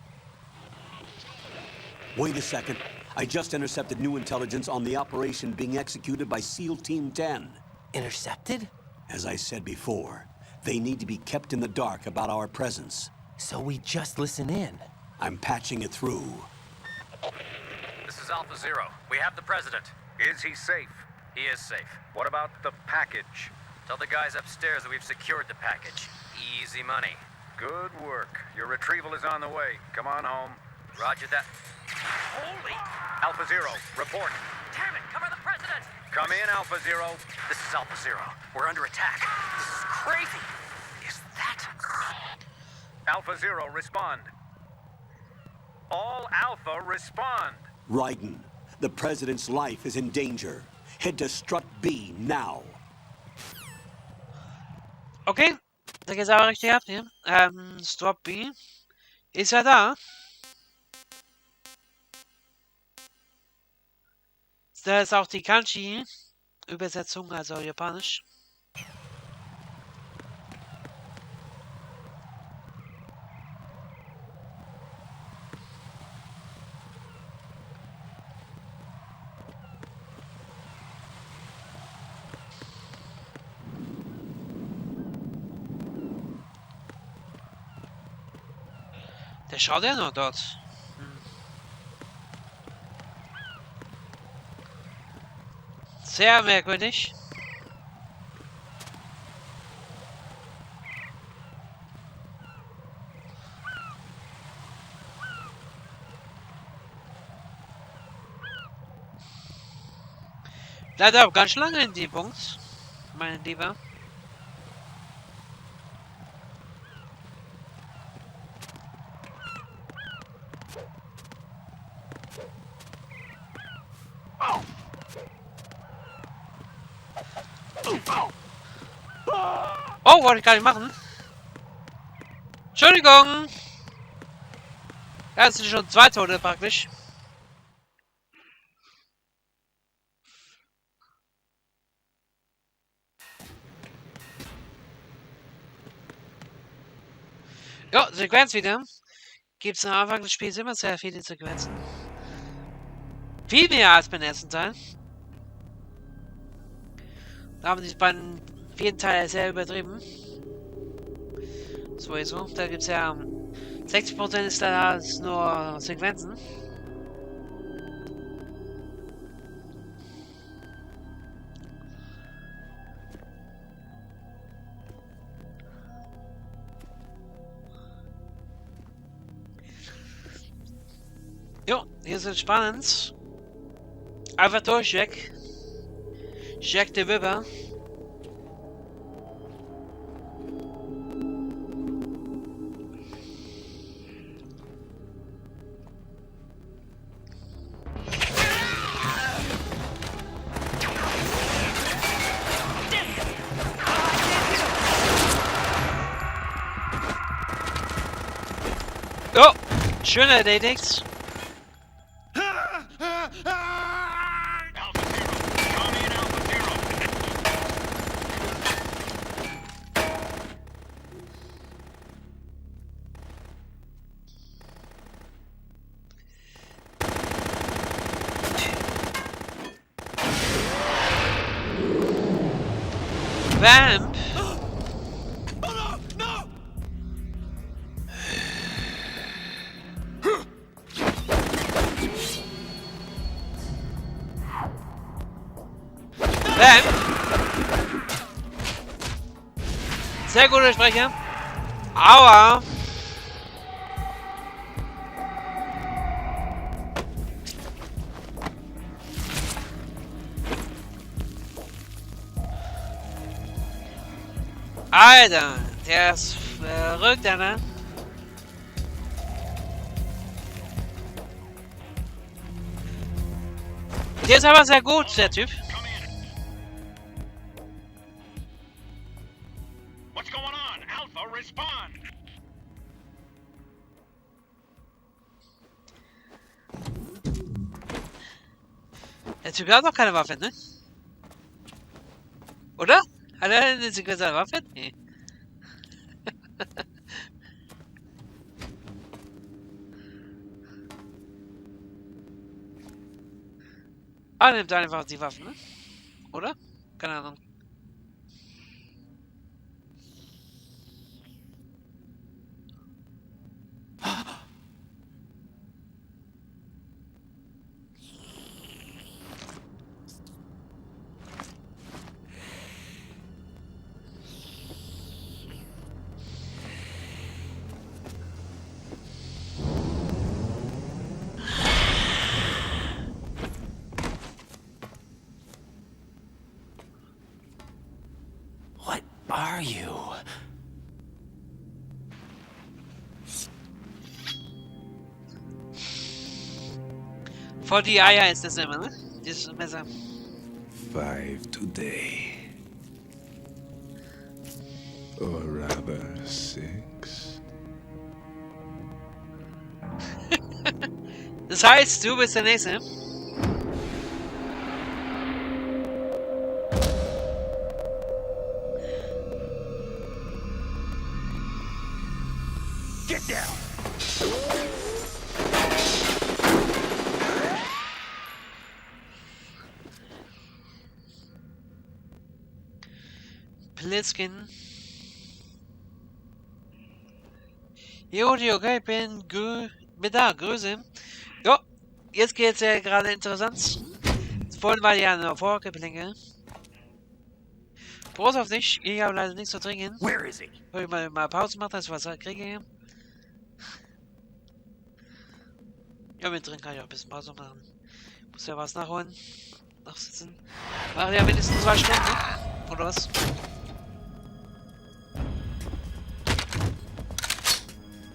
Wait a second. I just intercepted new intelligence on the operation being executed by SEAL Team 10. Intercepted? As I said before, they need to be kept in the dark about our presence. So we just listen in. I'm patching it through. This is Alpha Zero. We have the president. Is he safe? He is safe. What about the package? Tell the guys upstairs that we've secured the package. Easy money. Good work. Your retrieval is on the way. Come on home. Roger that. Holy! Alpha Zero, report. Damn it, cover the president! Come in, Alpha Zero. This is Alpha Zero. We're under attack. This is crazy. Is that... Alpha Zero, respond. All Alpha, respond. Raiden, the President's life is in danger. Head to Strut B now. Okay, da geht's aber richtig ab hier. Strut B. Ist ja da. Da ist auch die Kanji-Übersetzung, also Japanisch. Der schaut ja nur dort. Sehr merkwürdig. Leider auch ganz lange in die Punkt, mein Lieber. Oh, wollte ich gar nicht machen. Entschuldigung. Ja, es sind schon 2 Tote praktisch. Ja, Sequenz wieder. Gibt es am Anfang des Spiels immer sehr viele Sequenzen. Viel mehr als beim ersten Teil. Da haben die beiden vierten Teile sehr übertrieben. Sowieso. Da gibt es ja 60% ist da nur Sequenzen. Jo, hier ist es spannend. Einfach durchweg. Jack the Ripper. Oh, schön erledigt. Vamp. Vamp. Sehr guter Sprecher. Aua. Alter, der ist verrückt, ne? Der ist aber sehr gut, der Typ. What's going on? Alpha, respond! Der Typ hat doch keine Waffe, ne? Oder? Hat er eine Sequenz eine Waffe? Nee. Ah, nimmt einfach die Waffen, ne? Oder? Keine Ahnung. Are you? Vor die Eier ist das immer, ne? Dieses Messer. 5 today. Or rather 6. Das heißt, du bist der Nächste. Get down! Blitzkin. Jo, okay, bin da, Grüße. Jo, jetzt geht's ja gerade interessant. Vorhin war ja eine Vorgeplänge. Prost auf dich, ich habe leider nichts zu trinken. Where is he? Soll ich mal Pause machen, dass ich was kriege? Ja, mit drin kann ich auch ein bisschen Pause machen. Muss ja was nachholen. Nachsitzen. Machen ja mindestens 2 Stunden, oder was?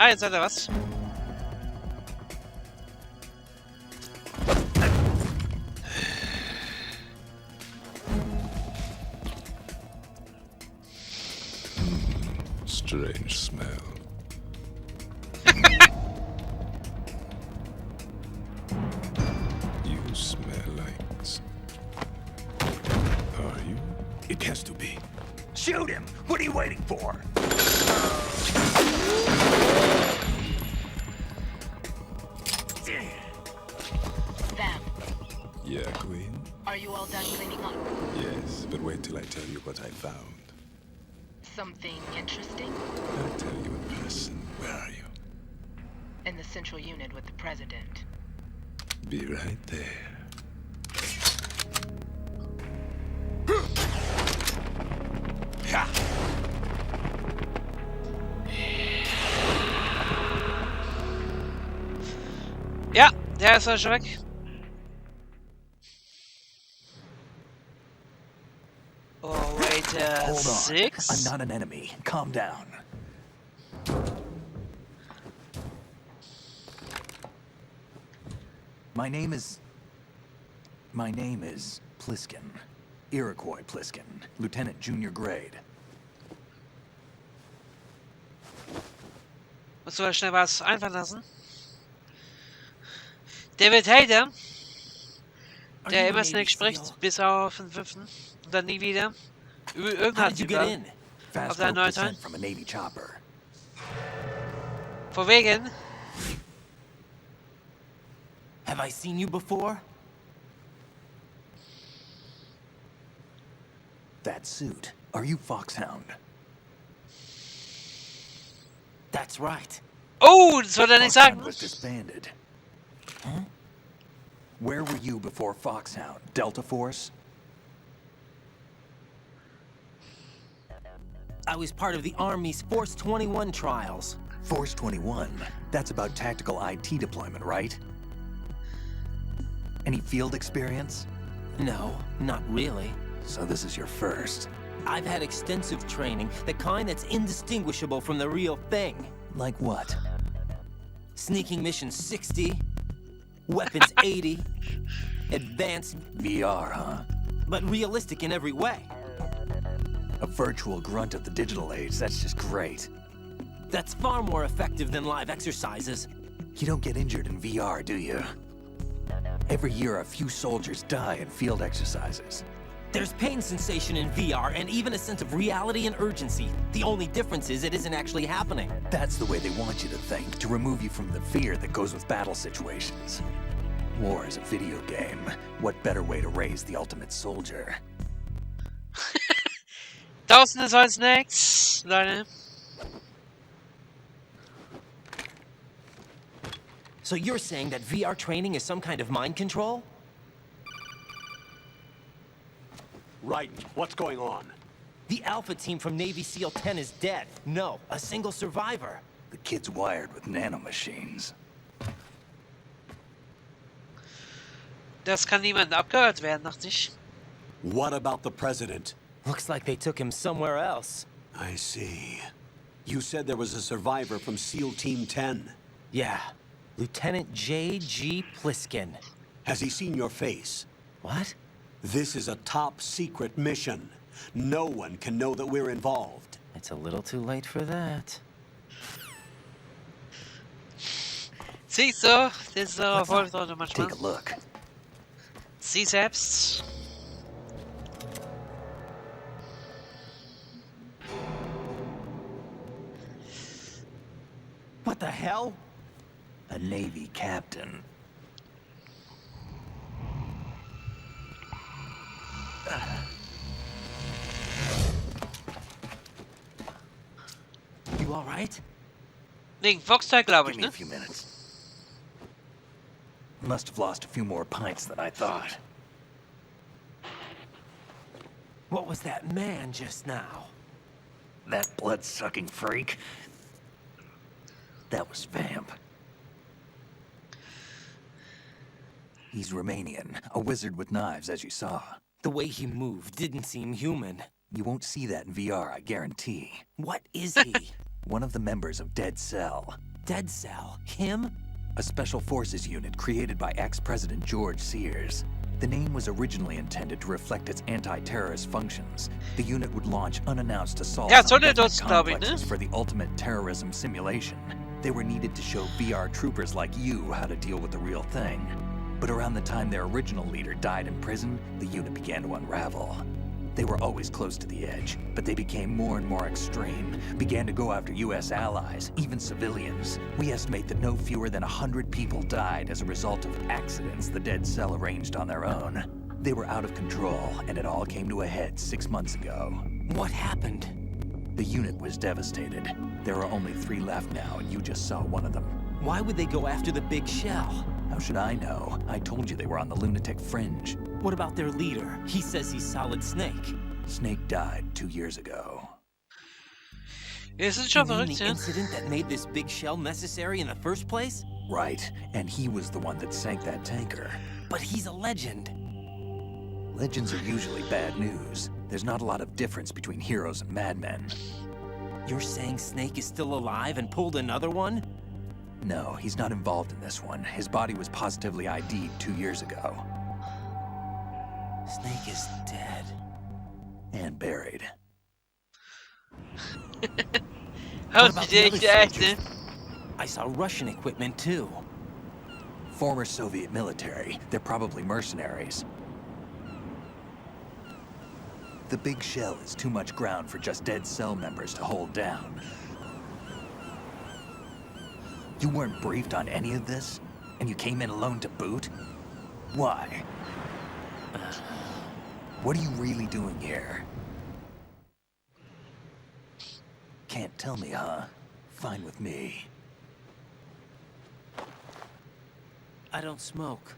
Ah, jetzt hat er was. Strange smell. You smell like... Are you? It has to be. Shoot him! What are you waiting for? Them. Yeah, Queen? Are you all done cleaning up? Yes, but wait till I tell you what I found. Something interesting? I'll tell you in person. Where are you? In the central unit with the president. Be right there. Ja, der ist schon weg. Oh, wait, Hold on. 6? I'm not an enemy. Calm down. My name is Pliskin. Iroquois Pliskin. Lieutenant Junior Grade. Musst du mal schnell was einfallen lassen? David Hayter, der immer Snake spricht, bis auf den 5. Und dann nie wieder. Irgendwann über. Auf der neuen Teil. From a Navy chopper. Vor wegen. Have I seen you before? That suit. Are you Foxhound? That's right. Oh, das soll er nicht sagen. Foxhound was disbanded. Huh? Where were you before Foxhound? Delta Force? I was part of the Army's Force 21 trials. Force 21? That's about tactical IT deployment, right? Any field experience? No, not really. So this is your first. I've had extensive training, the kind that's indistinguishable from the real thing. Like what? Sneaking mission 60, weapons 80, advanced... VR, huh? But realistic in every way. A virtual grunt of the digital age, that's just great. That's far more effective than live exercises. You don't get injured in VR, do you? Every year, a few soldiers die in field exercises. There's pain sensation in VR, and even a sense of reality and urgency. The only difference is it isn't actually happening. That's the way they want you to think, to remove you from the fear that goes with battle situations. War is a video game. What better way to raise the ultimate soldier? Tausende sollen Snacks, Leute. So you're saying that VR training is some kind of mind control? Right. What's going on? The Alpha team from Navy SEAL 10 is dead. No, a single survivor. The kid's wired with nanomachines. Das kann niemand abgehört werden, dachte ich. What about the president? Looks like they took him somewhere else. I see. You said there was a survivor from SEAL Team 10. Yeah. Lieutenant J.G. Pliskin. Has he seen your face? What? This is a top secret mission. No one can know that we're involved. It's a little too late for that. Siehst du, das ist Erfolg manchmal. Take a look. Sieh selbst. What the hell? A Navy captain. You all right? Wegen Foxteil, glaube ich, Give me ne? a few minutes. Must have lost a few more pints than I thought. What was that man just now? That blood-sucking freak. That was Vamp. He's Romanian, a wizard with knives, as you saw. The way he moved didn't seem human. You won't see that in VR, I guarantee. What is he? One of the members of Dead Cell. Dead Cell? Him? A special forces unit created by ex-President George Sears. The name was originally intended to reflect its anti-terrorist functions. The unit would launch unannounced assaults on government complexes for the ultimate terrorism simulation. They were needed to show VR troopers like you how to deal with the real thing. But around the time their original leader died in prison, the unit began to unravel. They were always close to the edge, but they became more and more extreme, began to go after US allies, even civilians. We estimate that no fewer than 100 people died as a result of accidents the Dead Cell arranged on their own. They were out of control, and it all came to a head 6 months ago. What happened? The unit was devastated. There are only 3 left now, and you just saw one of them. Why would they go after the big shell? How should I know? I told you they were on the lunatic fringe. What about their leader? He says he's Solid Snake. Snake died 2 years ago. You mean the incident that made this big shell necessary in the first place? Right, and he was the one that sank that tanker. But he's a legend. Legends are usually bad news. There's not a lot of difference between heroes and madmen. You're saying Snake is still alive and pulled another one? No, he's not involved in this one. His body was positively ID'd 2 years ago. Snake is dead. And buried. What about the other soldiers? I saw Russian equipment too. Former Soviet military. They're probably mercenaries. The big shell is too much ground for just Dead Cell members to hold down. You weren't briefed on any of this? And you came in alone to boot? Why? What are you really doing here? Can't tell me, huh? Fine with me. I don't smoke.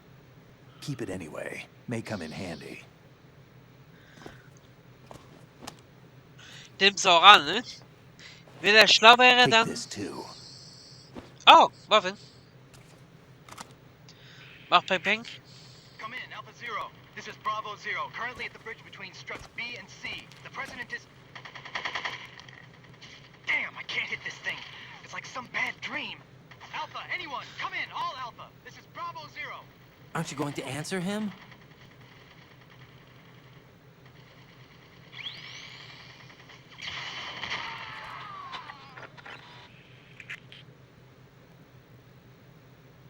Keep it anyway. May come in handy. Nimm's auch an, ne? Wenn er schlau wäre, Take dann... this too. Oh, Waffe. Mach Peng Peng. Come in, Alpha Zero. This is Bravo Zero, currently at the bridge between struts B and C. The President is... Damn, I can't hit this thing. It's like some bad dream. Alpha, anyone, come in, all Alpha. This is Bravo Zero. Aren't you going to answer him?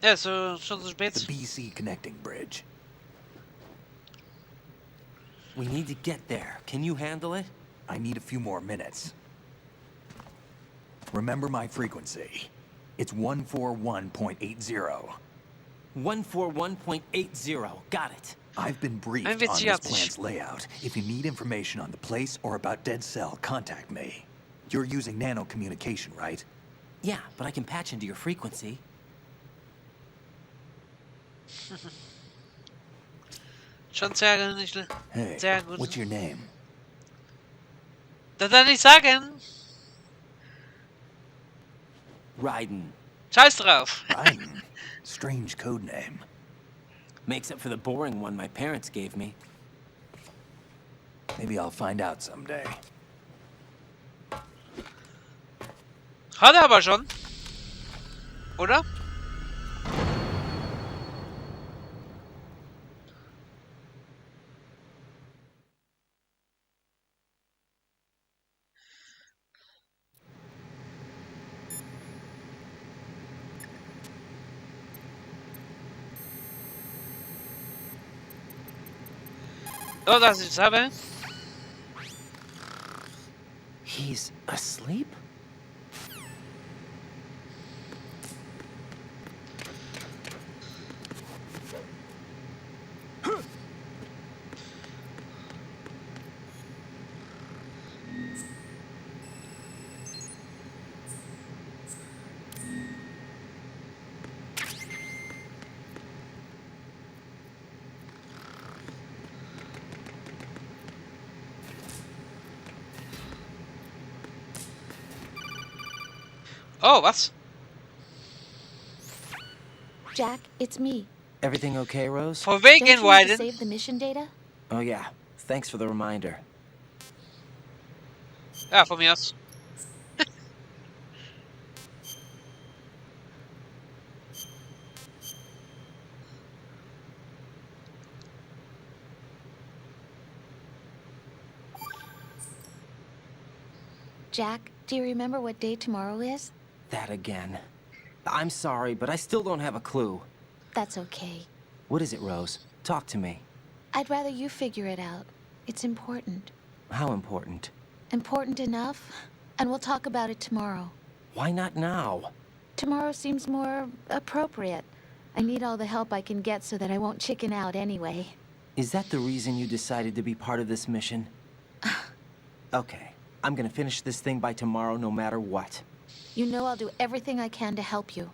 Ja, so schon so spät. The BC connecting bridge. We need to get there. Can you handle it? I need a few more minutes. Remember my frequency. It's 141.80. 141.80. Got it. I've been briefed on this plant's layout. If you need information on the place or about Dead Cell, contact me. You're using nano communication, right? Yeah, but I can patch into your frequency. Schon sehr nicht. Hey, Sehr gut. what's your name? Das kann ich sagen. Raiden. Scheiß drauf. Raiden. Strange code name. Makes up for the boring one my parents gave me. Maybe I'll find out someday. Hat er aber schon. Oder? So, dass ich es habe. He's asleep? Oh, was? Jack, it's me. Everything okay, Rose? Von Don't wegen, you need to Wyden. save the mission data? Oh yeah, thanks for the reminder. Ja, von mir aus. Jack, do you remember what day tomorrow is? That again. I'm sorry, but I still don't have a clue. That's okay. What is it, Rose? Talk to me. I'd rather you figure it out. It's important. How important? Important enough? And we'll talk about it tomorrow. Why not now? Tomorrow seems more appropriate. I need all the help I can get so that I won't chicken out anyway. Is that the reason you decided to be part of this mission? Okay. I'm gonna finish this thing by tomorrow no matter what. You know I'll do everything I can to help you.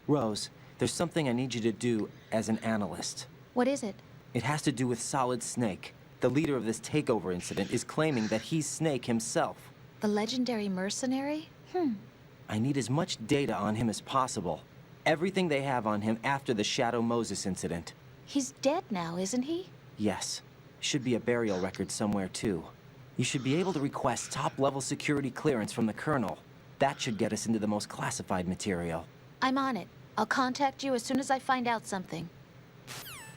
Rose, there's something I need you to do as an analyst. What is it? It has to do with Solid Snake. The leader of this takeover incident is claiming that he's Snake himself. The legendary mercenary? I need as much data on him as possible. Everything they have on him after the Shadow Moses incident. He's dead now, isn't he? Yes. Should be a burial record somewhere, too. You should be able to request top-level security clearance from the Colonel. That should get us into the most classified material. I'm on it. I'll contact you as soon as I find out something.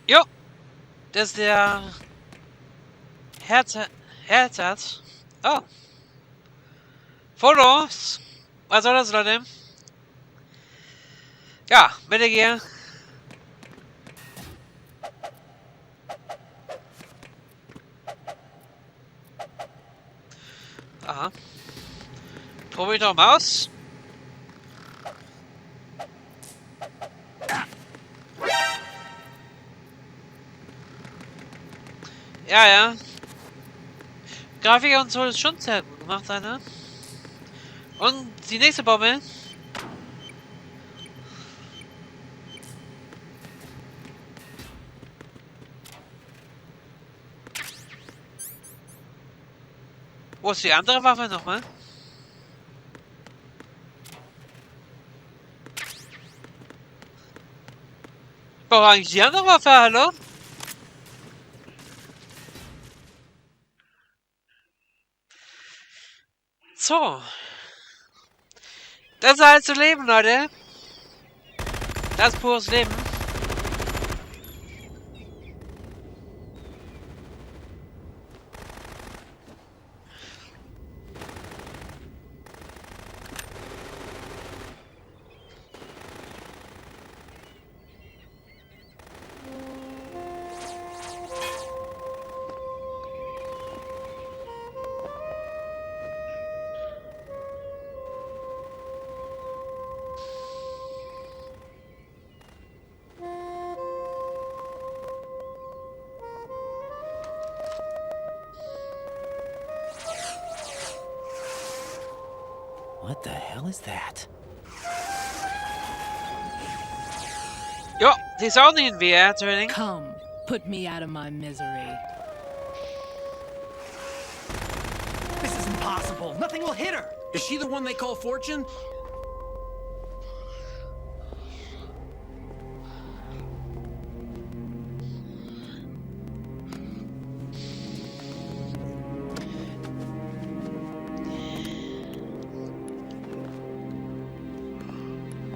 Jo! Das ist der Herz. Oh. Fotos. Was soll das, Leute? Ja, bitte gehen. Aha. Probier ich doch mal aus. Ja. Grafik und so ist schon sehr gut gemacht, ne? Und die nächste Bombe. Wo ist die andere Waffe nochmal? Ich brauche eigentlich die andere Waffe, hallo? So. Das ist halt so Leben, Leute. Das ist pures Leben. What the hell is that? Jo, die ist auch nicht in VR-Training. Come, put me out of my misery. This is impossible. Nothing will hit her. Is she the one they call Fortune?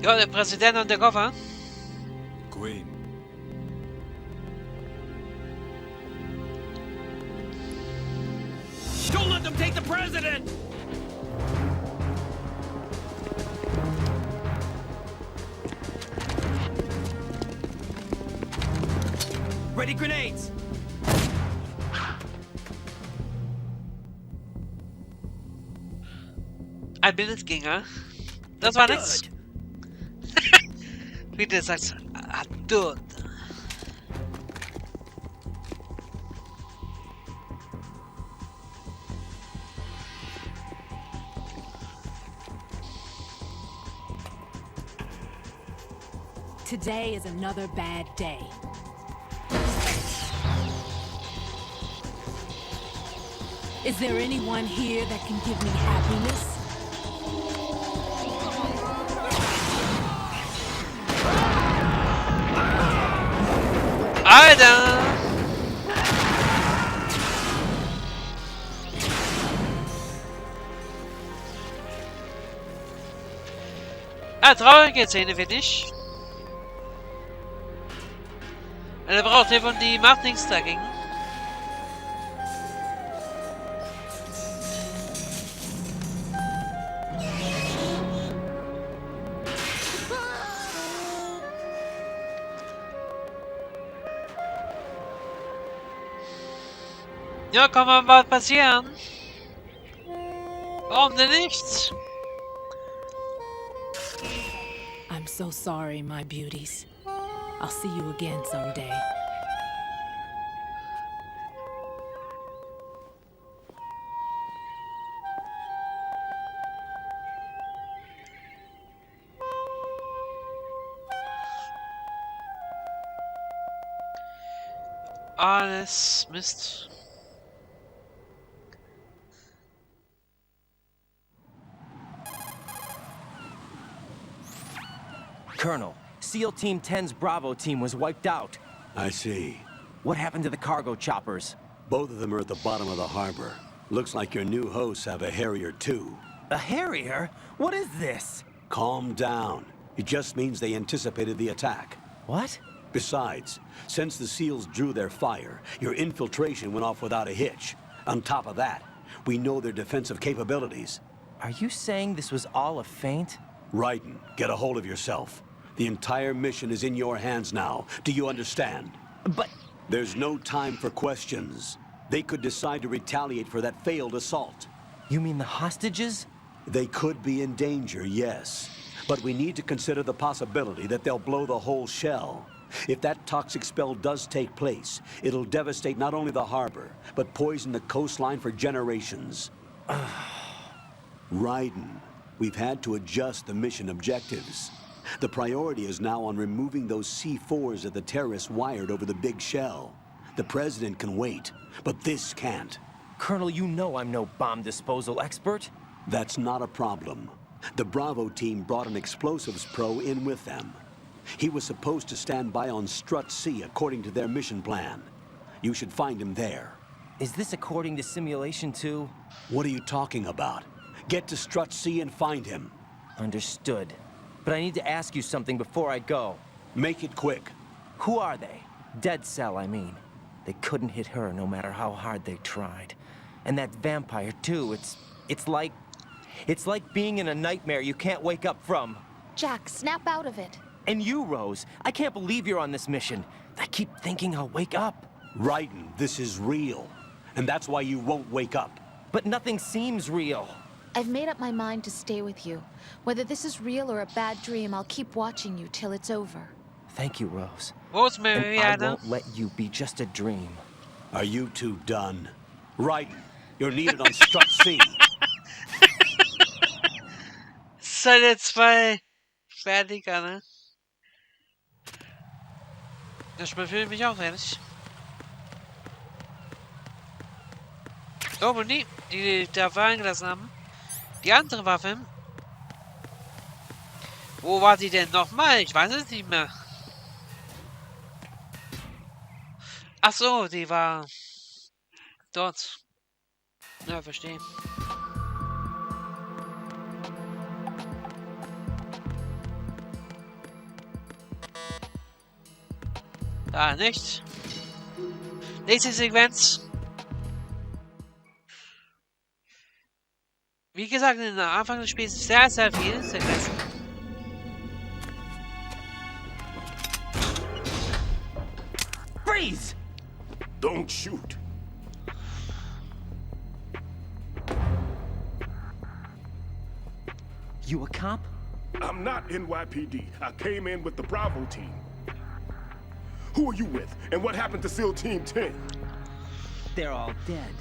Ja, der Präsident und der Koffer. Queen. Don't let them take the president! Ready grenades! Ein Blindgänger. Das war nix. Wie du sagst, dude. Today is another bad day. Is there anyone here that can give me happiness? Alter! Ah, traurige Szene, finde ich. Er braucht eben und die macht nichts dagegen. Ja, kann mal was passieren. Warum denn nicht? I'm so sorry, my beauties. I'll see you again someday. Alles Mist. Colonel, SEAL Team 10's Bravo team was wiped out. I see. What happened to the cargo choppers? Both of them are at the bottom of the harbor. Looks like your new hosts have a Harrier too. A Harrier? What is this? Calm down. It just means they anticipated the attack. What? Besides, since the SEALs drew their fire, your infiltration went off without a hitch. On top of that, we know their defensive capabilities. Are you saying this was all a feint? Raiden, get a hold of yourself. The entire mission is in your hands now. Do you understand? But... There's no time for questions. They could decide to retaliate for that failed assault. You mean the hostages? They could be in danger, yes. But we need to consider the possibility that they'll blow the whole shell. If that toxic spell does take place, it'll devastate not only the harbor, but poison the coastline for generations. Raiden, we've had to adjust the mission objectives. The priority is now on removing those C4s that the terrorists wired over the big shell. The President can wait, but this can't. Colonel, you know I'm no bomb disposal expert. That's not a problem. The Bravo team brought an explosives pro in with them. He was supposed to stand by on Strut C according to their mission plan. You should find him there. Is this according to simulation too? What are you talking about? Get to Strut C and find him. Understood. But I need to ask you something before I go. Make it quick. Who are they? Dead Cell, I mean. They couldn't hit her no matter how hard they tried. And that vampire too, it's like being in a nightmare you can't wake up from. Jack, snap out of it. And you, Rose, I can't believe you're on this mission. I keep thinking I'll wake up. Raiden, this is real. And that's why you won't wake up. But nothing seems real. I've made up my mind to stay with you. Whether this is real or a bad dream, I'll keep watching you till it's over. Thank you, Rose. Rosemary, and I won't let you be just a dream. Are you two done? Raiden, you're needed on Strut C. Seine zwei Fertiger, ne? Das Spiel fühlt mich auch ehrlich. Oh, und die da fallen gelassen haben. Die andere Waffe. Wo war die denn nochmal? Ich weiß es nicht mehr. Ach so, die war dort. Ja, verstehe. Da nicht. Nächste Sequenz. Wie gesagt, in der Anfang des Spiels sehr, sehr viel Sequenzen. Freeze! Don't shoot. You a cop? I'm not NYPD. I came in with the Bravo team. Who are you with? And what happened to SEAL Team 10? They're all dead.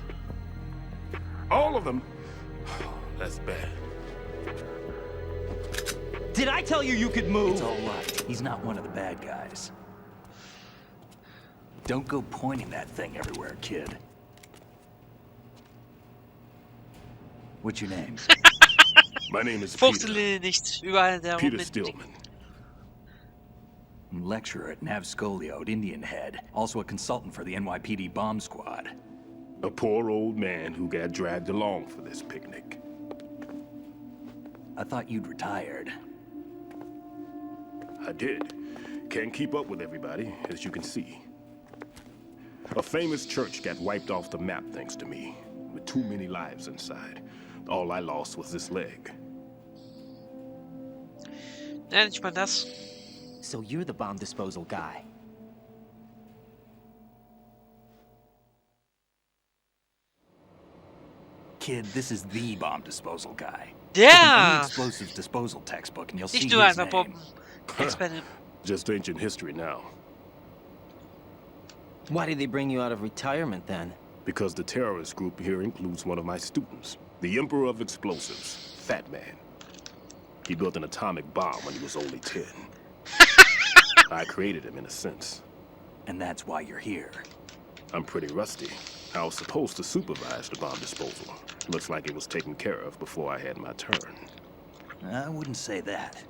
All of them? That's bad. Did I tell you you could move? It's all right. He's not one of the bad guys. Don't go pointing that thing everywhere, kid. What's your name? My name is Fuchtele nicht überall der Peter Stillman. Lecturer at Navscolio at Indian Head. Also a consultant for the NYPD bomb squad. A poor old man who got dragged along for this picnic. I thought you'd retired. I did. Can't keep up with everybody, as you can see. A famous church got wiped off the map thanks to me, with too many lives inside. All I lost was this leg. Nennt man das? So you're the bomb disposal guy. Kid, this is the bomb disposal guy. Yeah! Any explosives disposal textbook and you'll see Nicht his nur name. einfach Bomben. Experte. Just ancient history now. Why did they bring you out of retirement then? Because the terrorist group here includes one of my students, the Emperor of Explosives, Fat Man. He built an atomic bomb when he was only 10. I created him in a sense. And that's why you're here. I'm pretty rusty. I was supposed to supervise the bomb disposal. Looks like it was taken care of before I had my turn. I wouldn't say that.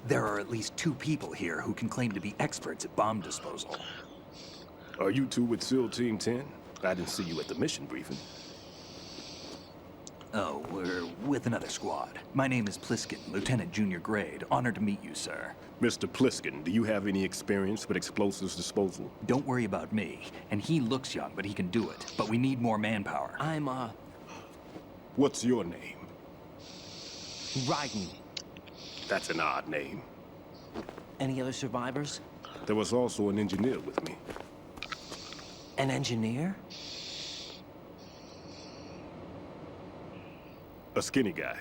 There are at least 2 people here who can claim to be experts at bomb disposal. Are you two with SEAL Team 10? I didn't see you at the mission briefing. Oh, we're with another squad. My name is Pliskin, Lieutenant Junior Grade. Honored to meet you, sir. Mr. Pliskin, do you have any experience with explosives disposal? Don't worry about me. And he looks young, but he can do it. But we need more manpower. I'm, What's your name? Raiden. That's an odd name. Any other survivors? There was also an engineer with me. An engineer? A skinny guy.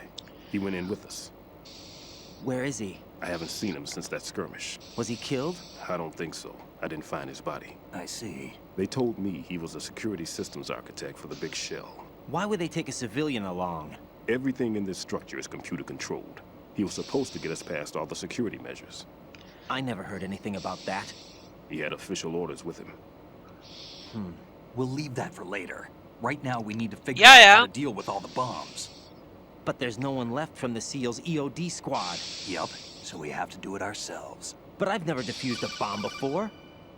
He went in with us. Where is he? I haven't seen him since that skirmish. Was he killed? I don't think so. I didn't find his body. I see. They told me he was a security systems architect for the big shell. Why would they take a civilian along? Everything in this structure is computer controlled. He was supposed to get us past all the security measures. I never heard anything about that. He had official orders with him. We'll leave that for later. Right now, we need to figure out how to deal with all the bombs. But there's no one left from the SEAL's EOD squad. Yup, so we have to do it ourselves. But I've never defused a bomb before.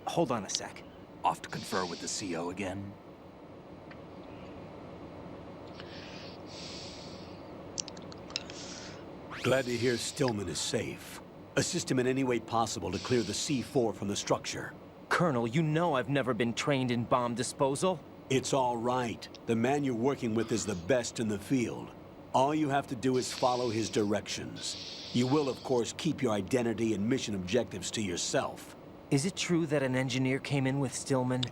Hold on a sec. Off to confer with the CO again. Glad to hear Stillman is safe. Assist him in any way possible to clear the C4 from the structure. Colonel, you know I've never been trained in bomb disposal. It's all right. The man you're working with is the best in the field. All you have to do is follow his directions. You will, of course, keep your identity and mission objectives to yourself. Is it true that an engineer came in with Stillman?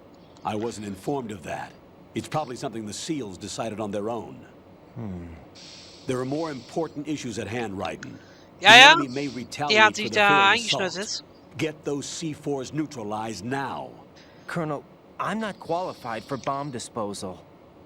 I wasn't informed of that. It's probably something the SEALs decided on their own. There are more important issues at hand, Raiden. The enemy may retaliate for the failed assault. Get those C4s neutralized now. Colonel, I'm not qualified for bomb disposal.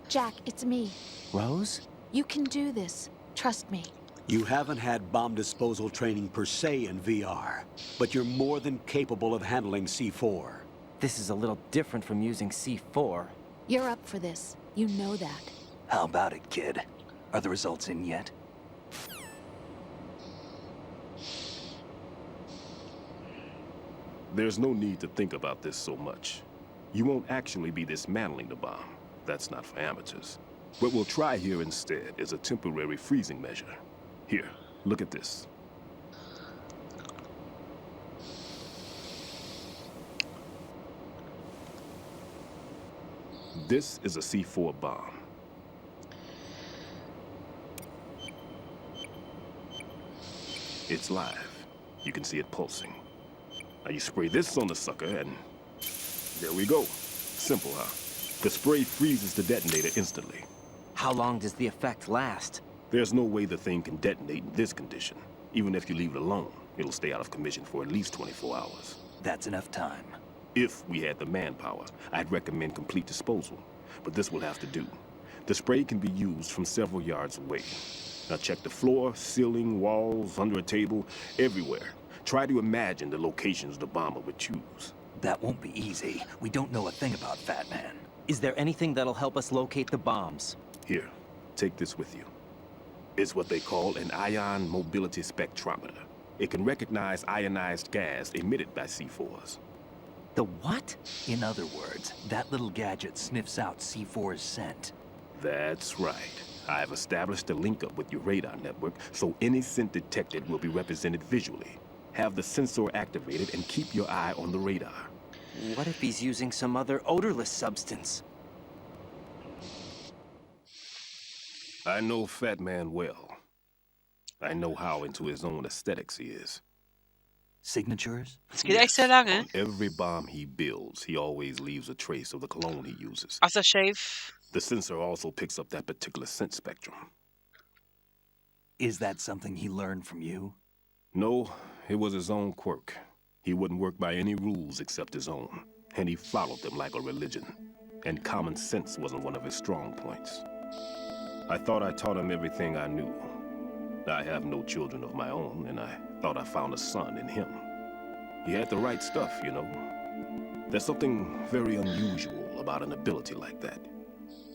Jack, it's me. Rose? You can do this. Trust me. You haven't had bomb disposal training per se in VR, but you're more than capable of handling C4. This is a little different from using C4. You're up for this. You know that. How about it, kid? Are the results in yet? There's no need to think about this so much. You won't actually be dismantling the bomb. That's not for amateurs. What we'll try here instead is a temporary freezing measure. Here, look at this. This is a C4 bomb. It's live. You can see it pulsing. Now you spray this on the sucker and there we go. Simple, huh? The spray freezes the detonator instantly. How long does the effect last? There's no way the thing can detonate in this condition. Even if you leave it alone, it'll stay out of commission for at least 24 hours. That's enough time. If we had the manpower, I'd recommend complete disposal. But this will have to do. The spray can be used from several yards away. Now check the floor, ceiling, walls, under a table, everywhere. Try to imagine the locations the bomber would choose. That won't be easy. We don't know a thing about Fat Man. Is there anything that'll help us locate the bombs? Here, take this with you. It's what they call an ion mobility spectrometer. It can recognize ionized gas emitted by C4s. The what? In other words, that little gadget sniffs out C4's scent. That's right. I've established a link up with your radar network, so any scent detected will be represented visually. Have the sensor activated and keep your eye on the radar. What if he's using some other odorless substance? I know Fat Man well. I know how into his own aesthetics he is. Signatures? Es geht echt sehr lange. On every bomb he builds, he always leaves a trace of the cologne he uses. Außer Shave. The sensor also picks up that particular scent spectrum. Is that something he learned from you? No, it was his own quirk. He wouldn't work by any rules except his own, and he followed them like a religion. And common sense wasn't one of his strong points. I thought I taught him everything I knew. I have no children of my own, and I thought I found a son in him. He had the right stuff, you know. There's something very unusual about an ability like that.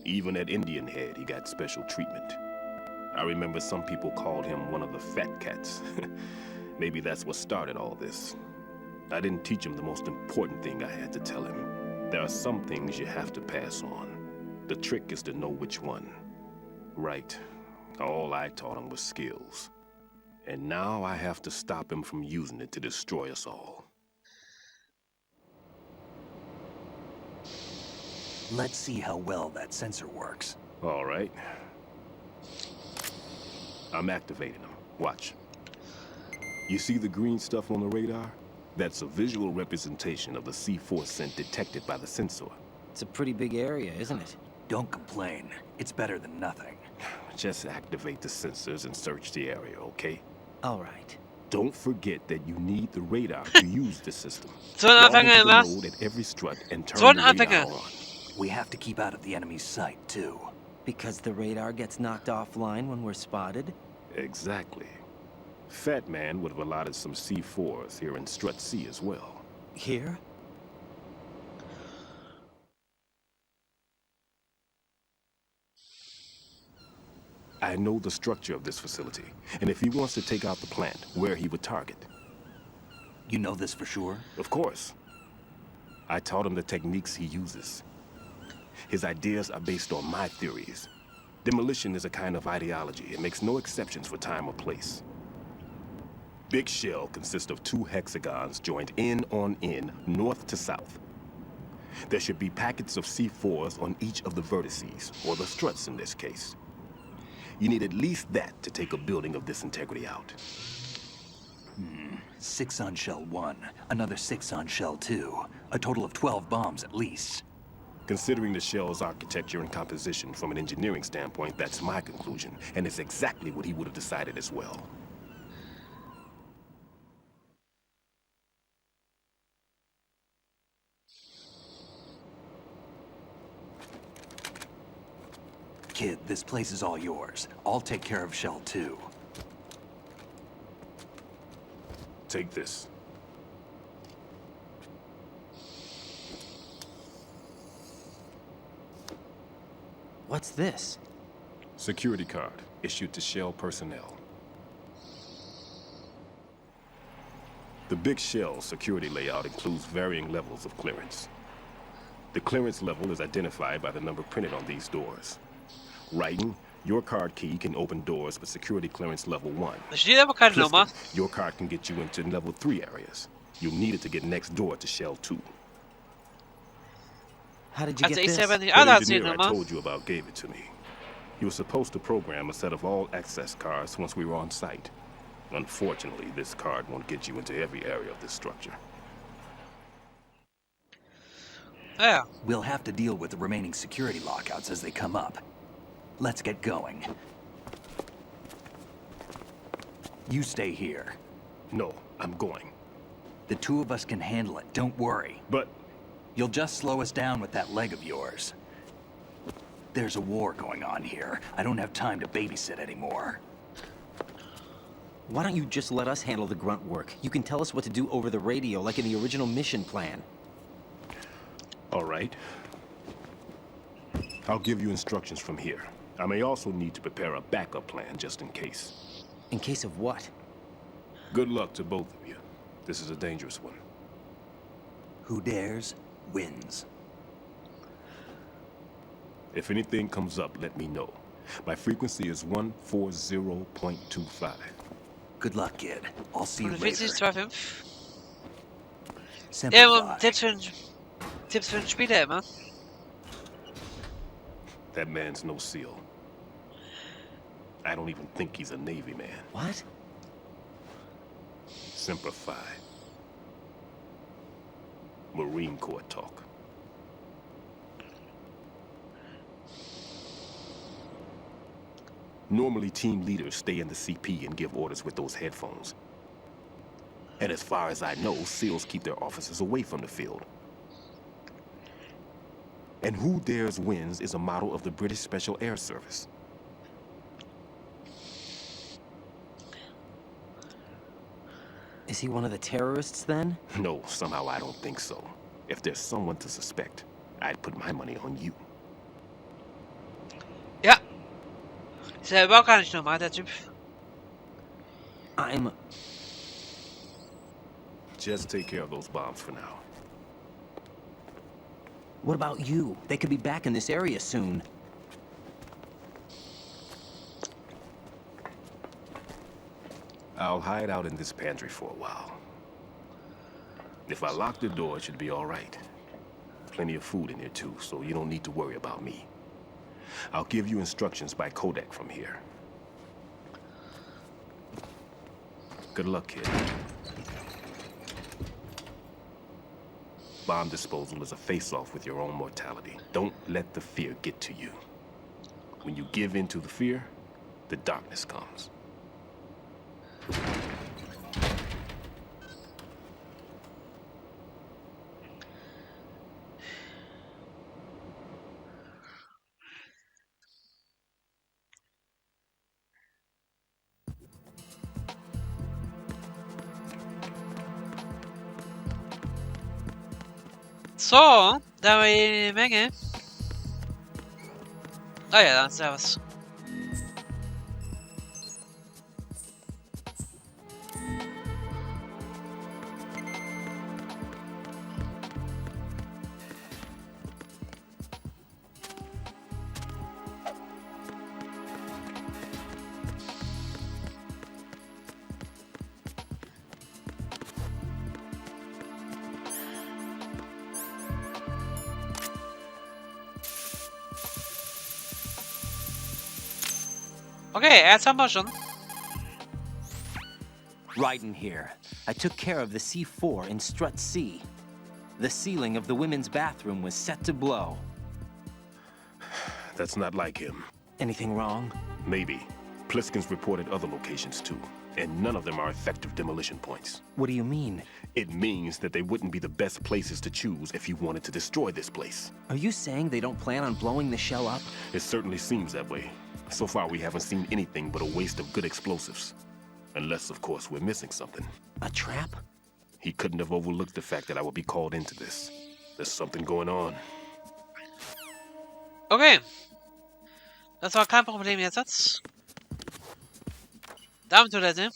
Even at Indian Head, he got special treatment. I remember some people called him one of the fat cats. Maybe that's what started all this. I didn't teach him the most important thing I had to tell him. There are some things you have to pass on. The trick is to know which one. Right. All I taught him was skills. And now I have to stop him from using it to destroy us all. Let's see how well that sensor works. All right. I'm activating them. Watch. You see the green stuff on the radar? That's a visual representation of the C4 scent detected by the sensor. It's a pretty big area, isn't it? Don't complain. It's better than nothing. Just activate the sensors and search the area, okay? All right. Don't forget that you need the radar to use the system. So ein Anfänger, Log was? into the node at every strut and turn So ein the radar Anfänger. on. We have to keep out of the enemy's sight, too. Because the radar gets knocked offline when we're spotted? Exactly. Fat Man would have allotted some C4s here in Strut C as well. Here? I know the structure of this facility, and if he wants to take out the plant, where he would target. You know this for sure? Of course. I taught him the techniques he uses. His ideas are based on my theories. Demolition is a kind of ideology. It makes no exceptions for time or place. Big shell consists of 2 hexagons joined end on end, north to south. There should be packets of C4s on each of the vertices, or the struts in this case. You need at least that to take a building of this integrity out. 6 on shell 1, another 6 on shell 2. A total of 12 bombs at least. Considering the shell's architecture and composition from an engineering standpoint, that's my conclusion, and it's exactly what he would have decided as well. Kid, this place is all yours. I'll take care of shell 2. Take this. What's this? Security card, issued to Shell personnel. The Big Shell security layout includes varying levels of clearance. The clearance level is identified by the number printed on these doors. Writing, your card key can open doors with security clearance level 1. Da steht aber keine Nummer. Twisted, your card can get you into level 3 areas. You'll need it to get next door to Shell 2. How did you Also get ich this? selber nicht. The Ah, da hat sie die engineer I Nummer. told you about gave it to me. He was supposed to program a set of all access cards once we were on site. Unfortunately, this card won't get you into every area of this structure. Ja. We'll have to deal with the remaining security lockouts as they come up. Let's get going. You stay here. No, I'm going. The 2 of us can handle it, don't worry. But... You'll just slow us down with that leg of yours. There's a war going on here. I don't have time to babysit anymore. Why don't you just let us handle the grunt work? You can tell us what to do over the radio, like in the original mission plan. All right. I'll give you instructions from here. I may also need to prepare a backup plan just in case. In case of what? Good luck to both of you. This is a dangerous one. Who dares, wins. If anything comes up, let me know. My frequency is 140.25. Good luck, kid. I'll see you later. 140,25. Simplify. Ja, Tipps für den Spieler immer. That man's no SEAL. I don't even think he's a Navy man. What? Simplify. Marine Corps talk. Normally, team leaders stay in the CP and give orders with those headphones. And as far as I know, SEALs keep their officers away from the field. And Who Dares Wins is a model of the British Special Air Service. Is he one of the terrorists then? No, somehow I don't think so. If there's someone to suspect, I'd put my money on you. Ja. Ist ja überhaupt gar nicht normal, der Typ. I'm... Just take care of those bombs for now. What about you? They could be back in this area soon. I'll hide out in this pantry for a while. If I lock the door, it should be all right. Plenty of food in here too, so you don't need to worry about me. I'll give you instructions by codec from here. Good luck, kid. Bomb disposal is a face-off with your own mortality. Don't let the fear get to you. When you give in to the fear, the darkness comes. So, da haben wir eine Menge. Ah ja, da ist ja was. Okay, jetzt haben wir schon. Raiden here. I took care of the C4 in Strut C. The ceiling of the women's bathroom was set to blow. That's not like him. Anything wrong? Maybe. Pliskin's reported other locations too, and none of them are effective demolition points. What do you mean? It means that they wouldn't be the best places to choose if you wanted to destroy this place. Are you saying they don't plan on blowing the shell up? It certainly seems that way. So far, we haven't seen anything but a waste of good explosives. Unless, of course, we're missing something. A trap? He couldn't have overlooked the fact that I would be called into this. There's something going on. Okay. Das war kein Problem jetzt. Damentoilette.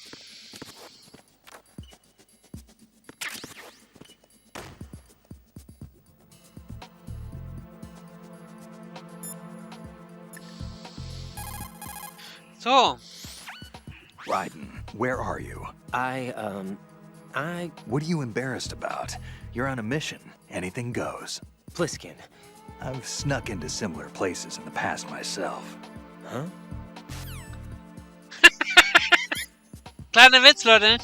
So. Raiden, where are you? What are you embarrassed about? You're on a mission. Anything goes. Pliskin. I've snuck into similar places in the past myself. Huh? Kleiner Witz, Leute.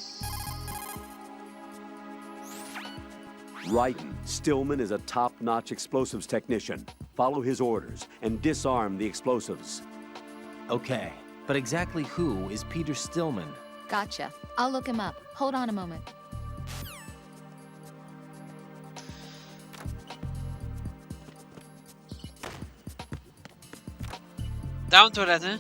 Raiden, Stillman is a top-notch explosives technician. Follow his orders and disarm the explosives. Okay, but exactly who is Peter Stillman? Gotcha. I'll look him up. Hold on a moment. Damentoilette.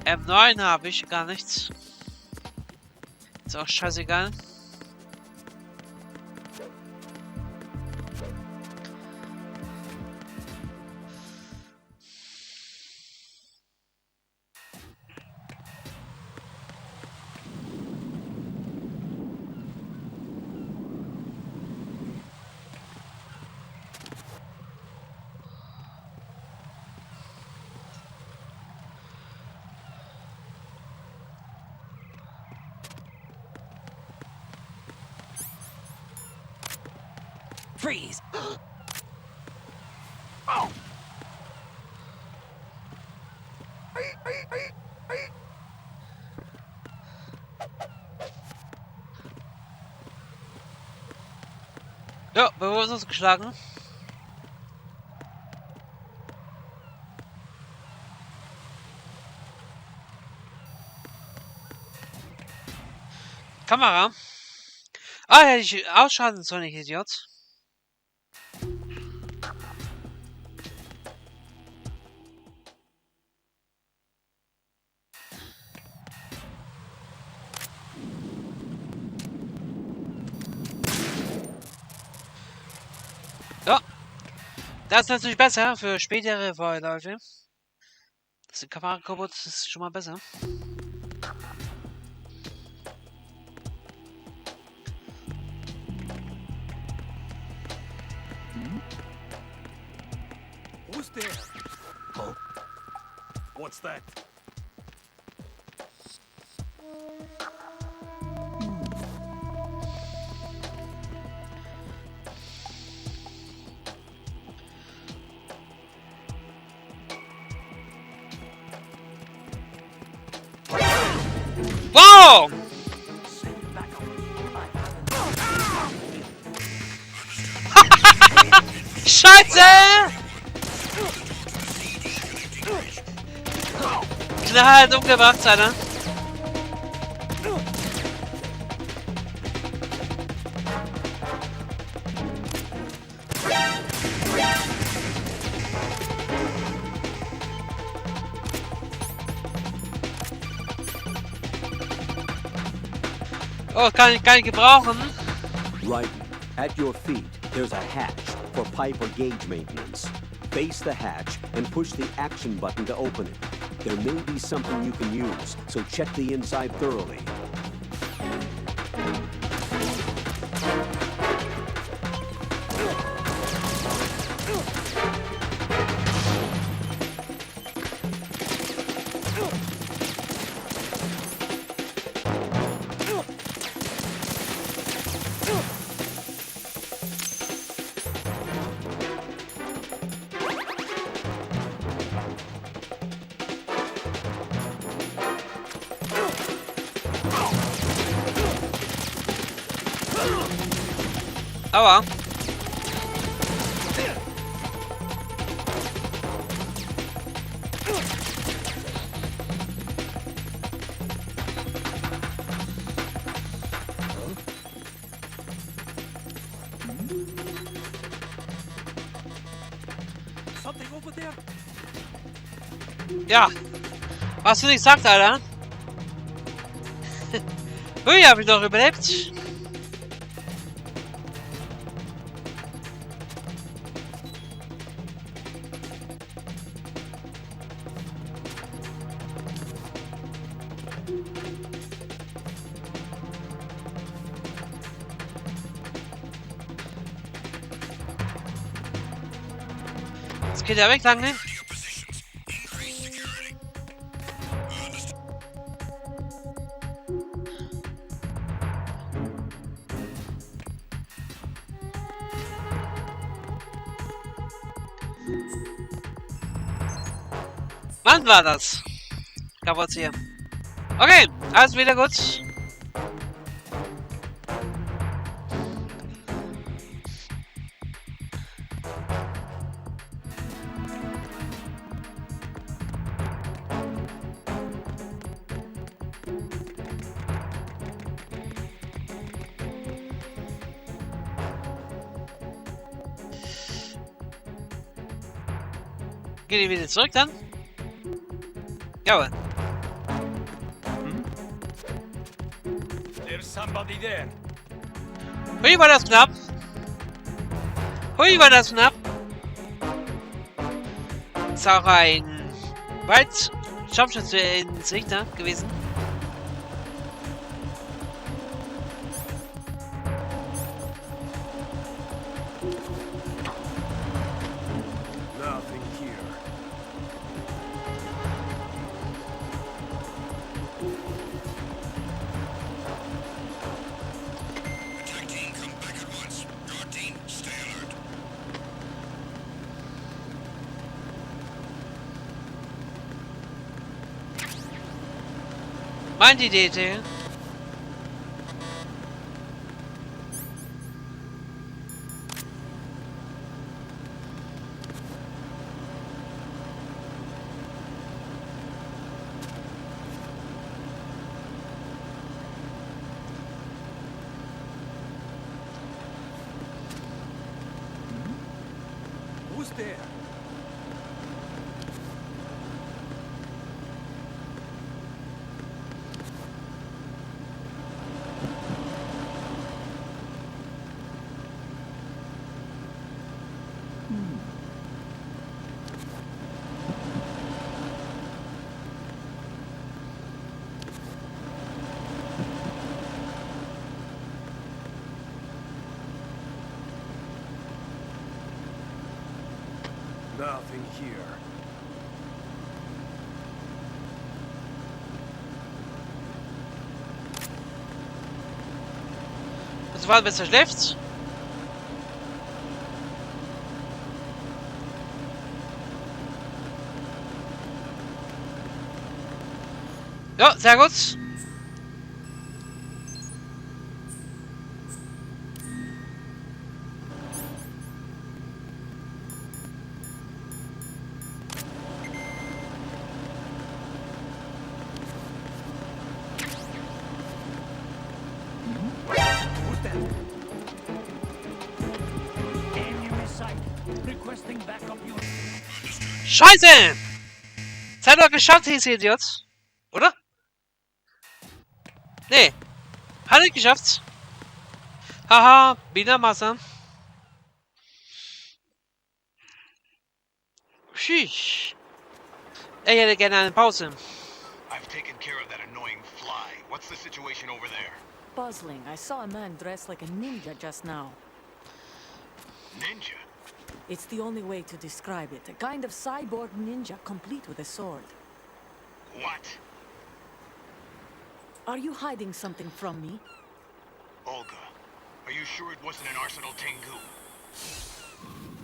M9 habe ich gar nichts. Ist auch scheißegal. Freeze! Oh! Ja, bewusst geschlagen. Kamera. Ah, hätte ich ausschalten sollen, ich Idiot. Ja. Das ist natürlich besser für spätere Vorläufe. Dass die Kamera kaputt ist schon mal besser. Who's there? Oh. What's that? Wow! Scheiße! Knall umgebracht, Alter. Oh, kann ich gar nicht gebrauchen. Right. At your feet, there's a hatch for pipe or gauge maintenance. Face the hatch and push the action button to open it. There may be something you can use, so check the inside thoroughly. Aber. Ja. Was du nicht sagst, Alter. Ui, hab ich noch überlebt. Jetzt geht er weg lang, ne? Wann war das? Kaputt hier. Okay, alles wieder gut. Gehen wir wieder zurück dann? Jawohl. There's somebody there? Hui, war das knapp. Hui, war das knapp. Ist auch ein weit Scharfschütze ins Richter gewesen. Nothing here. Attack team, come back at once. Guard team, stay alert. Meine Idee. Who's there? Nothing here. Also warten, bis er schläft. Ja, sehr gut. Who's there? Enemy sight. Requesting backup unit. Scheiße! Das hat er geschafft, dieser Idiot. Oder? Nee. Hat er geschafft. Haha, wieder Masse. Sheesh. Ich hätte gerne eine Pause. I've taken care of that annoying fly. What's the situation over there? Puzzling. I saw a man dressed like a ninja just now. Ninja? It's the only way to describe it. A kind of cyborg ninja, complete with a sword. What? Are you hiding something from me? Olga, are you sure it wasn't an Arsenal Tengu?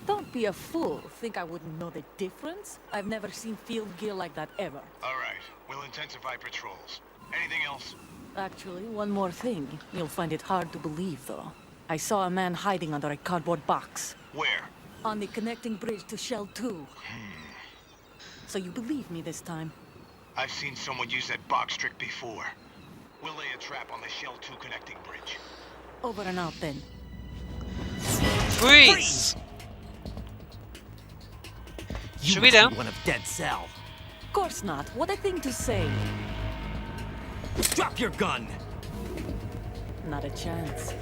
Don't be a fool. Think I wouldn't know the difference? I've never seen field gear like that ever. All right, we'll intensify patrols. Anything else? Actually, one more thing. You'll find it hard to believe, though. I saw a man hiding under a cardboard box. Where? On the connecting bridge to Shell 2. So you believe me this time? I've seen someone use that box trick before. We'll lay a trap on the Shell 2 connecting bridge. Over and out, then. Freeze! You Wieder? must be one of Dead Cell. Of course not. What a thing to say. Drop your gun! Not a chance.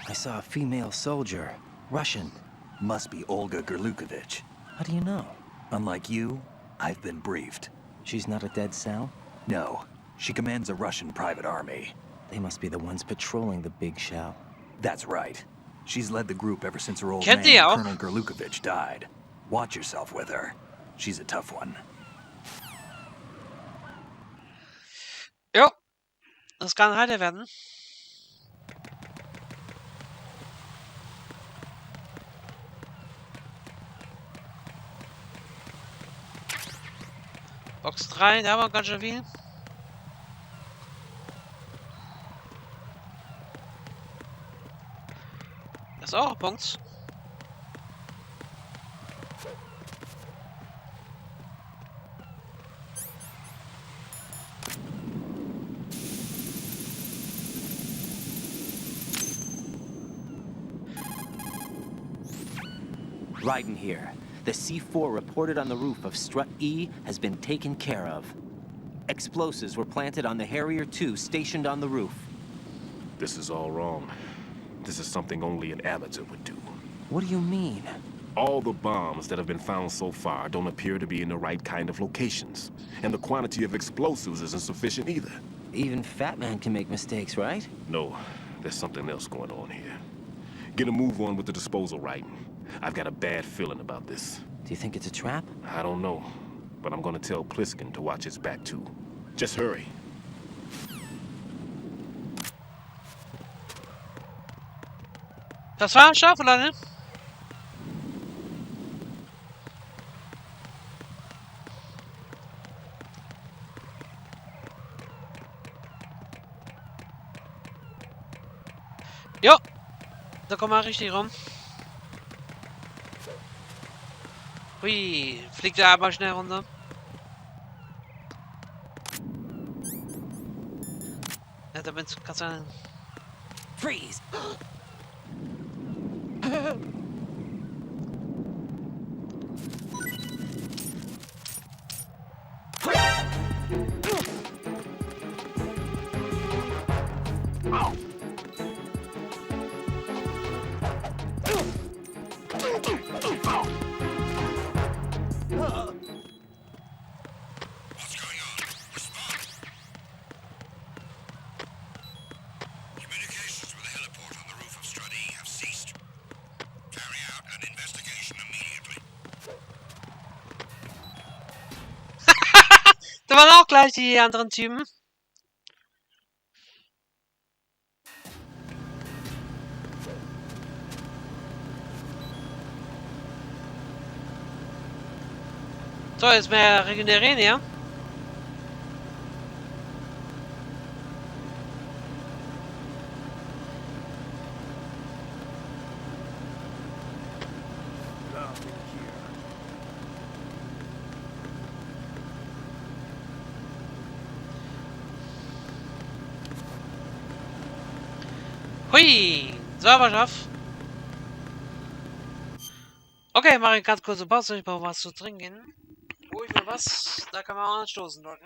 I saw a female soldier. Russian. Must be Olga Gerlukovich. How do you know? Unlike you, I've been briefed. She's not a Dead Cell? No, she commands a Russian private army. They must be the ones patrolling the big shell. That's right. She's led the group ever since her old Kennt man, ihr auch? Colonel Gerlukovich, died. Watch yourself with her. She's a tough one. Jo. Das kann heiter werden. Box 3, da war ganz schön viel. Das ist auch ein Punkt. Raiden here. The C4 reported on the roof of Strut E has been taken care of. Explosives were planted on the Harrier 2 stationed on the roof. This is all wrong. This is something only an amateur would do. What do you mean? All the bombs that have been found so far don't appear to be in the right kind of locations. And the quantity of explosives isn't sufficient either. Even Fat Man can make mistakes, right? No, there's something else going on here. Get a move on with the disposal, Raiden. I've got a bad feeling about this. Do you think it's a trap? I don't know, but I'm gonna tell Pliskin to watch his back too. Just hurry. Das war scharf, Leute. Jo, da kommen wir richtig rum. Hui, fliegt er aber schnell runter. Ja, damit kannst du... Freeze! Da waren auch gleich die anderen Typen. So, jetzt mehr regenerieren, ja? Hui, Sauberschaft. Okay, mache ich ganz kurze Pause. Ich brauche was zu trinken. Hol ich mir was? Da kann man auch anstoßen, Leute.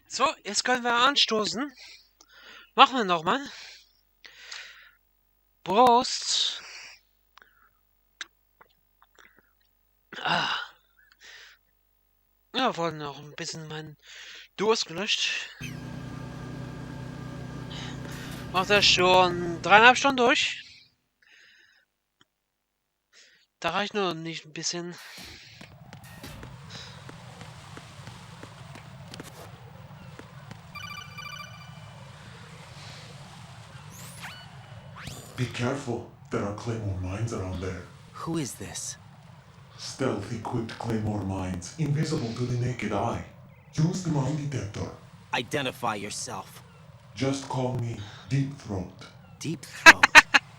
So, jetzt können wir anstoßen. Machen wir nochmal. Prost. Ja, vorhin noch ein bisschen meinen Durst gelöscht. Macht das schon 3,5 Stunden durch. Da reicht nur nicht ein bisschen. Be careful. There are Claymore mines around there. Who is this? Stealth equipped Claymore mines, invisible to the naked eye. Use the mine detector. Identify yourself. Just call me Deep Throat. Deep Throat?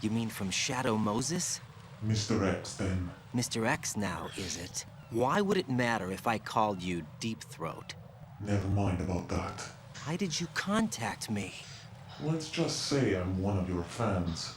You mean from Shadow Moses? Mr. X, then. Mr. X now, is it? Why would it matter if I called you Deep Throat? Never mind about that. Why did you contact me? Let's just say I'm one of your fans.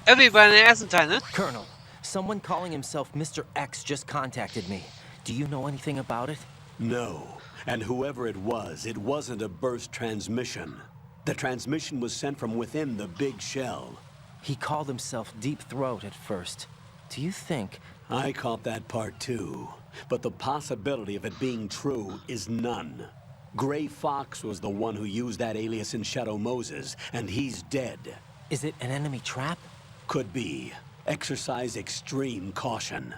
Irgendwie bei den ersten Teil, ne? Colonel, someone calling himself Mr. X just contacted me. Do you know anything about it? No. And whoever it wasn't a burst transmission. The transmission was sent from within the big shell. He called himself Deep Throat at first. Do you think... I caught that part too. But the possibility of it being true is none. Gray Fox was the one who used that alias in Shadow Moses, and he's dead. Is it an enemy trap? Could be. Exercise extreme caution.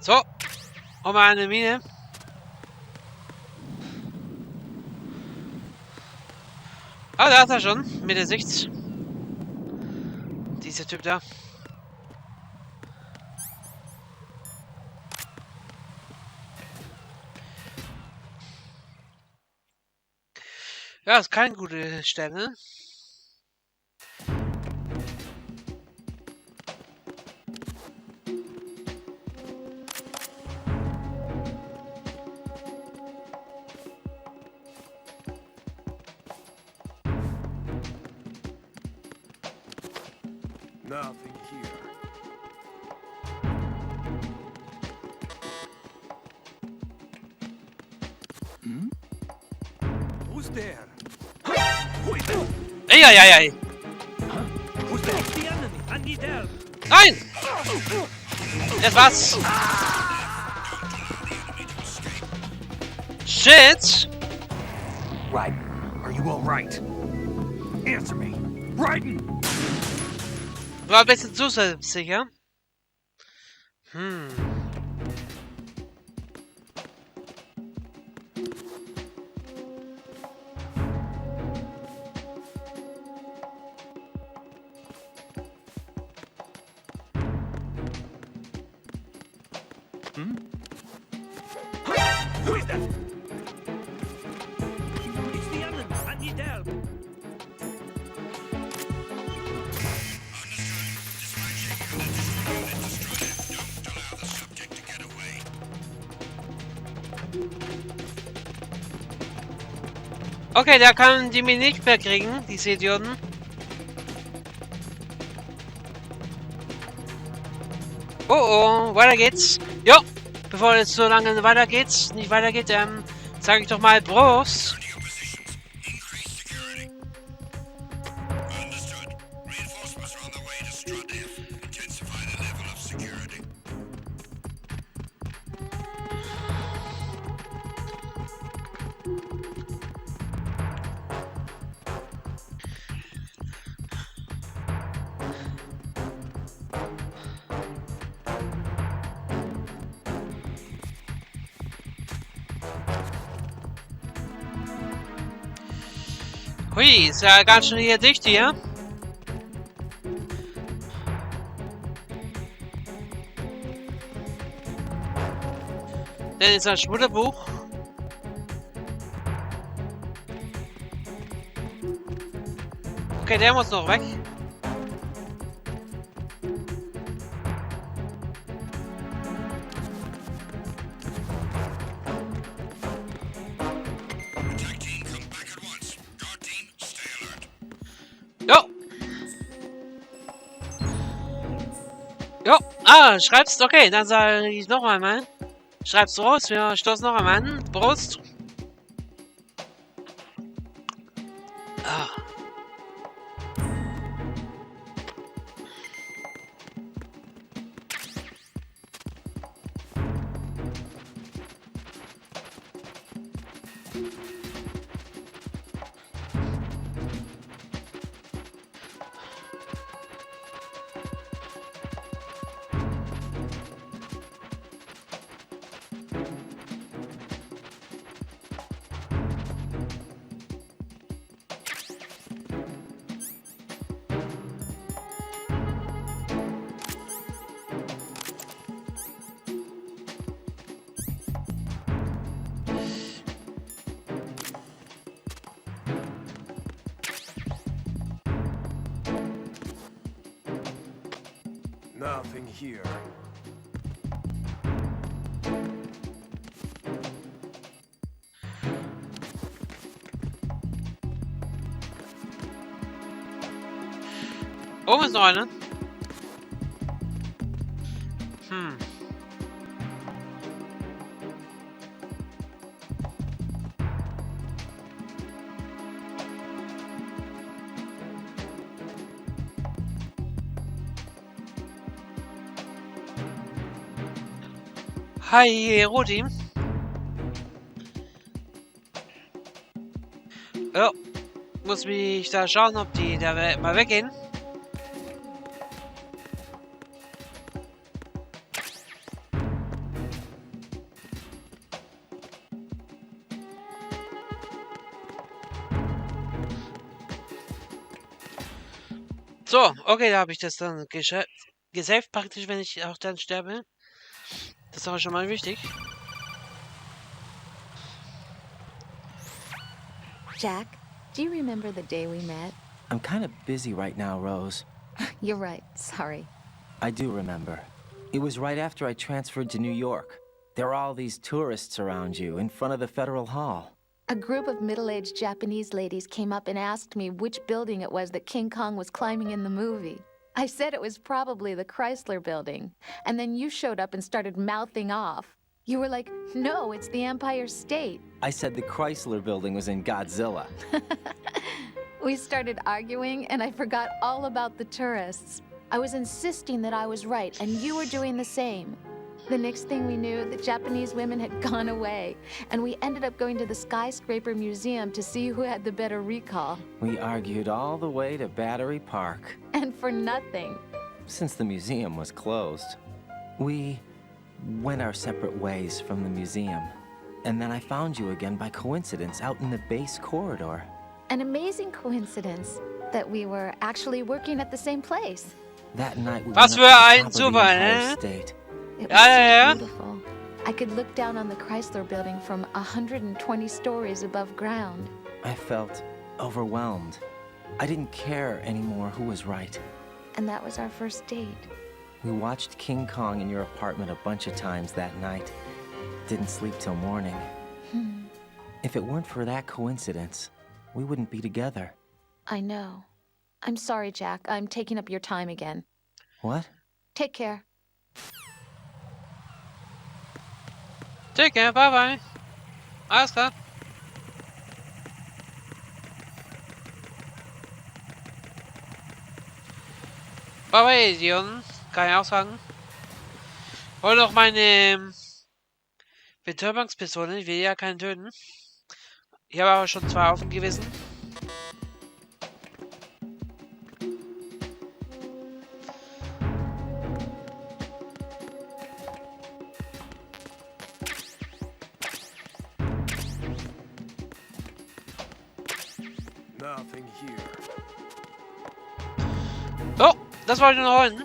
So, und mal eine Mine. Ah, da ist er schon, mit der Sicht. Dieser Typ da. Ja, ist keine gute Stelle. Nothing here. Hmm? Who's there? Eieiei. Who's there? The enemy. I need help. Nein! Das war's. Shit! Right. Are you all right? Answer me. Raiden! War ein bisschen zu selbstsicher. Who is that? It's the enemy. I need help. Okay, der kann die mir nicht mehr kriegen, diese Idioten. Oh oh, weiter geht's. Jo, bevor es so lange nicht weitergeht, sage ich doch mal Prost. Hui, ist ja ganz schön hier dicht hier. Dann ist ein Schmutterbuch. Okay, der muss noch weg. Jo, schreibst, okay, dann sage ich noch einmal. Schreibst raus, wir stoßen noch einmal an. Prost. Ah. Nothing here. Oben ist noch eine. Hi, Rudi. Ja, muss mich da schauen, ob die da mal weggehen. So, okay, da habe ich das dann gesaved praktisch, wenn ich auch dann sterbe. Das ist auch schon mal wichtig. Jack, do you remember the day we met? I'm kind of busy right now, Rose. You're right, sorry. I do remember. It was right after I transferred to New York. There were all these tourists around you in front of the Federal Hall. A group of middle-aged Japanese ladies came up and asked me which building it was that King Kong was climbing in the movie. I said it was probably the Chrysler Building, and then you showed up and started mouthing off. You were like, no, it's the Empire State. I said the Chrysler Building was in Godzilla. We started arguing, and I forgot all about the tourists. I was insisting that I was right, and you were doing the same. The next thing we knew, the Japanese women had gone away, and we ended up going to the Skyscraper Museum to see who had the better recall. We argued all the way to Battery Park. And for nothing. Since the museum was closed, we went our separate ways from the museum. And then I found you again by coincidence out in the base corridor. An amazing coincidence that we were actually working at the same place. That night we Was went für up to ein the top of the Super, Empire State. It was so beautiful. I could look down on the Chrysler Building from 120 stories above ground. I felt overwhelmed. I didn't care anymore who was right. And that was our first date. We watched King Kong in your apartment a bunch of times that night. Didn't sleep till morning. If it weren't for that coincidence, we wouldn't be together. I know. I'm sorry, Jack. I'm taking up your time again. What? Take care. Take care, bye bye. Alles klar. Bye bye, Idioten. Kann ich auch sagen. Hol doch meine Betäubungspistole. Ich will ja keinen töten. Ich habe aber schon 2 offen gewesen. Nothing here. Oh, das wollte ich noch holen.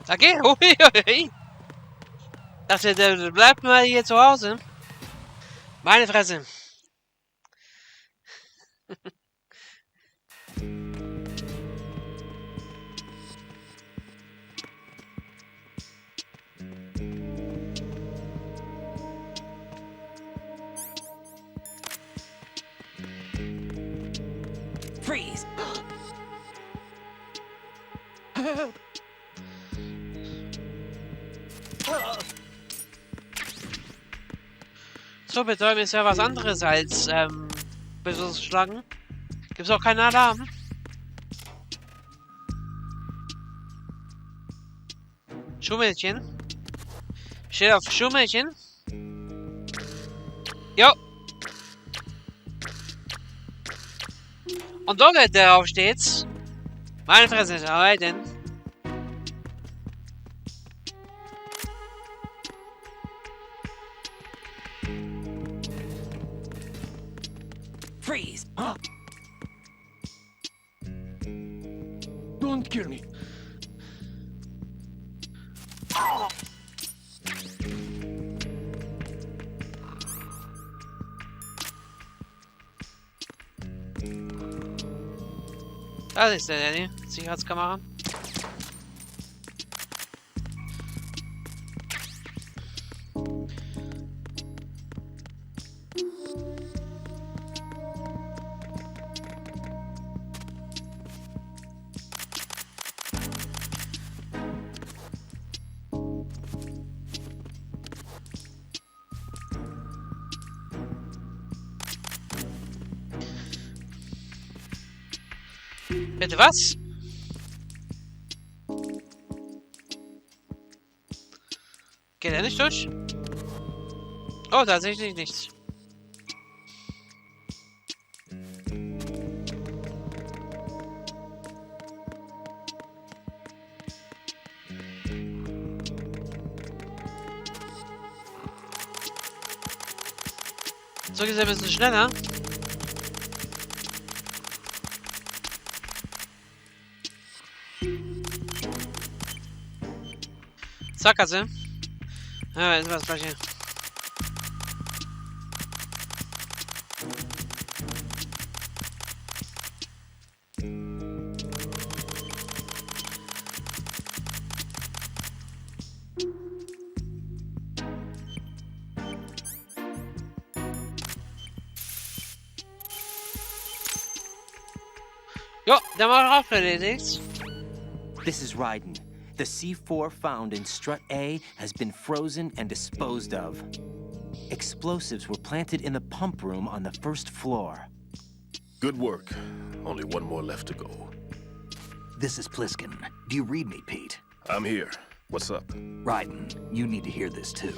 Okay, hui. Dachte, der bleibt mal hier zu Hause. Meine Fresse. Freeze! So, betäuben ist ja was anderes als Besuchsschlangen. Gibt's auch keinen Alarm? Schummelchen. Steht auf Schummelchen. Jo. Und dort darauf steht's. Meine Fresse, denn. Freeze! Don't kill me. Da ist der Danny. Sicherheitskamera. Bitte was? Geht er nicht durch? Oh, tatsächlich nichts. So geht es ein bisschen schneller. Sackgasse. Ja, ist was gleich hier. Jo, der war auch erledigt. This is Raiden. The C4 found in strut A has been frozen and disposed of. Explosives were planted in the pump room on the first floor. Good work. Only one more left to go. This is Pliskin. Do you read me, Pete? I'm here. What's up? Raiden, you need to hear this too.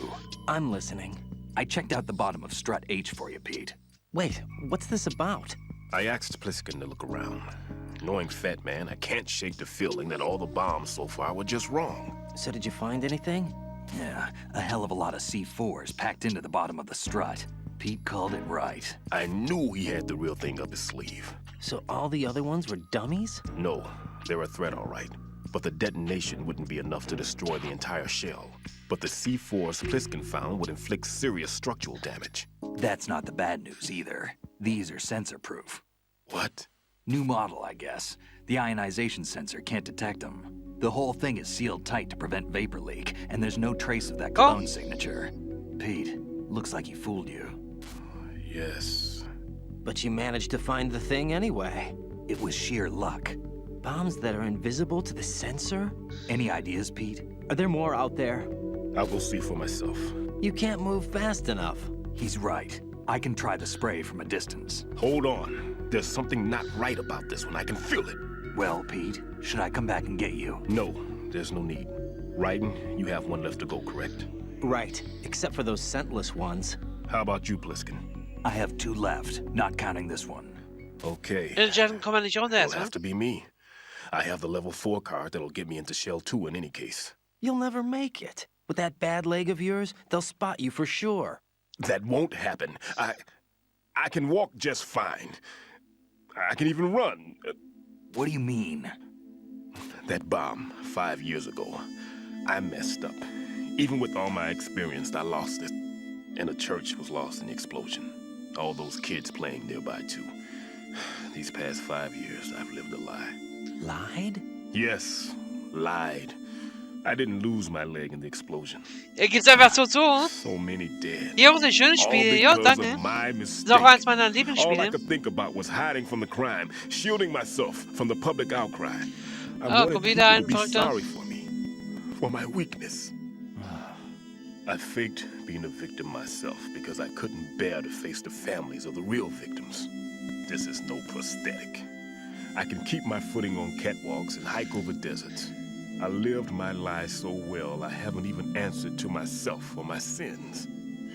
I'm listening. I checked out the bottom of strut H for you, Pete. Wait, what's this about? I asked Pliskin to look around. Knowing Fat Man, I can't shake the feeling that all the bombs so far were just wrong. So did you find anything? Yeah, a hell of a lot of C4s packed into the bottom of the strut. Pete called it right. I knew he had the real thing up his sleeve. So all the other ones were dummies? No, they're a threat, all right. But the detonation wouldn't be enough to destroy the entire shell. But the C4s Pliskin found would inflict serious structural damage. That's not the bad news either. These are sensor-proof. What? New model, I guess. The ionization sensor can't detect them. The whole thing is sealed tight to prevent vapor leak, and there's no trace of that clone signature. Pete, looks like he fooled you. Yes. But you managed to find the thing anyway. It was sheer luck. Bombs that are invisible to the sensor? Any ideas, Pete? Are there more out there? I'll go see for myself. You can't move fast enough. He's right. I can try the spray from a distance. Hold on. There's something not right about this one. I can feel it. Well, Pete, should I come back and get you? No, there's no need. Raiden, you have one left to go, correct? Right, except for those scentless ones. How about you, Pliskin? I have 2 left, not counting this one. Okay. It'll have to be me. I have the level 4 card that'll get me into Shell 2 in any case. You'll never make it. With that bad leg of yours, they'll spot you for sure. That won't happen. I can walk just fine. I can even run. What do you mean? That bomb 5 years ago, I messed up. Even with all my experience, I lost it. And a church was lost in the explosion. All those kids playing nearby, too. These past 5 years, I've lived a lie. Lied? Yes, lied. I didn't lose my leg in the explosion. Gibt's einfach so zu. So many dead. Hier auch ein schönes Spiel. Ja, danke. Ist auch eins meiner All I Lieblingsspiele. could think about was hiding from the crime, shielding myself from the public outcry. I Oh, wanted komm wieder people ein to be Verrückter. sorry for me, for my weakness. I faked being a victim myself because I couldn't bear to face the families of the real victims. This is no prosthetic. I can keep my footing on catwalks and hike over deserts. I lived my life so well, I haven't even answered to myself for my sins.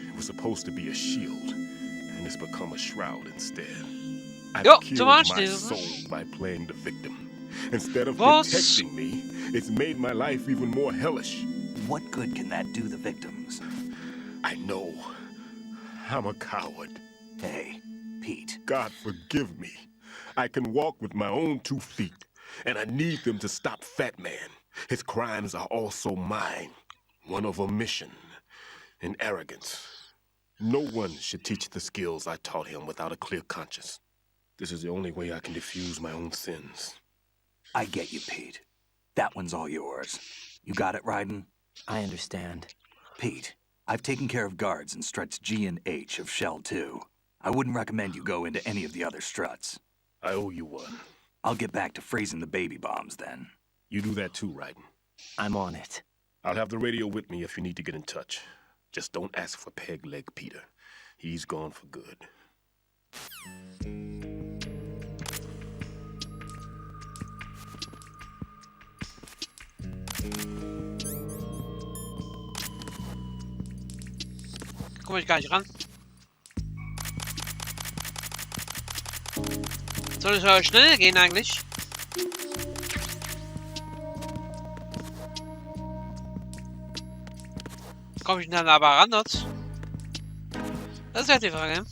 It was supposed to be a shield, and it's become a shroud instead. I killed my soul by playing the victim. Instead of protecting me, it's made my life even more hellish. What good can that do the victims? I know. I'm a coward. Hey, Pete. God forgive me. I can walk with my own 2 feet, and I need them to stop Fat Man. His crimes are also mine. One of omission and arrogance. No one should teach the skills I taught him without a clear conscience. This is the only way I can diffuse my own sins. I get you, Pete. That one's all yours. You got it, Raiden? I understand. Pete, I've taken care of guards in struts G and H of Shell 2. I wouldn't recommend you go into any of the other struts. I owe you one. I'll get back to freezing the baby bombs then. You do that too, Raiden. I'm on it. I'll have the radio with me if you need to get in touch. Just don't ask for Peg Leg Peter. He's gone for good. Komm ich gar nicht ran. Soll es aber schnell gehen eigentlich? Komme ich dann aber ran dort? Das ist halt die Frage.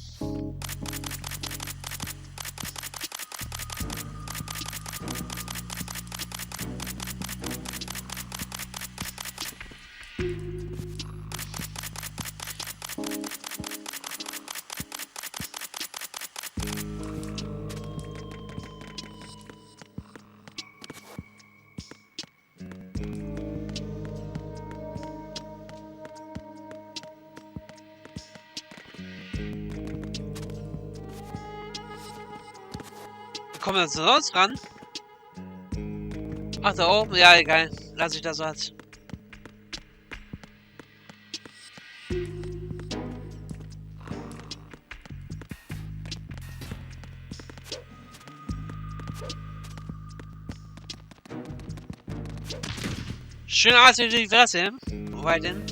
Kommen wir sonst ran? Ach, da oben? Ja, egal. Lass ich das so als. Schön aus wie die Fresse. Wobei denn?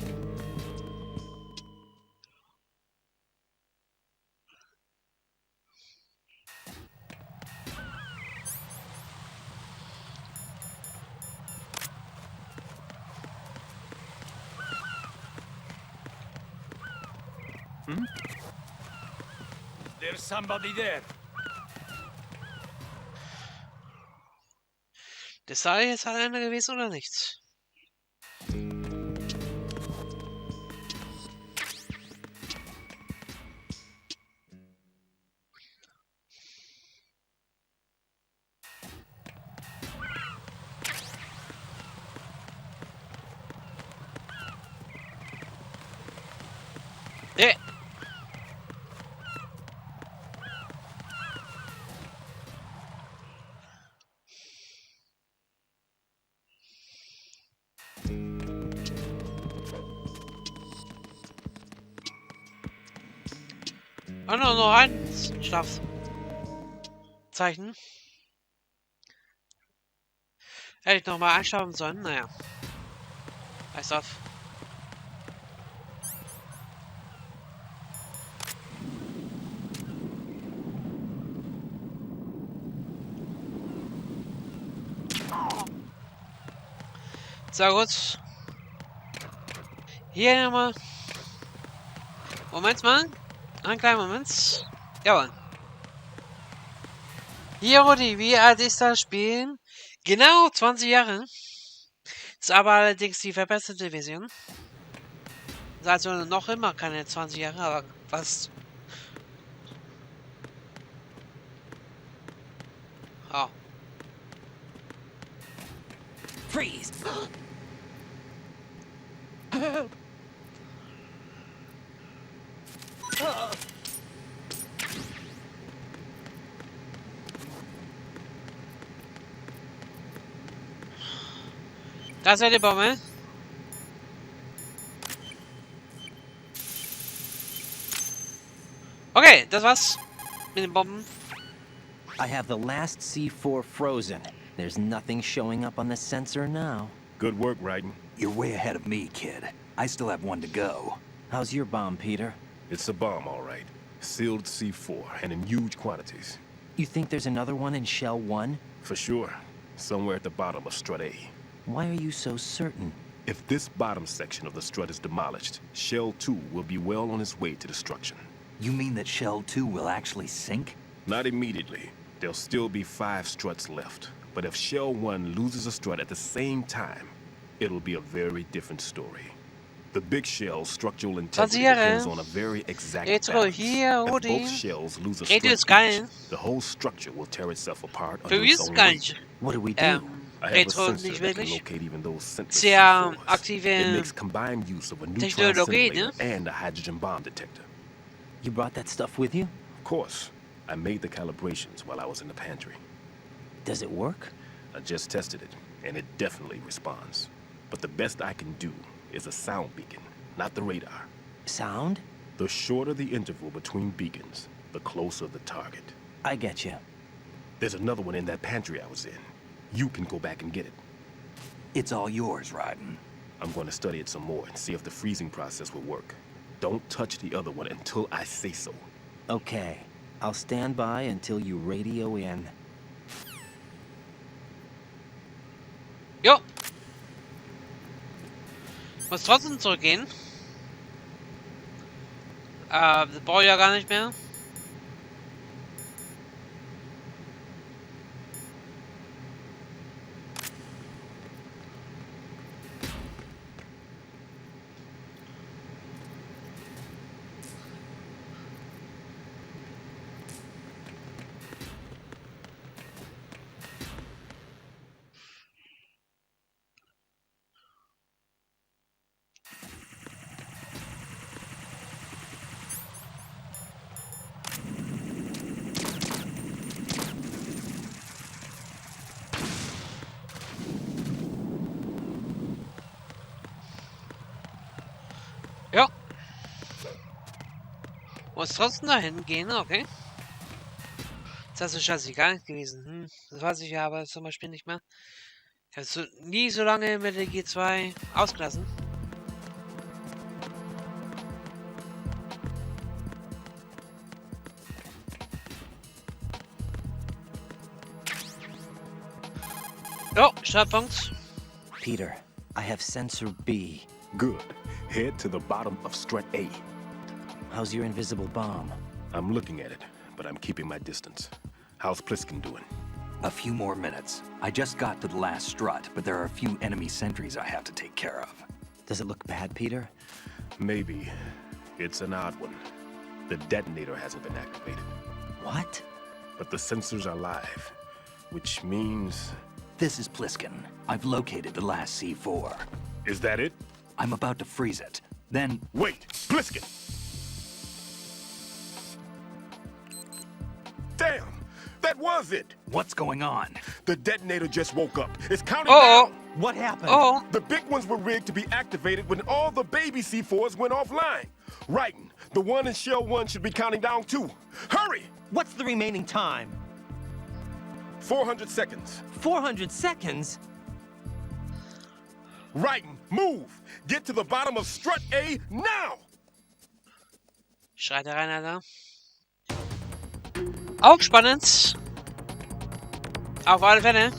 There's somebody there. Das sei jetzt halt einer gewesen oder nichts? Oh no, noch ein Schlafzeichen. Hätte ich nochmal einschlafen sollen? Naja. Weiß auf. Sehr gut. Hier nochmal. Moment mal. Einen kleinen Moment. Jawohl. Hier, Rudi, wie alt ist das Spiel? Genau 20 Jahre. Ist aber allerdings die verbesserte Version. Ist also noch immer keine 20 Jahre, aber was... Oh. Freeze! Help! Da ist ja die Bombe. Okay, das war's mit den Bomben. I have the last C4 frozen. There's nothing showing up on the sensor now. Good work, Raiden. You're way ahead of me, kid. I still have one to go. How's your bomb, Peter? It's a bomb, all right. Sealed C4, and in huge quantities. You think there's another one in Shell 1? For sure. Somewhere at the bottom of Strut A. Why are you so certain? If this bottom section of the strut is demolished, Shell 2 will be well on its way to destruction. You mean that Shell 2 will actually sink? Not immediately. There'll still be 5 struts left. But if Shell 1 loses a strut at the same time, it'll be a very different story. The big shell's structural integrity depends on a very exact balance. If both shells lose a strut each, the whole structure will tear itself apart under its own weight. What do we do? I have a sensor that can locate even those senseless C4s. It makes combined use of a neutron simulator and a hydrogen bomb detector. You brought that stuff with you? Of course. I made the calibrations while I was in the pantry. Does it work? I just tested it, and it definitely responds. But the best I can do is a sound beacon, not the radar. Sound? The shorter the interval between beacons, the closer the target. I get you. There's another one in that pantry I was in. You can go back and get it. It's all yours, Raiden. I'm going to study it some more and see if the freezing process will work. Don't touch the other one until I say so. Okay. I'll stand by until you radio in. Jo. Muss trotzdem zurückgehen. Das brauche ich ja gar nicht mehr. Ja. Muss trotzdem dahin gehen, okay. Das ist scheißegal gewesen. Das weiß ich ja aber zum Beispiel nicht mehr. Ich habe so, nie so lange mit der G2 ausgelassen. Jo, Startpunkt. Peter, I have sensor B. Good. Head to the bottom of strut A. How's your invisible bomb? I'm looking at it, but I'm keeping my distance. How's Pliskin doing? A few more minutes. I just got to the last strut, but there are a few enemy sentries I have to take care of. Does it look bad, Peter? Maybe. It's an odd one. The detonator hasn't been activated. What? But the sensors are live, which means... This is Pliskin. I've located the last C4. Is that it? I'm about to freeze it. Then... Wait! Pliskin! Damn! That was it! What's going on? The detonator just woke up. It's counting down! What happened? The big ones were rigged to be activated when all the baby C4s went offline. Raiden, the one in Shell 1 should be counting down too. Hurry! What's the remaining time? 400 seconds. 400 seconds? Raiden, move! Get to the bottom of strut A now! Schreit rein, Alter. Auch spannend. Auf alle Fälle.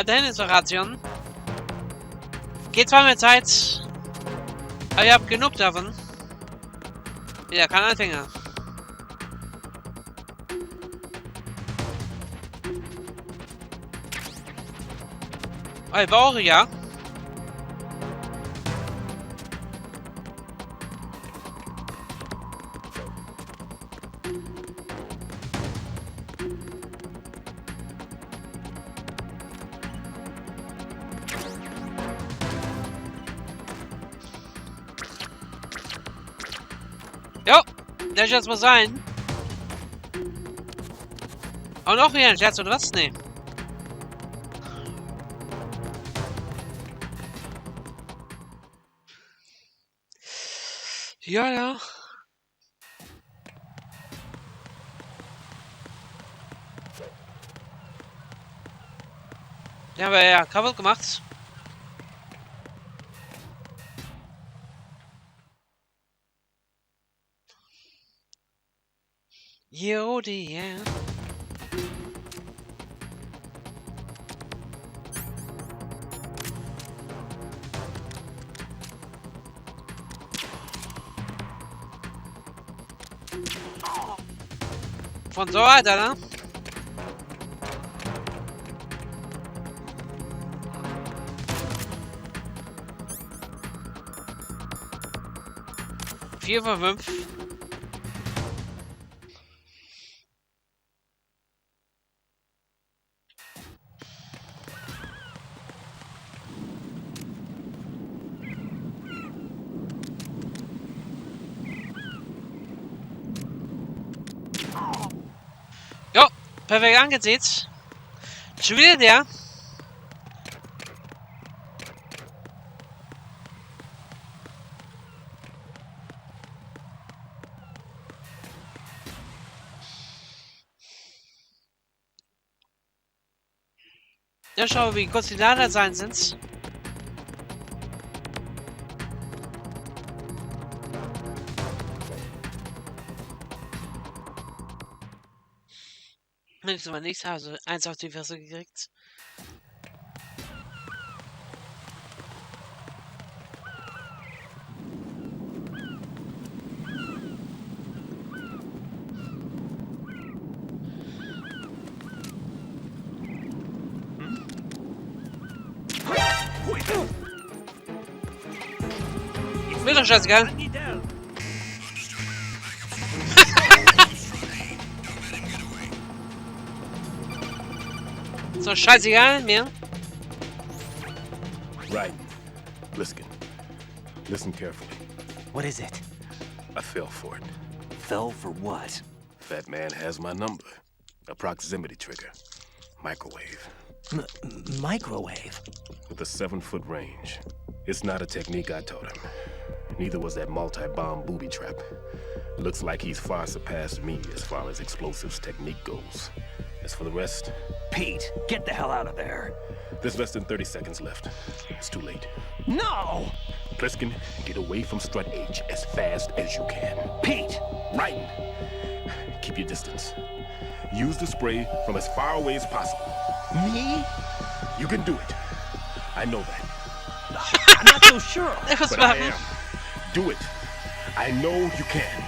Dahin ist Ration. Geht zwar mit Zeit, aber ihr habt genug davon. Ja, kein Anfänger. Aber auch, ja. Jo, der jetzt mal sein. Auch noch wieder ein Scherz oder was? Nee. Ja, ja. Ja, aber ja, kaputt gemacht. Jo, die, ja. Von so weiter, ne? Vier von 5. Jo, perfekt angezählt. Schon wieder der. Ja, schau, wie kurz die Ladezeiten sind. Nichts aber nichts, also 1 auf die Fresse gekriegt. Mir doch scheißegal. So scheißegal, mir. Right. Bliskin. Listen carefully. What is it? I fell for it. Fell for what? Fat man has my number. A proximity trigger. Microwave. Microwave? With a 7-foot range. It's not a technique I taught him. Neither was that multi-bomb booby trap. Looks like he's far surpassed me as far as explosives technique goes. As for the rest... Pete, get the hell out of there. There's less than 30 seconds left. It's too late. No! Pliskin, get away from Strut H as fast as you can. Pete! Right! Keep your distance. Use the spray from as far away as possible. Me? You can do it. I know that. I'm not so sure. But I am. Do it. I know you can.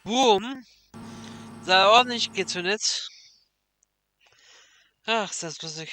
Boom. Sei ordentlich gezündet. Ach, ist das lustig.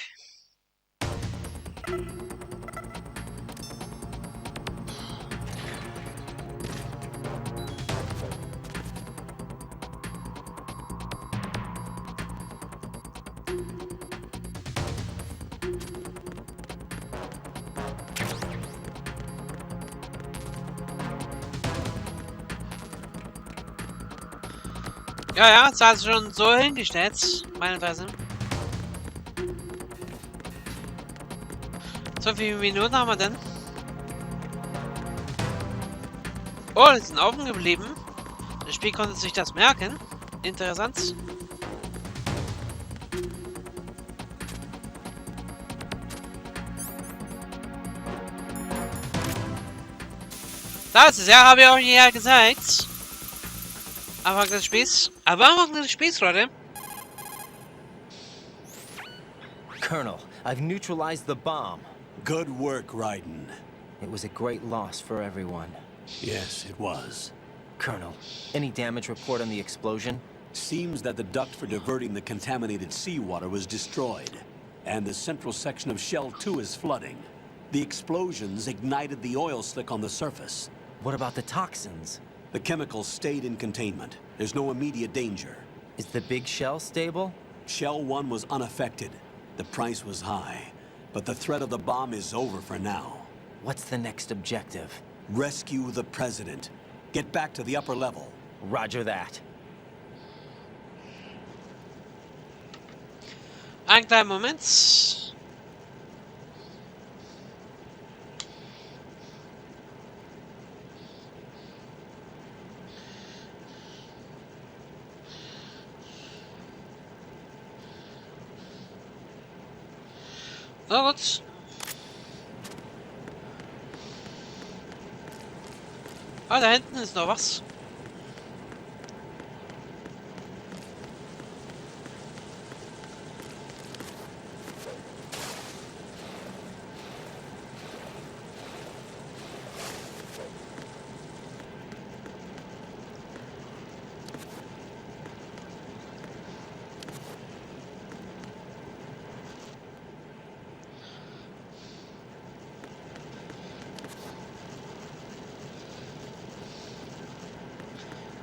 Ja, ja, es hat schon so hingestellt, meine Weise. So viele Minuten haben wir denn? Oh, die sind offen geblieben. Das Spiel konnte sich das merken. Interessant. Das ist ja, habe ich euch ja gezeigt. Anfang des Spiels. Aber warum machen wir das Spiel, Leute? Colonel, I've neutralized the bomb. Good work, Raiden. It was a great loss for everyone. Yes, it was. Colonel, any damage report on the explosion? Seems that the duct for diverting the contaminated seawater was destroyed, and the central section of Shell 2 is flooding. The explosions ignited the oil slick on the surface. What about the toxins? The chemicals stayed in containment. There's no immediate danger. Is the big shell stable? Shell 1 was unaffected. The price was high, but the threat of the bomb is over for now. What's the next objective? Rescue the President. Get back to the upper level. Roger that. Einen kleinen Moment. Na gut. Ah, da hinten ist noch was.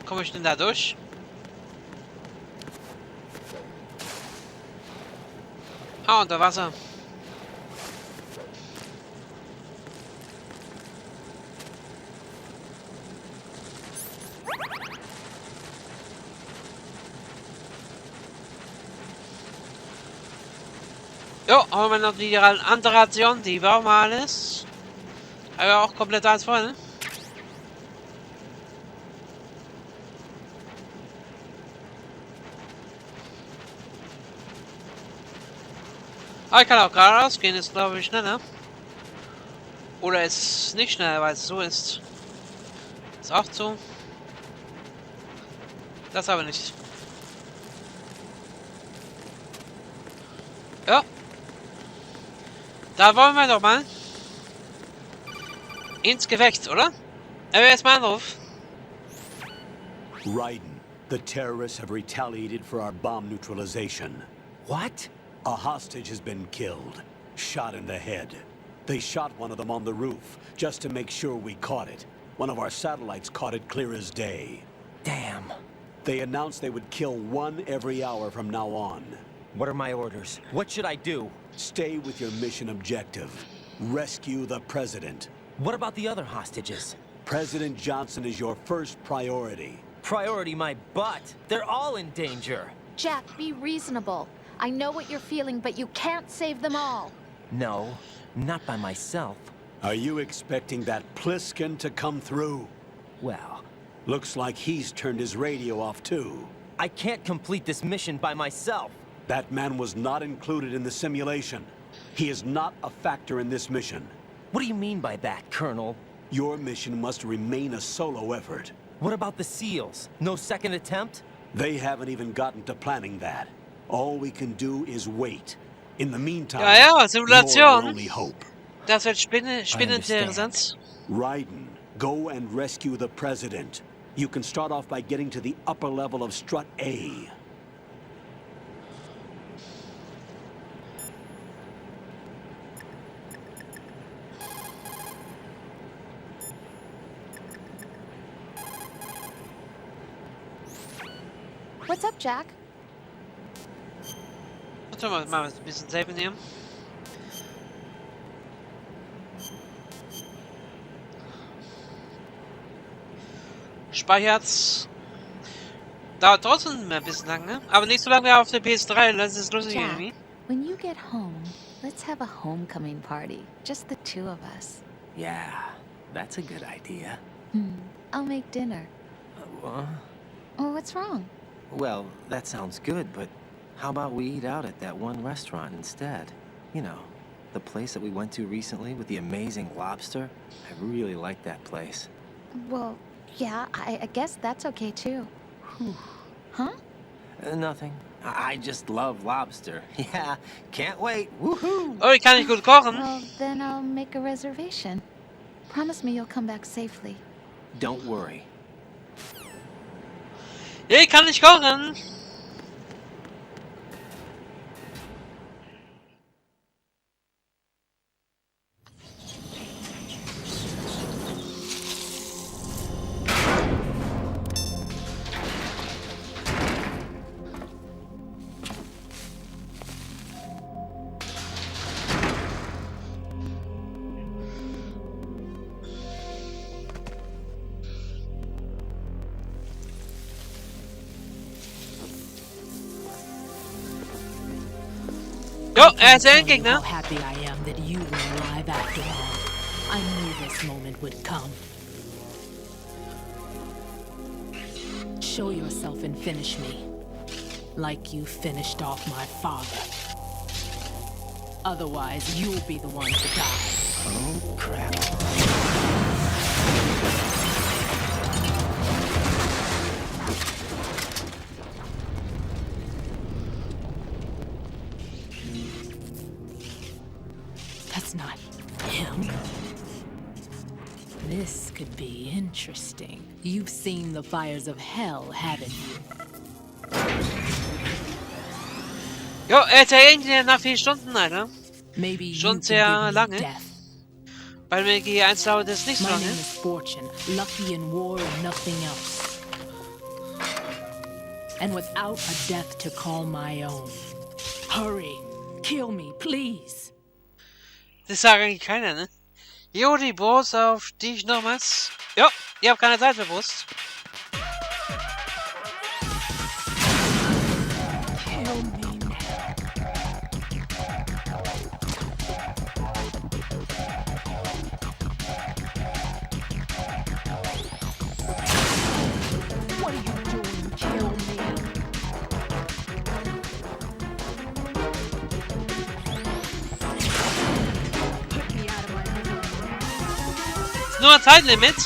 Komme ich denn da durch? Ah, unter Wasser. Jo, haben wir noch die andere Ration, die war mal alles. Aber auch komplett alles voll, ne? Aber ich kann auch geradeaus gehen, ist glaube ich schneller. Oder ist nicht schneller, weil es so ist. Ist auch so. Das aber nicht. Ja. Da wollen wir doch mal ins Gefecht, oder? Aber erstmal Anruf. Raiden, the terrorists have retaliated for our bomb neutralization. What? A hostage has been killed, shot in the head. They shot one of them on the roof, just to make sure we caught it. One of our satellites caught it clear as day. Damn. They announced they would kill one every hour from now on. What are my orders? What should I do? Stay with your mission objective. Rescue the President. What about the other hostages? President Johnson is your first priority. Priority my butt. They're all in danger. Jack, be reasonable. I know what you're feeling, but you can't save them all. No, not by myself. Are you expecting that Pliskin to come through? Well, looks like he's turned his radio off too. I can't complete this mission by myself. That man was not included in the simulation. He is not a factor in this mission. What do you mean by that, Colonel? Your mission must remain a solo effort. What about the SEALs? No second attempt? They haven't even gotten to planning that. All we can do is wait. In the meantime, ja, Simulation. You're our only hope. Das wird spinninteressant. Raiden, go and rescue the President. You can start off by getting to the upper level of Strut A. What's up, Jack? Warte mal ein bisschen Safe nehmen. Speichert's. Dauert trotzdem ein bisschen lang, ne? Aber nicht so lange wie auf der PS3, das ist lustig Jack, irgendwie. when you get home, let's have a homecoming party. Just the two of us. Yeah, that's a good idea. I'll make dinner. Oh, what's wrong? Well, that sounds good, but how about we eat out at that one restaurant instead? You know, the place that we went to recently with the amazing lobster. I really like that place. Well, yeah, I guess that's okay too. Huh? Nothing. I just love lobster. Yeah, can't wait. Woohoo! Oh, ich kann nicht gut kochen. Well, then I'll make a reservation. Promise me you'll come back safely. Don't worry. Ich kann nicht kochen. Jo, ist der Endgegner. How happy I am that you were alive after all. I knew this moment would come. Show yourself and finish me. Like you finished off my father. Otherwise, you'll be the one to die. Oh, crap. That's not him. This could be interesting. You've seen the fires of hell, haven't you? Jo, ist der Endgegner nach 4 Stunden, Alter. Maybe Schon sehr lange. Bei mir G1 dauert es nicht so My lange. name is Fortune, lucky in war and nothing else. And without a death to call my own. Hurry, kill me, please. Das sagt eigentlich keiner, ne? Jo, die Bros, auf die ich noch was. Jo, ihr habt keine Zeit für Brust. Kill me now. What are you doing? Kill me. Put me out of my misery. Nur ein Zeitlimit.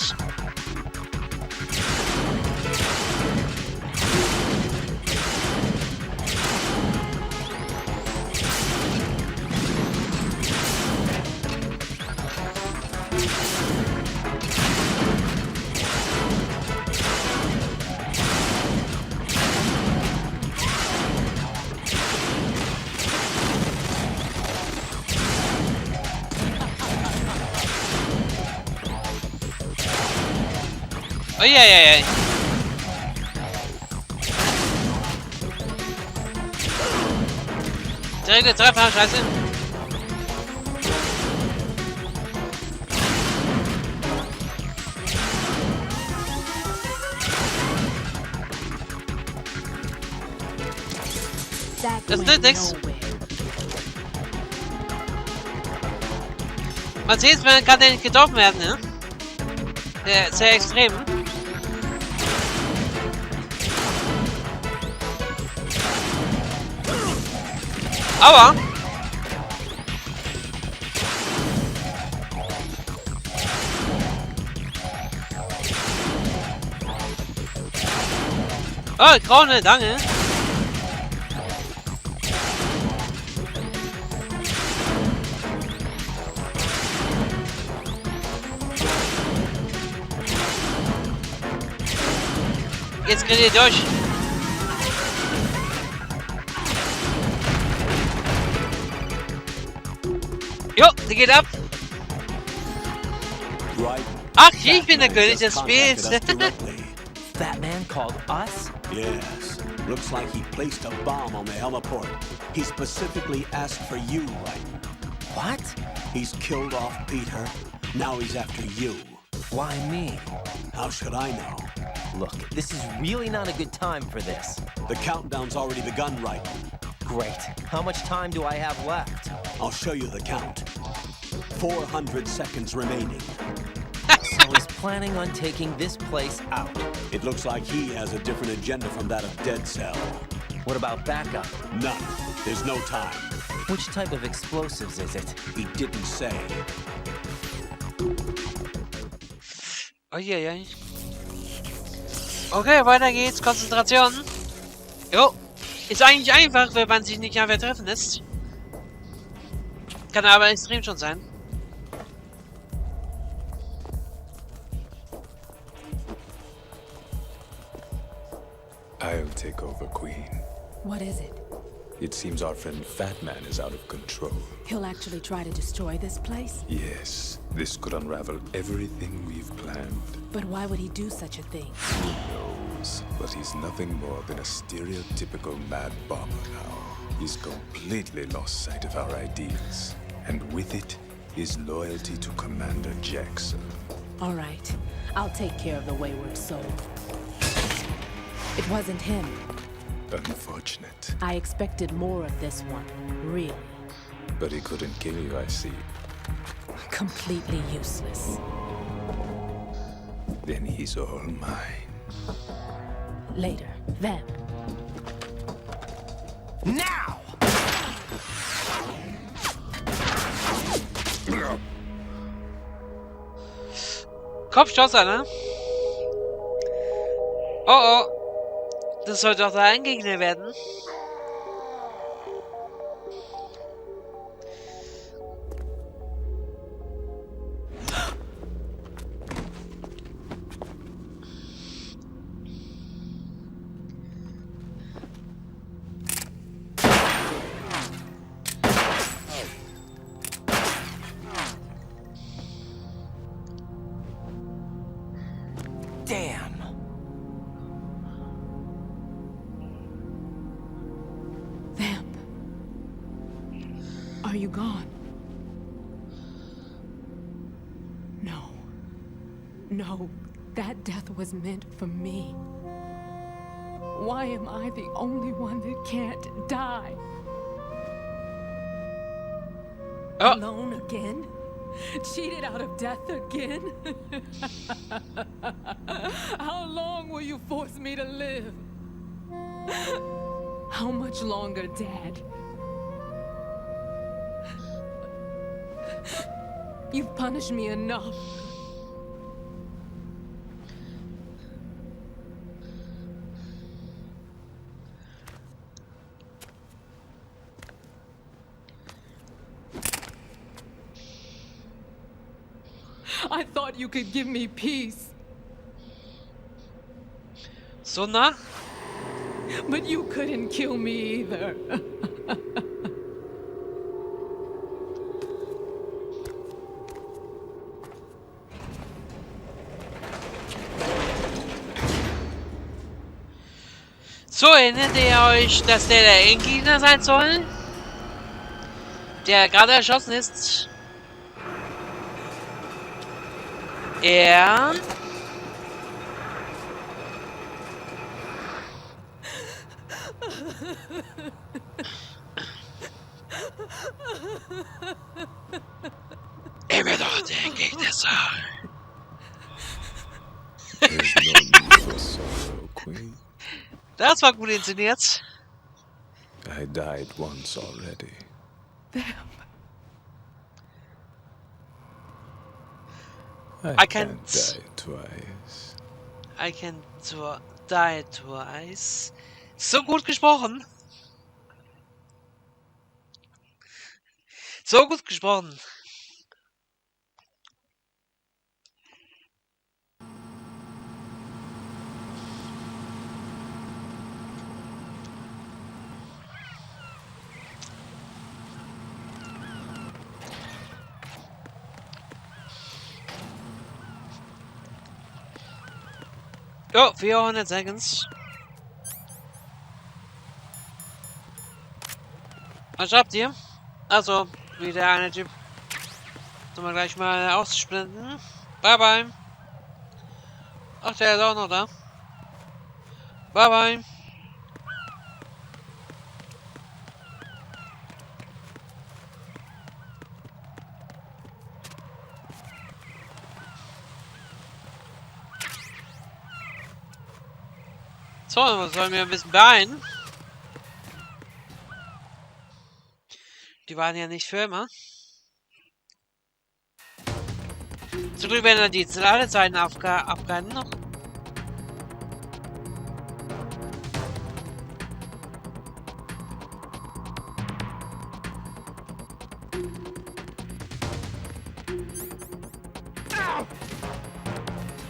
Oh ja, ja, ja. Direkte Treffer, scheiße. Das ist nix. Man sieht, man kann nicht getroffen werden, ne? Der ist sehr extrem. Aua! Oh, Krone, danke. Jetzt könnt ihr durch. Jo, die geht ab. Ach, ich bin der König des Spiels. That man called us? Yes. Looks like he placed a bomb on the heliport. He specifically asked for you, right? What? He's killed off Peter. Now he's after you. Why me? How should I know? Look, this is really not a good time for this. The countdown's already begun, right? Great. How much time do I have left? I'll show you the count. 400 seconds remaining. So he's planning on taking this place out. It looks like he has a different agenda from that of Dead Cell. What about backup? None. There's no time. Which type of explosives is it? He didn't say. Oh je, je. Okay, weiter geht's. Konzentration. Jo. Ist eigentlich einfach, wenn man sich nicht einfach treffen lässt. Kann aber extrem schon sein. I'll take over, Queen. What is it? It seems our friend Fat Man is out of control. He'll actually try to destroy this place? Yes, this could unravel everything we've planned. But why would he do such a thing? Who knows? But he's nothing more than a stereotypical mad bomber now. He's completely lost sight of our ideas. And with it, his loyalty to Commander Jackson. All right. I'll take care of the wayward soul. It wasn't him. Unfortunate. I expected more of this one, really. But he couldn't kill you, I see. Completely useless. Then he's all mine. Later, then. Now! Kopfstosser, ne? Oh oh. Das soll doch da ein Gegner werden. Damn. Vamp. Are you gone? No. No, that death was meant for me. Why am I the only one that can't die? Alone again? Cheated out of death again? How long will you force me to live? How much longer, Dad? You've punished me enough. I thought you could give me peace. So nah? But you couldn't kill me either. So, erinnert ihr euch, dass der Endgegner sein soll? Der gerade erschossen ist. Er... Er wird doch der Endgegner sein. There's no need for sorrow, Queen. Das war gut inszeniert. I died once already. I can't die twice. I can't die twice. So gut gesprochen. So gut gesprochen. Oh, 400 Seconds. Was habt ihr? Also, wie der eine Typ. Sollen wir gleich mal ausblenden. Bye bye. Ach, der ist auch noch da. Bye bye. So, sollen wir ein bisschen beeilen? Die waren ja nicht für immer. Zum Glück werden dann die Ladezeiten abgehalten noch.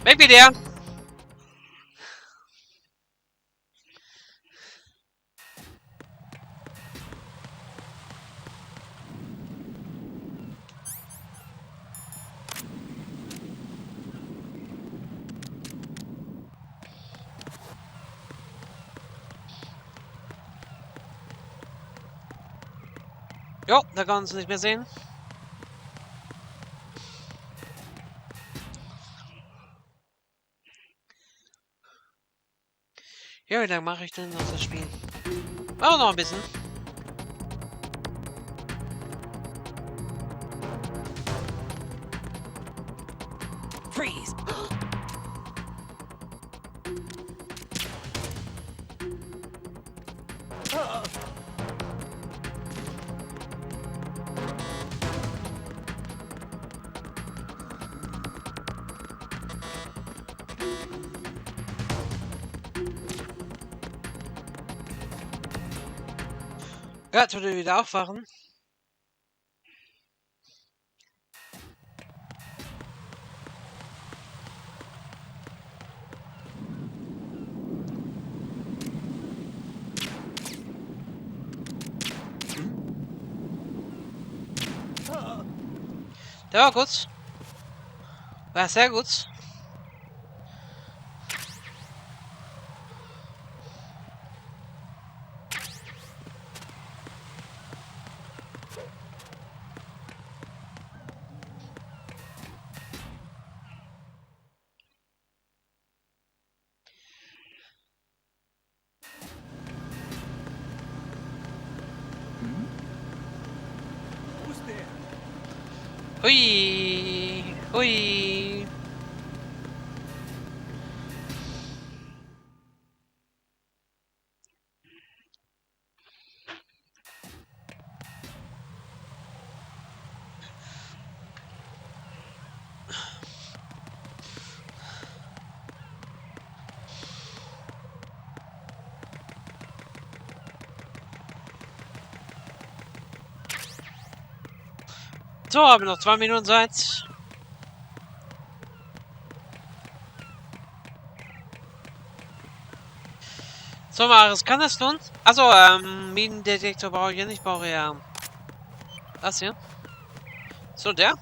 Weg mit dir! Jo, da kann man uns nicht mehr sehen. Ja, wie lange mache ich denn noch das Spiel? Auch noch ein bisschen. Freeze! Ja, jetzt würde wieder aufwachen. Der war gut. War sehr gut. Hui, hui. So, haben wir noch 2 Minuten Zeit. So, was kann das tun? Also, Minendetektor brauche ich ja nicht, brauche ja das hier. So, der.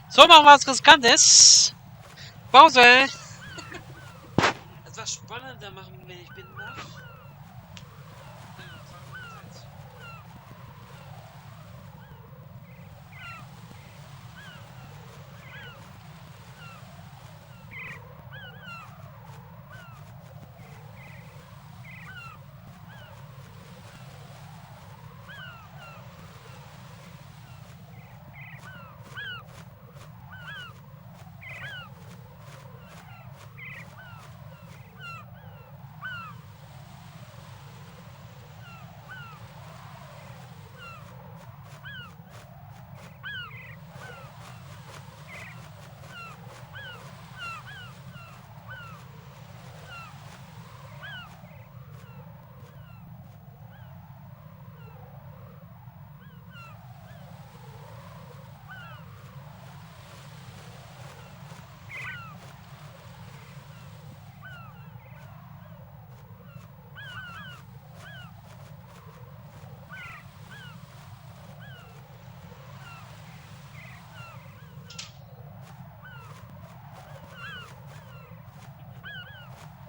So, machen wir was Riskantes. Pause. Etwas spannender machen, wenn ich bin darf.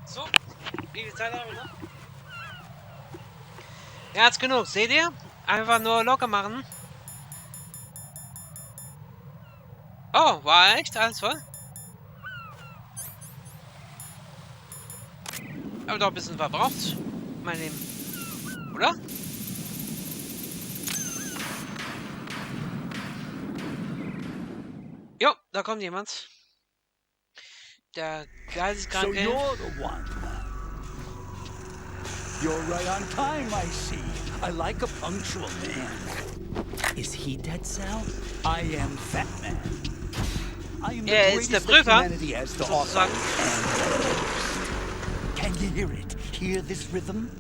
So, wie viel Zeit haben wir noch? Ja, jetzt genug, seht ihr? Einfach nur locker machen. Oh, war echt alles voll? Aber doch ein bisschen verbraucht, mein Leben. Oder? Jo, da kommt jemand. Der Geisteskranke. So you're the one. You're right on time, I see. I like a punctual man. Is he Dead Cell? I am Fat Man. I am the greatest that humanity has to offer. Can you hear it? Hear this rhythm?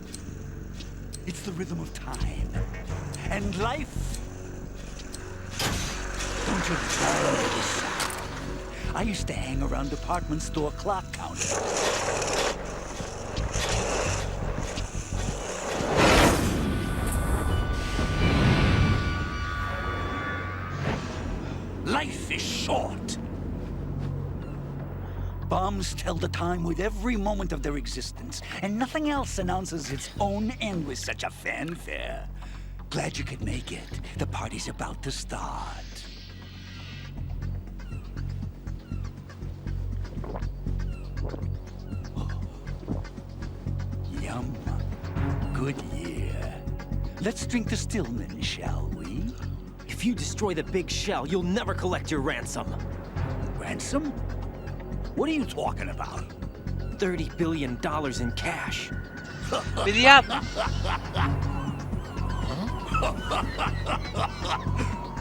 It's the rhythm of time and life. Don't you love this sound? I used to hang around department store clock counters. Life is short. Bombs tell the time with every moment of their existence, and nothing else announces its own end with such a fanfare. Glad you could make it. The party's about to start. Yum. Good year. Let's drink to Stillman, shall we? If you destroy the big shell, you'll never collect your ransom. Ransom? What are you talking about? $30 billion in cash. Milliarden.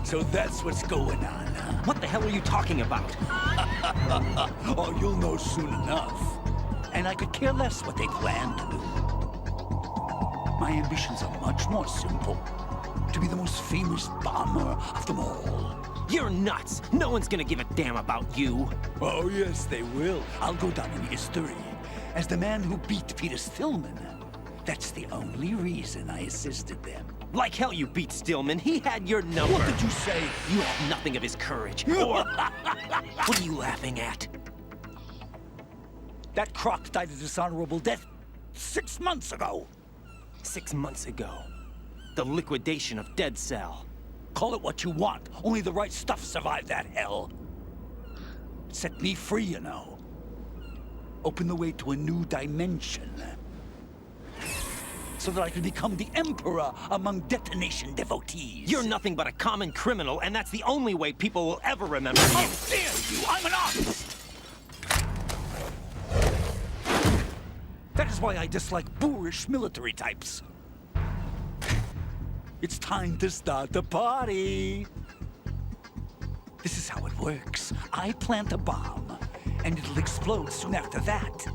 So that's what's going on, huh? What the hell are you talking about? Oh, you'll know soon enough. And I could care less what they plan to do. My ambitions are much more simple. To be the most famous bomber of them all. You're nuts! No one's gonna give a damn about you. Oh, yes, they will. I'll go down in history as the man who beat Peter Stillman. That's the only reason I assisted them. Like hell you beat Stillman. He had your number. What did you say? You have nothing of his courage. Or... What are you laughing at? That croc died a dishonorable death 6 months ago. 6 months ago. The liquidation of Dead Cell. Call it what you want. Only the right stuff survived that hell. Set me free, you know. Open the way to a new dimension. So that I can become the emperor among detonation devotees. You're nothing but a common criminal, and that's the only way people will ever remember you. How dare you! I'm an artist! That is why I dislike boorish military types. It's time to start the party. This is how it works. I plant a bomb, and it'll explode soon after that.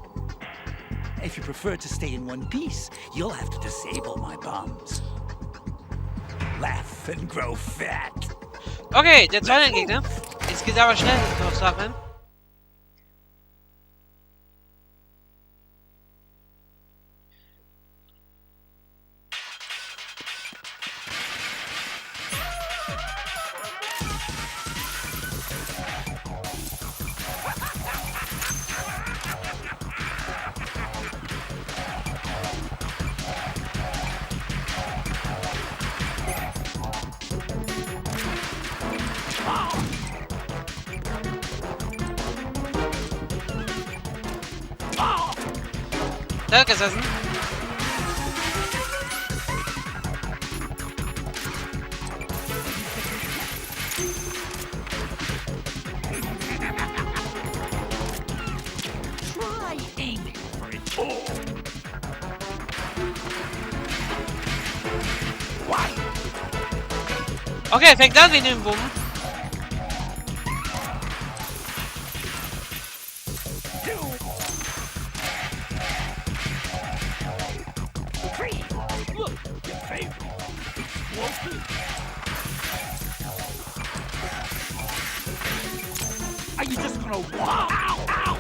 If you prefer to stay in one piece, you'll have to disable my bombs. Laugh and grow fat. Okay, der zweite Gegner. Jetzt geht's aber schnell durch Sachen. Da gesessen. Try aiming for it. Okay, fängt an wie ein Bumm. Are you just gonna wow? Ow, ow.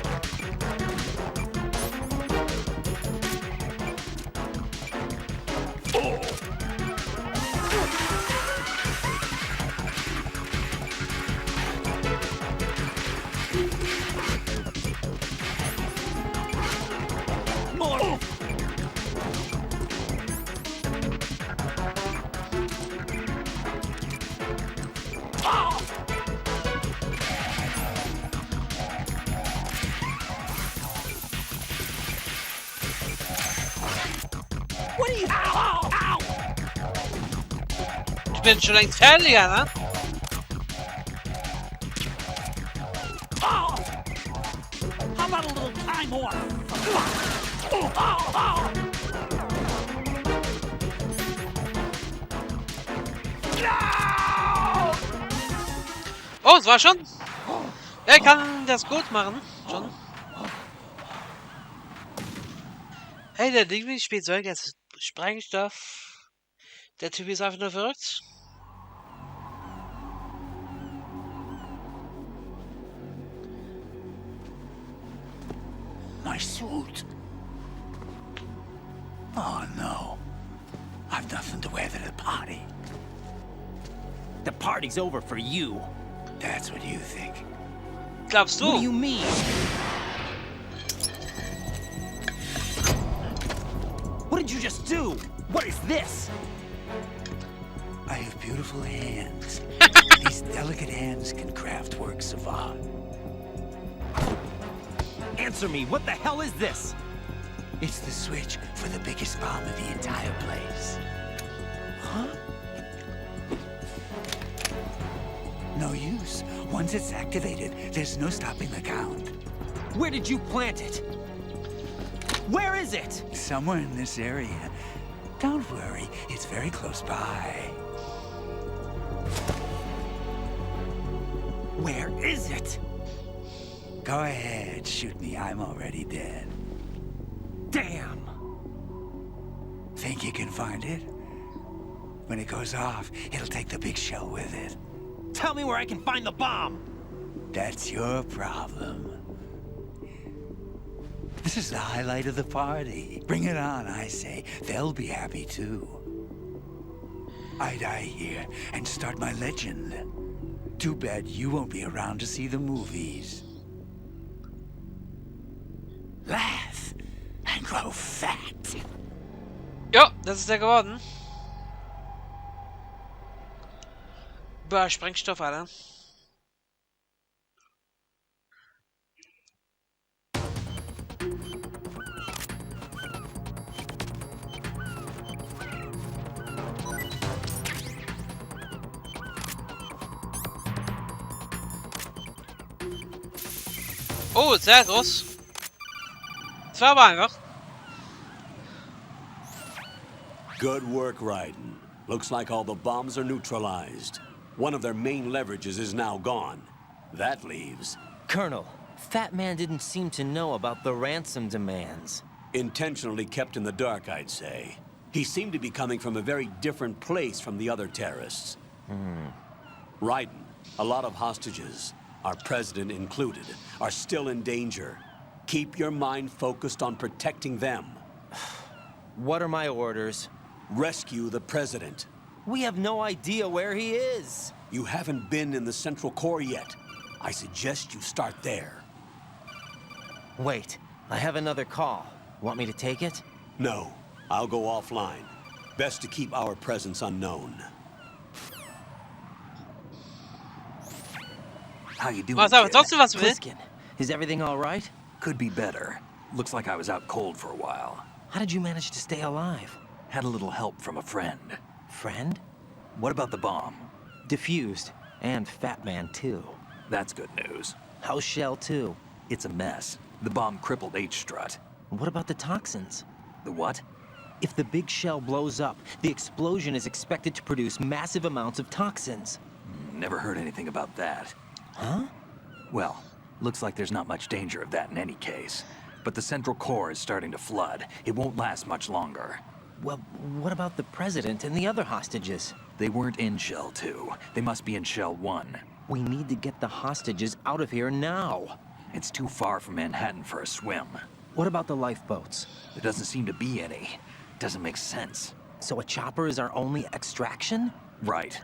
More. What are you? Ow, ow. Ich bin schon längst fertiger, ne? How about a little time off? Oh, es war schon. Er kann das gut machen. Schon. Hey, der Lieblingsspielzeug, das Sprengstoff. Der Typ ist einfach nur verrückt. My suit. Oh no. I've nothing to wear to the party. The party's over for you. That's what you think. Glaubst du? What do you mean? What did you just do? What is this? I have beautiful hands. These delicate hands can craft works of art. Answer me, what the hell is this? It's the switch for the biggest bomb in the entire place. Huh? No use. Once it's activated, there's no stopping the count. Where did you plant it? Where is it? Somewhere in this area. Don't worry, it's very close by. Where is it? Go ahead, shoot me. I'm already dead. Damn! Think you can find it? When it goes off, it'll take the big shell with it. Tell me where I can find the bomb! That's your problem. This is the highlight of the party. Bring it on, I say. They'll be happy too. I die here and start my legend. Too bad you won't be around to see the movies. Laugh and grow fat. Ja, das ist er geworden. Boah, Sprengstoff, Alter. Oh, sehr groß. Das war aber einfach. Good work, Raiden. Looks like all the bombs are neutralized. One of their main leverages is now gone. That leaves... Colonel, Fat Man didn't seem to know about the ransom demands. Intentionally kept in the dark, I'd say. He seemed to be coming from a very different place from the other terrorists. Raiden, a lot of hostages, our president included, are still in danger. Keep your mind focused on protecting them. What are my orders? Rescue the president. We have no idea where he is. You haven't been in the Central Core yet. I suggest you start there. Wait, I have another call. Want me to take it? No, I'll go offline. Best to keep our presence unknown. How you doing? Was aber trotzdem was will. Pliskin, is everything all right? Could be better. Looks like I was out cold for a while. How did you manage to stay alive? Had a little help from a friend. Friend? What about the bomb? Diffused. And Fat Man, too. That's good news. How's Shell, too? It's a mess. The bomb crippled H-Strut. What about the toxins? The what? If the big shell blows up, the explosion is expected to produce massive amounts of toxins. Never heard anything about that. Huh? Well, looks like there's not much danger of that in any case. But the Central Core is starting to flood. It won't last much longer. Well, what about the President and the other hostages? They weren't in Shell 2. They must be in Shell 1. We need to get the hostages out of here now. It's too far from Manhattan for a swim. What about the lifeboats? There doesn't seem to be any. Doesn't make sense. So a chopper is our only extraction? Right.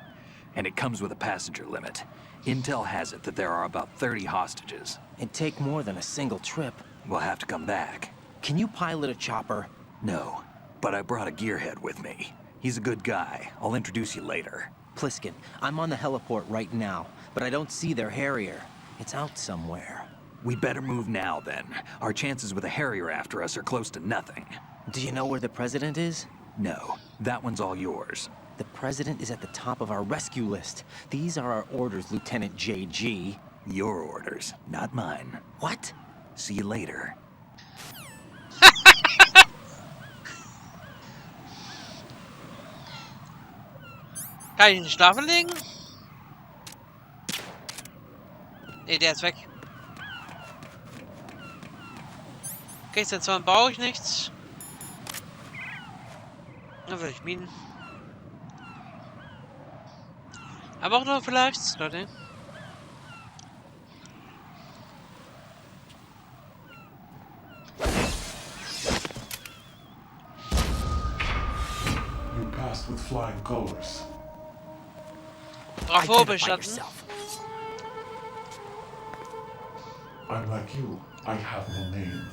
And it comes with a passenger limit. Intel has it that there are about 30 hostages. It'd take more than a single trip. We'll have to come back. Can you pilot a chopper? No, but I brought a gearhead with me. He's a good guy. I'll introduce you later. Pliskin, I'm on the heliport right now, but I don't see their Harrier. It's out somewhere. We better move now, then. Our chances with a Harrier after us are close to nothing. Do you know where the President is? No, that one's all yours. The President is at the top of our rescue list. These are our orders, Lieutenant JG. Your orders, not mine. What? See you later. Kann ich ihn schlafen legen? Ne, der ist weg. Okay, jetzt brauche ich nichts. Dann will ich Minen. Aber auch nur vielleicht, Leute. You passed with flying colors. Bravo, bestanden. I'm like you. I have no name.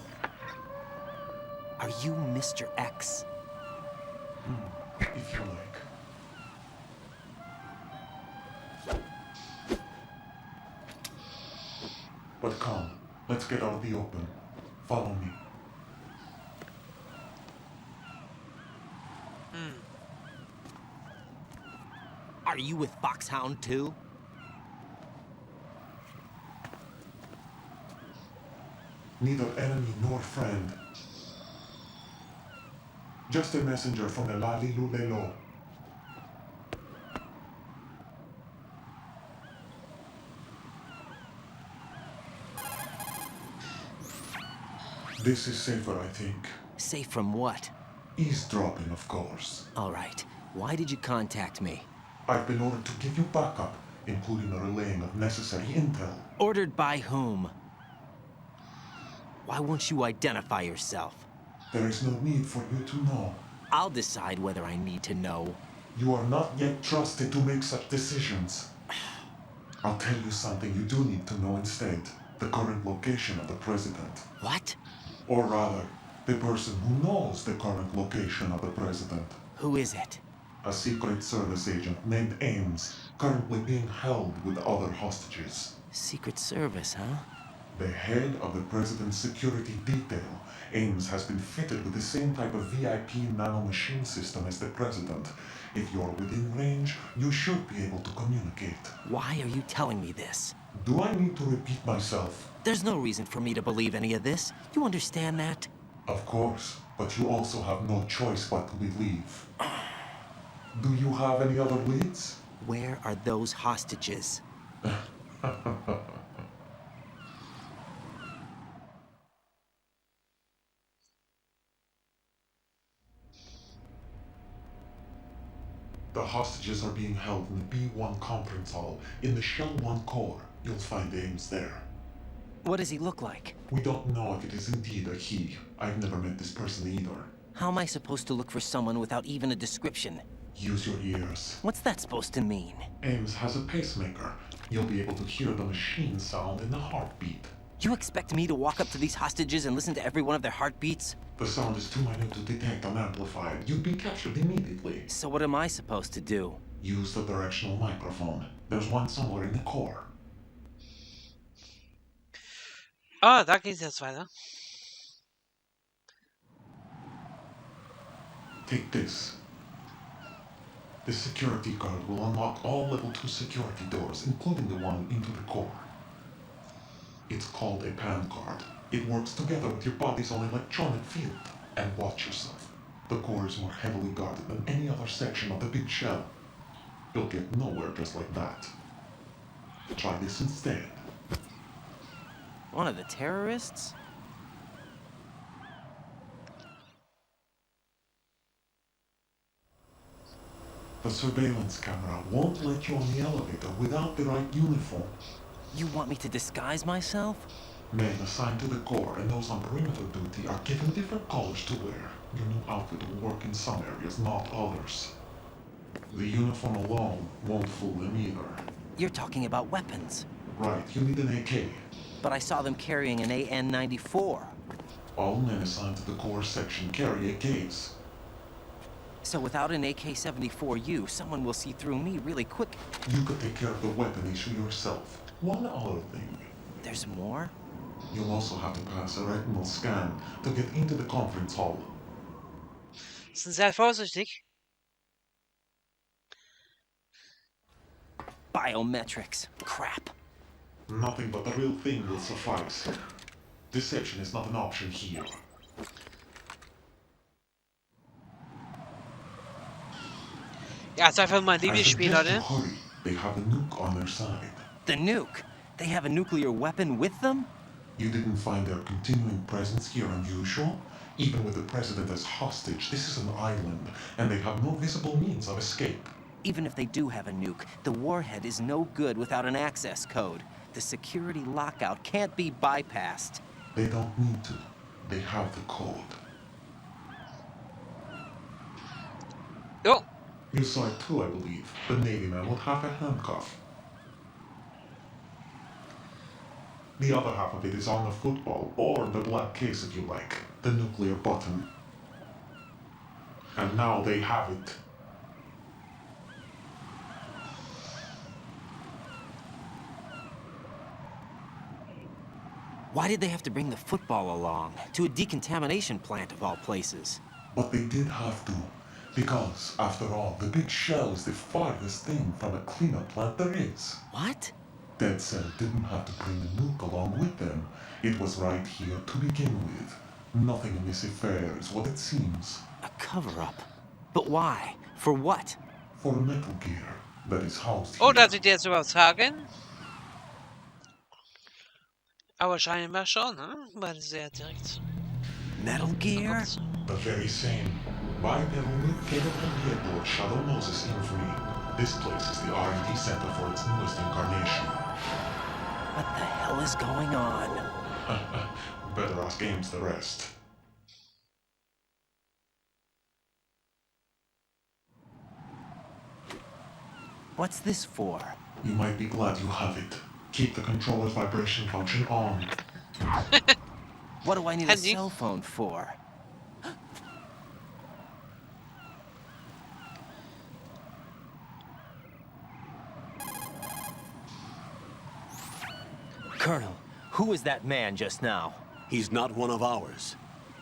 Are you Mr. X? If you like. But come, let's get out of the open. Follow me. Are you with Foxhound too? Neither enemy nor friend. Just a messenger from the Lali Lulelo. This is safer, I think. Safe from what? Eavesdropping, of course. All right. Why did you contact me? I've been ordered to give you backup, including the relaying of necessary intel. Ordered by whom? Why won't you identify yourself? There is no need for you to know. I'll decide whether I need to know. You are not yet trusted to make such decisions. I'll tell you something you do need to know instead. The current location of the president. What? Or rather, the person who knows the current location of the president. Who is it? A Secret Service agent named Ames, currently being held with other hostages. Secret Service, huh? The head of the president's security detail, Ames, has been fitted with the same type of VIP nanomachine system as the president. If you're within range, you should be able to communicate. Why are you telling me this? Do I need to repeat myself? There's no reason for me to believe any of this. You understand that? Of course, but you also have no choice but to believe. Do you have any other leads? Where are those hostages? The hostages are being held in the B1 conference hall in the Shell 1 core. You'll find Ames there. What does he look like? We don't know if it is indeed a he. I've never met this person either. How am I supposed to look for someone without even a description? Use your ears. What's that supposed to mean? Ames has a pacemaker. You'll be able to hear the machine sound in the heartbeat. You expect me to walk up to these hostages and listen to every one of their heartbeats? The sound is too minute to detect unamplified. You'd be captured immediately. So what am I supposed to do? Use the directional microphone. There's one somewhere in the core. Ah, da geht's jetzt weiter. Take this. The security card will unlock all level 2 security doors, including the one into the core. It's called a PAN card. It works together with your body's own electronic field. And watch yourself. The core is more heavily guarded than any other section of the big shell. You'll get nowhere just like that. Try this instead. One of the terrorists? The surveillance camera won't let you on the elevator without the right uniform. You want me to disguise myself? Men assigned to the core and those on perimeter duty are given different colors to wear. Your new outfit will work in some areas, not others. The uniform alone won't fool them either. You're talking about weapons. Right, you need an AK. But I saw them carrying an AN-94. All men assigned to the core section carry AKs. So without an AK-74U, someone will see through me really quick. You could take care of the weapon issue yourself. One other thing. There's more? You'll also have to pass a retinal scan to get into the conference hall. Sind sehr vorsichtig. Biometrics. Crap. Nothing but the real thing will suffice. Deception is not an option here. Ja, ist einfach mein Lieblingsspiel, Leute. Hurry. They have a nuke on their side. The nuke? They have a nuclear weapon with them? You didn't find their continuing presence here unusual? Even with the president as hostage, this is an island, and they have no visible means of escape. Even if they do have a nuke, the warhead is no good without an access code. The security lockout can't be bypassed. They don't need to. They have the code. Jo. You saw it too, I believe. The Navy man with half a handcuff. The other half of it is on the football, or the black case if you like. The nuclear button. And now they have it. Why did they have to bring the football along? To a decontamination plant of all places. But they did have to. Because, after all, the big shell is the farthest thing from a cleanup plant there is. What? Dead Cell didn't have to bring the nuke along with them. It was right here to begin with. Nothing in this affair is what it seems. A cover-up? But why? For what? For Metal Gear that is housed Oh, here. dass ich dir jetzt übertragen. Aber scheinbar schon, ne? Weil sehr direkt. Metal Gear? The very same. By the relocated from the airport Shadow Moses infamy. This place is the R&D center for its newest incarnation. What the hell is going on? Better ask Ames the rest. What's this for? You might be glad you have it. Keep the controller's vibration function on. What do I need a cell phone for? Colonel, who was that man just now? He's not one of ours.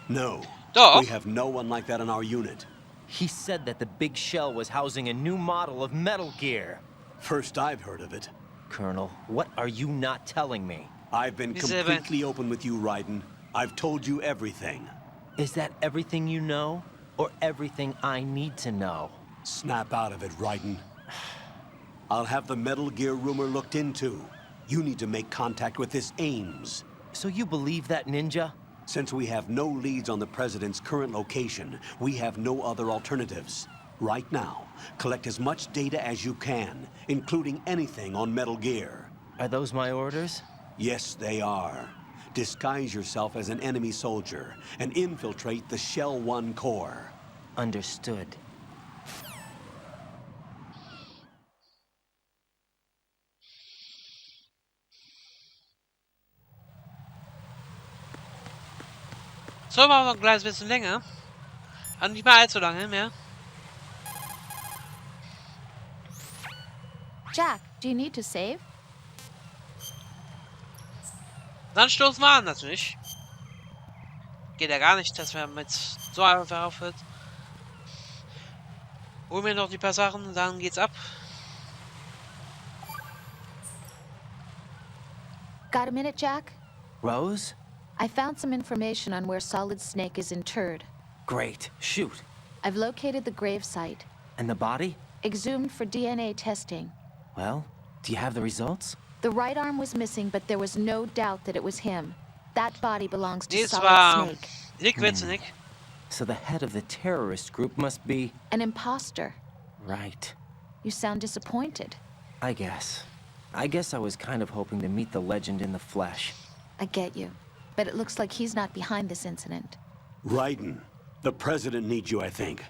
No. Doch. We have no one like that in our unit. He said that the big shell was housing a new model of Metal Gear. First I've heard of it. Colonel, what are you not telling me? I've been completely open with you, Raiden. I've told you everything. Is that everything you know? Or everything I need to know? Snap out of it, Raiden. I'll have the Metal Gear rumor looked into. You need to make contact with this Ames. So you believe that ninja? Since we have no leads on the President's current location, we have no other alternatives. Right now, collect as much data as you can, including anything on Metal Gear. Are those my orders? Yes, they are. Disguise yourself as an enemy soldier and infiltrate the Shell 1 core. Understood. So, machen wir noch ein kleines bisschen länger. Also nicht mal allzu lange mehr. Jack, do you need to save? Dann stoßen wir an, natürlich. Geht ja gar nicht, dass wir mit so einfach aufhört. Holen wir noch die paar Sachen und dann geht's ab. Got a minute, Jack? Rose? I found some information on where Solid Snake is interred. Great. Shoot. I've located the grave site. And the body? Exhumed for DNA testing. Well, do you have the results? The right arm was missing, but there was no doubt that it was him. That body belongs to Dies Solid war Snake. Liquid. So the head of the terrorist group must be... An imposter. Right. You sound disappointed. I guess I was kind of hoping to meet the legend in the flesh. I get you. But it looks like he's not behind this incident. Raiden, the President needs you, I think.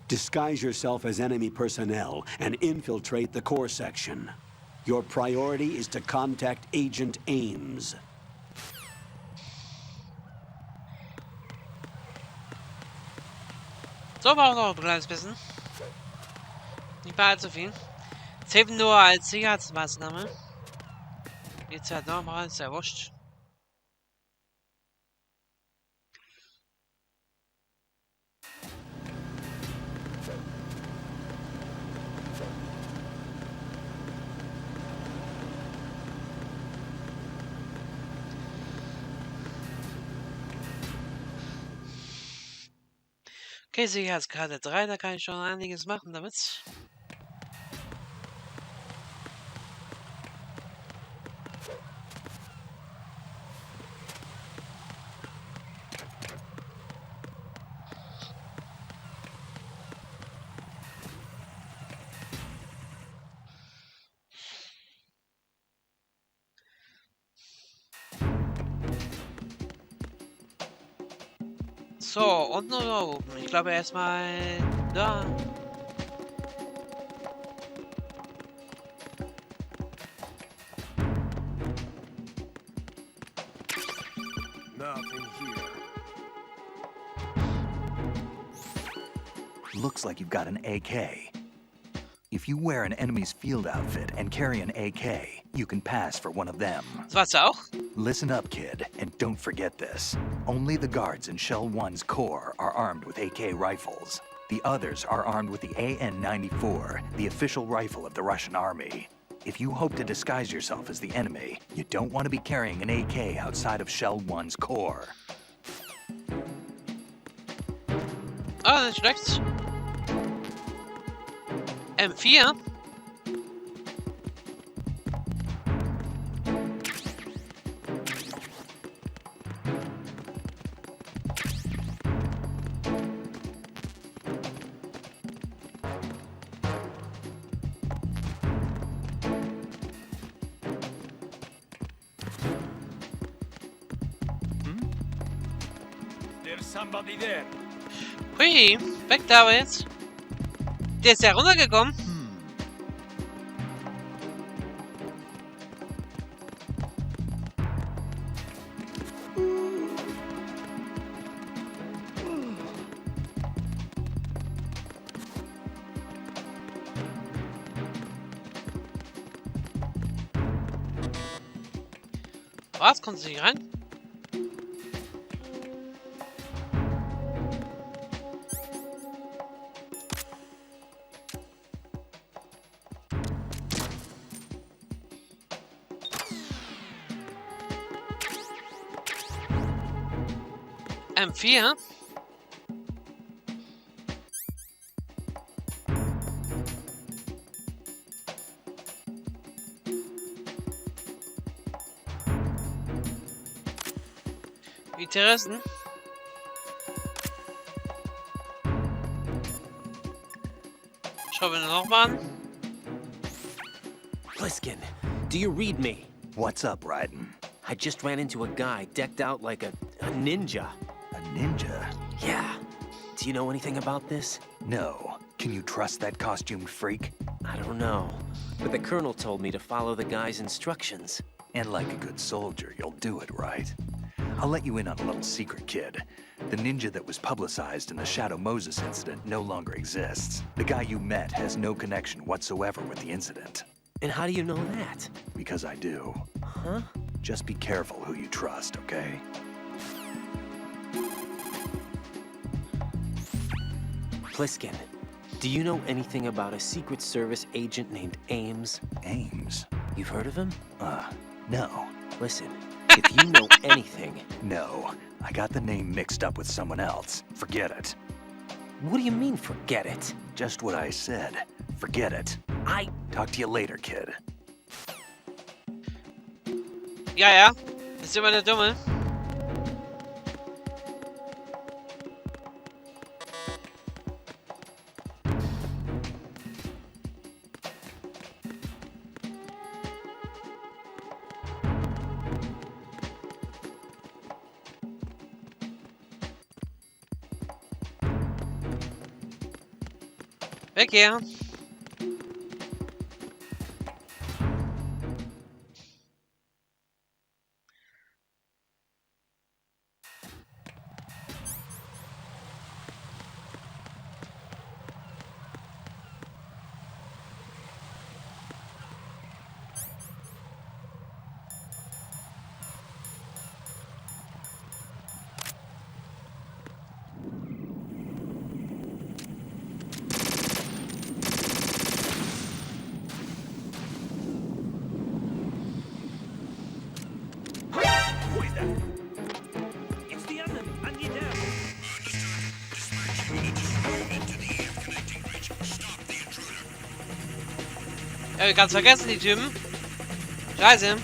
Disguise yourself as enemy personnel and infiltrate the core section. Your priority is to contact Agent Ames. So, machen wir noch ein kleines bisschen. Nicht mal allzu viel. Save nur als Sicherheitsmaßnahme. Geht's halt nochmal, ist ja wurscht. Okay, Sicherheitskarte 3, da kann ich schon einiges machen damit. So, unten oder oben? Ich glaube erstmal da. Nothing here. Looks like you've got an AK. If you wear an enemy's field outfit and carry an AK, you can pass for one of them. Was auch? Listen up, kid, and don't forget this. Only the guards in Shell 1's core are armed with AK rifles. The others are armed with the AN-94, the official rifle of the Russian army. If you hope to disguise yourself as the enemy, you don't want to be carrying an AK outside of Shell 1's core. Ah, nicht schlecht. M4. There's somebody there. Hui, weg da jetzt. Der ist ja runtergekommen. Was? Kommt sie nicht rein? M4. Wie Terrassen. Schauen wir nochmal an. Pliskin, do you read me? What's up, Raiden? I just ran into a guy decked out like a ninja. A ninja? Yeah. Do you know anything about this? No. Can you trust that costumed freak? I don't know. But the colonel told me to follow the guy's instructions. And like a good soldier, you'll do it, right? I'll let you in on a little secret, kid. The ninja that was publicized in the Shadow Moses incident no longer exists. The guy you met has no connection whatsoever with the incident. And how do you know that? Because I do. Huh? Just be careful who you trust, okay? Pliskin, do you know anything about a Secret Service agent named Ames? Ames? You've heard of him? No. Listen, if you know anything... No. I got the name mixed up with someone else. Forget it. What do you mean, forget it? Just what I said. Forget it. Talk to you later, kid. Ja, ja. Das ist immer der Dumme. Weg hier. It's the enemy. I need help. Ja, ganz vergessen, die Typen. Scheiße.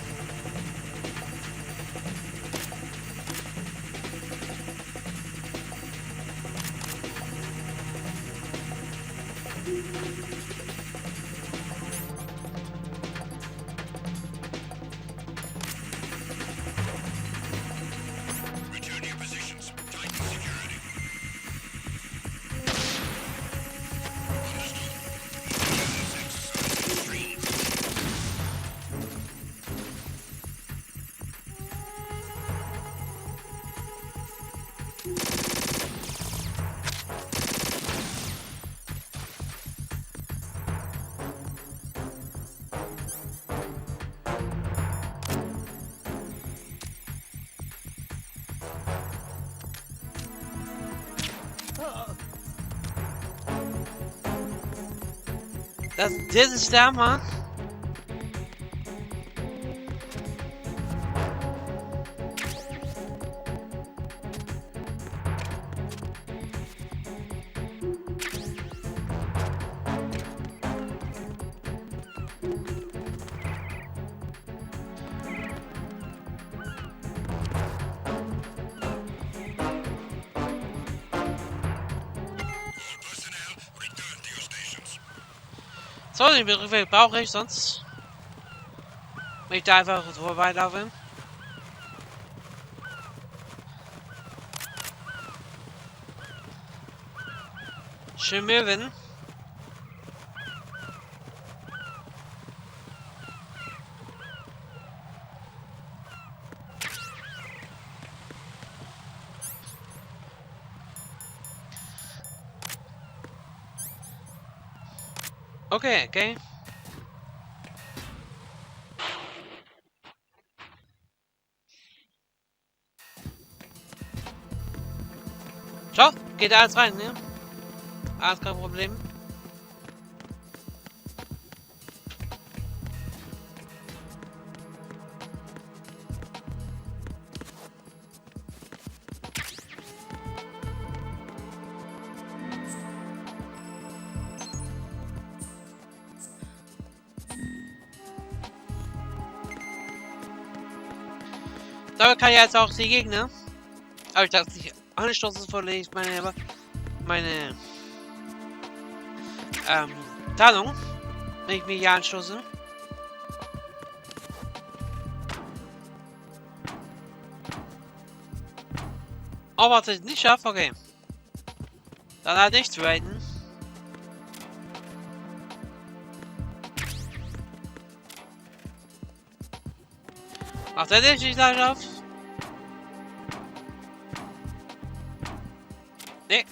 Das ist der Hammer. So, den Begriff brauche ich, sonst wenn ich da einfach vorbeilaufe. Schön Möwen. Okay, okay. Schau, geht alles rein, ne? Alles kein Problem. Damit kann ich jetzt auch die Gegner. Aber ich dachte nicht, anstoßen vorlegt meine Tarnung, wenn ich mich hier anstoße. Oh, was ich nicht schaffe, okay. Dann halt nicht traden. Macht er nicht gleich auf? Nee.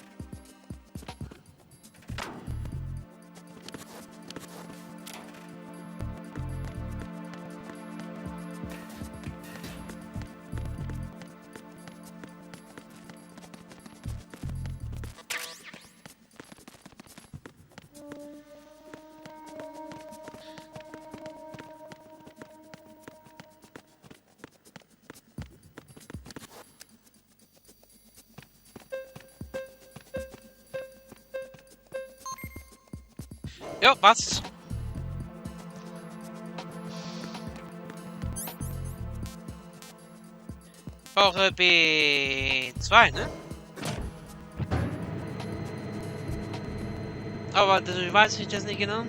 Jo, was? Brauche B2, ne? Aber das weiß ich das nicht genau.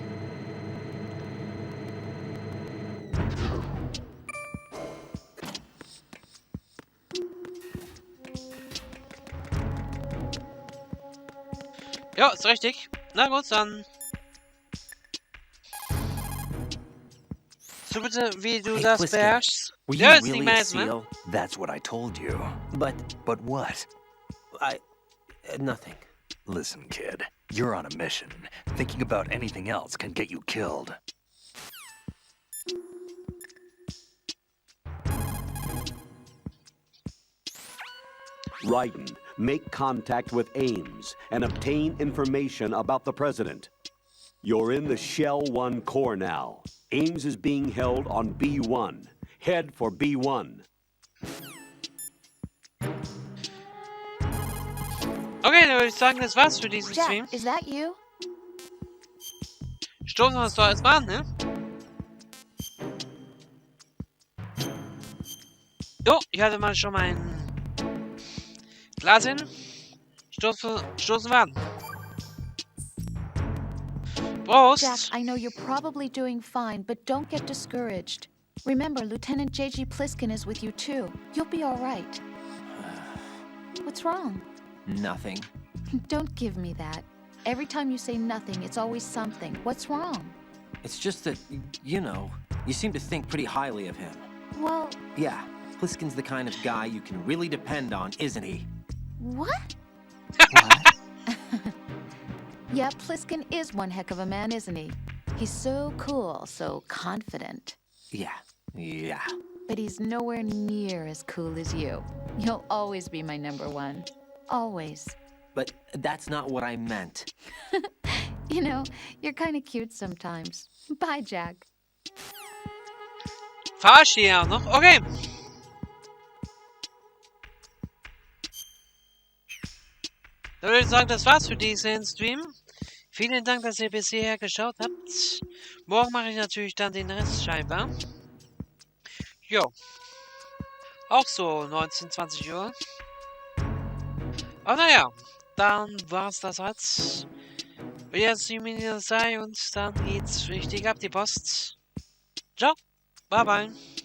Ja, ist richtig. Na gut, dann. So bitte, wie du das beherrschst. Were Ja, you ist nicht really mehr a jetzt, ne? seal? That's what I told you. But what? Nothing. Listen, kid. You're on a mission. Thinking about anything else can get you killed. Raiden, make contact with Ames and obtain information about the president. You're in the Shell 1 core now. Ames is being held on B1. Head for B1. Okay, dann würde ich sagen, das war's für diesen Jack, Stream. is that you? Stoßen wir uns doch erstmal an, ne? Jo, ich hatte mal schon mein Glas hin. Stoßen wir an. Prost! Jack, I know you're probably doing fine, but don't get discouraged. Remember, Lieutenant J.G. Pliskin is with you too. You'll be all right. What's wrong? Nothing. Don't give me that. Every time you say nothing, it's always something. What's wrong? It's just that, you know, you seem to think pretty highly of him. Well... Yeah, Pliskin's the kind of guy you can really depend on, isn't he? What? Yeah, Pliskin is one heck of a man, isn't he? He's so cool, so confident. Yeah. But he's nowhere near as cool as you. You'll always be my number one. Always. But that's not what I meant. You know, you're kind of cute sometimes. Bye, Jack. Verarscht ihr ja noch? Okay. Dann würde ich sagen, das war's für diesen Stream. Vielen Dank, dass ihr bis hierher geschaut habt. Morgen mache ich natürlich dann den Rest scheinbar. Jo. Auch so 19, 20 Uhr. Aber naja, dann war's das jetzt. Und jetzt die Minute sei und dann geht's richtig ab die Post. Ciao. Bye bye.